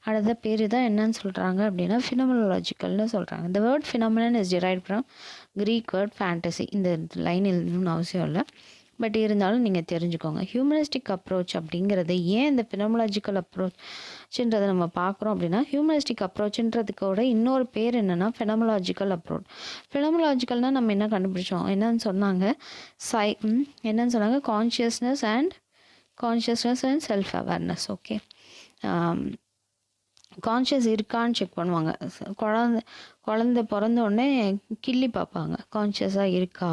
அடுத்த பேர் தான் என்னன்னு சொல்கிறாங்க அப்படின்னா ஃபினோமெனாலஜிக்கல்னு சொல்கிறாங்க. இந்த word phenomenon is derived from Greek word fantasy. இந்த லைன் எழுதணும்னு அவசியம் இல்லை, பட் இருந்தாலும் நீங்கள் தெரிஞ்சுக்கோங்க. ஹியூமனிஸ்டிக் அப்ரோச் அப்படிங்கிறது ஏன் இந்த ஃபினோமெனாலஜிக்கல் அப்ரோச்ன்றதை நம்ம பார்க்குறோம் அப்படின்னா, ஹியூமனிஸ்டிக் அப்ரோச்ன்றதுக்கோட இன்னொரு பேர் என்னென்னா ஃபினோமெனாலஜிக்கல் அப்ரோச். ஃபினோமெனாலஜிக்கல்னால் நம்ம என்ன கண்டுபிடிச்சோம், என்னன்னு சொன்னாங்க, என்னன்னு சொன்னாங்க, consciousness and self awareness. Okay, conscious இருக்கான்னு செக் பண்ணுவாங்க. குழந்தை பிறந்த உடனே கிள்ளி பார்ப்பாங்க, கான்ஷியஸாக இருக்கா,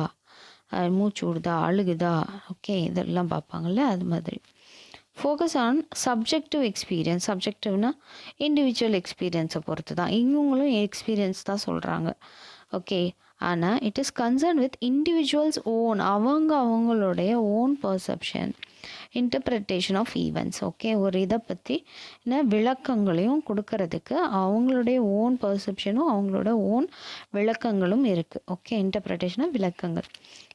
மூச்சு விடுதா, அழுகுதா, ஓகே, இதெல்லாம் பார்ப்பாங்கள்ல, அது மாதிரி. Focus on subjective experience. சப்ஜெக்டிவ்னா இண்டிவிஜுவல் எக்ஸ்பீரியன்ஸை பொறுத்து தான், இவங்களும் எக்ஸ்பீரியன்ஸ் தான் சொல்கிறாங்க. ஓகே, ஆனால் it is concern with individuals own, அவங்களுடைய own perception, interpretation of events. Okay, ஒரு இதை பற்றி விளக்கங்களையும் கொடுக்கறதுக்கு அவங்களுடைய ஓன் பர்செப்ஷனும் அவங்களோட ஓன் விளக்கங்களும் இருக்குது. ஓகே, இன்டர்பிரிட்டேஷன் ஆஃப் விளக்கங்கள்.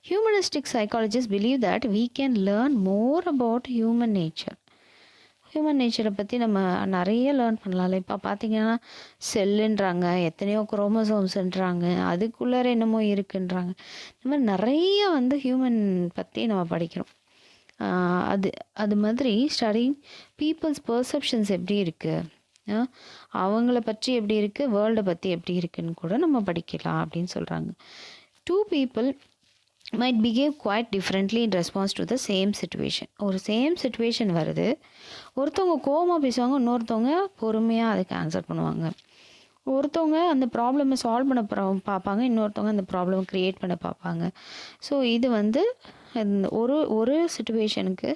Humanistic psychologist believe that we can learn more about human nature. Human நேச்சரை பற்றி நம்ம நிறைய லேர்ன் பண்ணலாம்ல. இப்போ பார்த்தீங்கன்னா செல்லுன்றாங்க, எத்தனையோ குரோமோசோம்ஸ்ன்றாங்க, அதுக்குள்ளார என்னமோ இருக்குன்றாங்க. இந்த மாதிரி நிறைய ஹியூமன் பற்றி நம்ம படிக்கிறோம். அது மாதிரி ஸ்டடிங் பீப்புள்ஸ் பர்செப்ஷன்ஸ் எப்படி இருக்குது, அவங்கள பற்றி எப்படி இருக்குது, வேர்ல்டை பற்றி எப்படி இருக்குன்னு கூட நம்ம படிக்கலாம் அப்படின்னு சொல்கிறாங்க. Two people might behave quite differently in response to the same situation. ஒரு சேம் சுச்சுவேஷன் வருது, ஒருத்தவங்க கோவமாக பேசுவாங்க, இன்னொருத்தவங்க பொறுமையாக அதுக்கு ஆன்சர் பண்ணுவாங்க. ஒருத்தவங்க அந்த ப்ராப்ளமை சால்வ் பண்ண பார்ப்பாங்க, இன்னொருத்தவங்க அந்த ப்ராப்ளமை க்ரியேட் பண்ண பார்ப்பாங்க. ஸோ இது ஒரு சுச்சுவேஷனுக்கு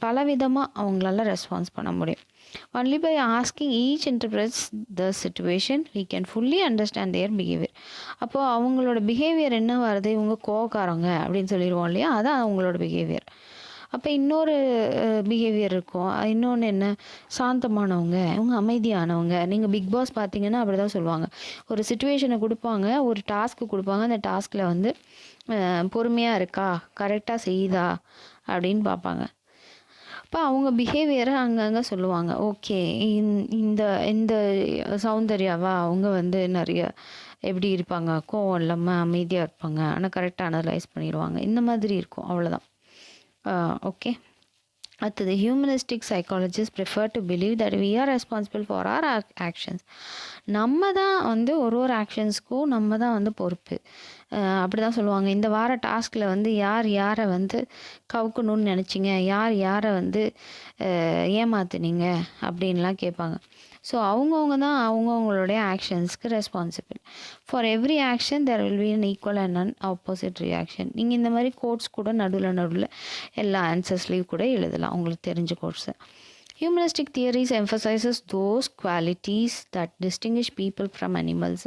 பலவிதமாக அவங்களால ரெஸ்பான்ஸ் பண்ண முடியும். Only by asking each interprets the situation we can fully understand their behavior. அப்போது அவங்களோட பிஹேவியர் என்ன வருது, இவங்க கோவக்காரங்க அப்படின்னு சொல்லிடுவோம் இல்லையா, அதான் அவங்களோட பிஹேவியர். அப்போ இன்னொரு பிஹேவியர் இருக்கும், இன்னொன்று என்ன, சாந்தமானவங்க, இவங்க அமைதியானவங்க. நீங்கள் பிக் பாஸ் பார்த்தீங்கன்னா அப்படி தான் சொல்லுவாங்க. ஒரு சுச்சுவேஷனை கொடுப்பாங்க, ஒரு டாஸ்க்கு கொடுப்பாங்க, அந்த டாஸ்கில் பொறுமையாக இருக்கா, கரெக்டாக செய்யுதா அப்படின்னு பார்ப்பாங்க. அப்போ அவங்க பிஹேவியரை அங்கங்கே சொல்லுவாங்க. ஓகே, இந்த இந்த சௌந்தர்யாவா, அவங்க நிறைய எப்படி இருப்பாங்க, கோவம் இல்லாமல் அமைதியாக இருப்பாங்க, ஆனால் கரெக்டாக அனலைஸ் பண்ணிடுவாங்க, இந்த மாதிரி இருக்கும், அவ்வளோதான். ஓகே, அடுத்தது humanistic psychologist prefer to believe that we are responsible for our actions. நம்ம தான் ஒரு ஆக்ஷன்ஸ்க்கும் நம்ம தான் பொறுப்பு. அப்படி தான் சொல்லுவாங்க. இந்த வார டாஸ்கில் யார் யாரை கவுக்கணும்னு நினச்சிங்க, யார் யாரை ஏமாத்துனீங்க அப்படின்லாம் கேட்பாங்க. ஸோ அவங்கவுங்க தான் அவங்கவுங்களுடைய ஆக்ஷன்ஸ்க்கு responsible. For every action there will be an equal and an opposite reaction. நீங்கள் இந்த மாதிரி கோட்ஸ் கூட நடுவில் எல்லா ஆன்சர்ஸ்லேயும் கூட எழுதலாம், உங்களுக்கு தெரிஞ்ச கோட்ஸை. Humanistic theories emphasizes those qualities that distinguish people from animals.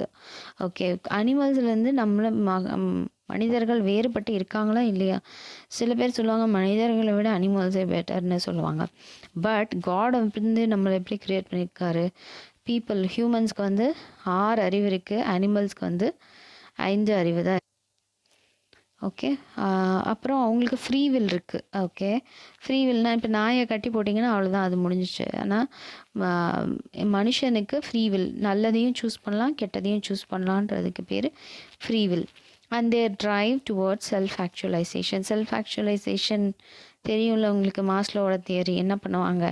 Okay, அனிமல்ஸ்லேருந்து மனிதர்கள் வேறுபட்டு இருக்காங்களா இல்லையா? சில பேர் சொல்லுவாங்க மனிதர்களை விட அனிமல்ஸே பெட்டர்னு சொல்லுவாங்க. பட் காட் நம்மளை எப்படி க்ரியேட் பண்ணியிருக்காரு, ஹியூமன்ஸ்க்கு 6 அறிவு இருக்குது, அனிமல்ஸ்க்கு 5 அறிவு தான். ஓகே, அப்புறம் அவங்களுக்கு ஃப்ரீ வில் இருக்குது. ஓகே, ஃப்ரீ வில்னால் இப்போ நாயை கட்டி போட்டிங்கன்னா அவ்வளோதான், அது முடிஞ்சிச்சு. ஆனால் மனுஷனுக்கு ஃப்ரீ வில், நல்லதையும் சூஸ் பண்ணலாம், கெட்டதையும் சூஸ் பண்ணலான்றதுக்கு பேர் free will. And their drive towards self actualisation தெரியும்ல உங்களுக்கு. மாஸ்லோவோட தியரி என்ன பண்ணுவாங்க,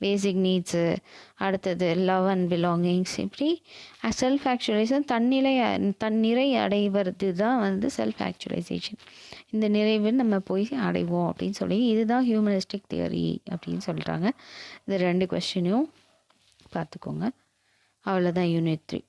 பேசிக் நீட்ஸு, அடுத்தது லவ் அண்ட் பிலாங்கிங்ஸ், இப்படி செல்ஃப் ஆக்சுவலைசேஷன் தன்னிறை அடைவது தான் செல்ஃப் ஆக்சுவலைசேஷன். இந்த நிறைவு நம்ம போய் அடைவோம் அப்படின்னு சொல்லி, இதுதான் ஹியூமனிஸ்டிக் தியரி அப்படின்னு சொல்கிறாங்க. இது 2 கொஸ்டினையும் பார்த்துக்கோங்க. அவ்வளோதான் யூனிட் 3.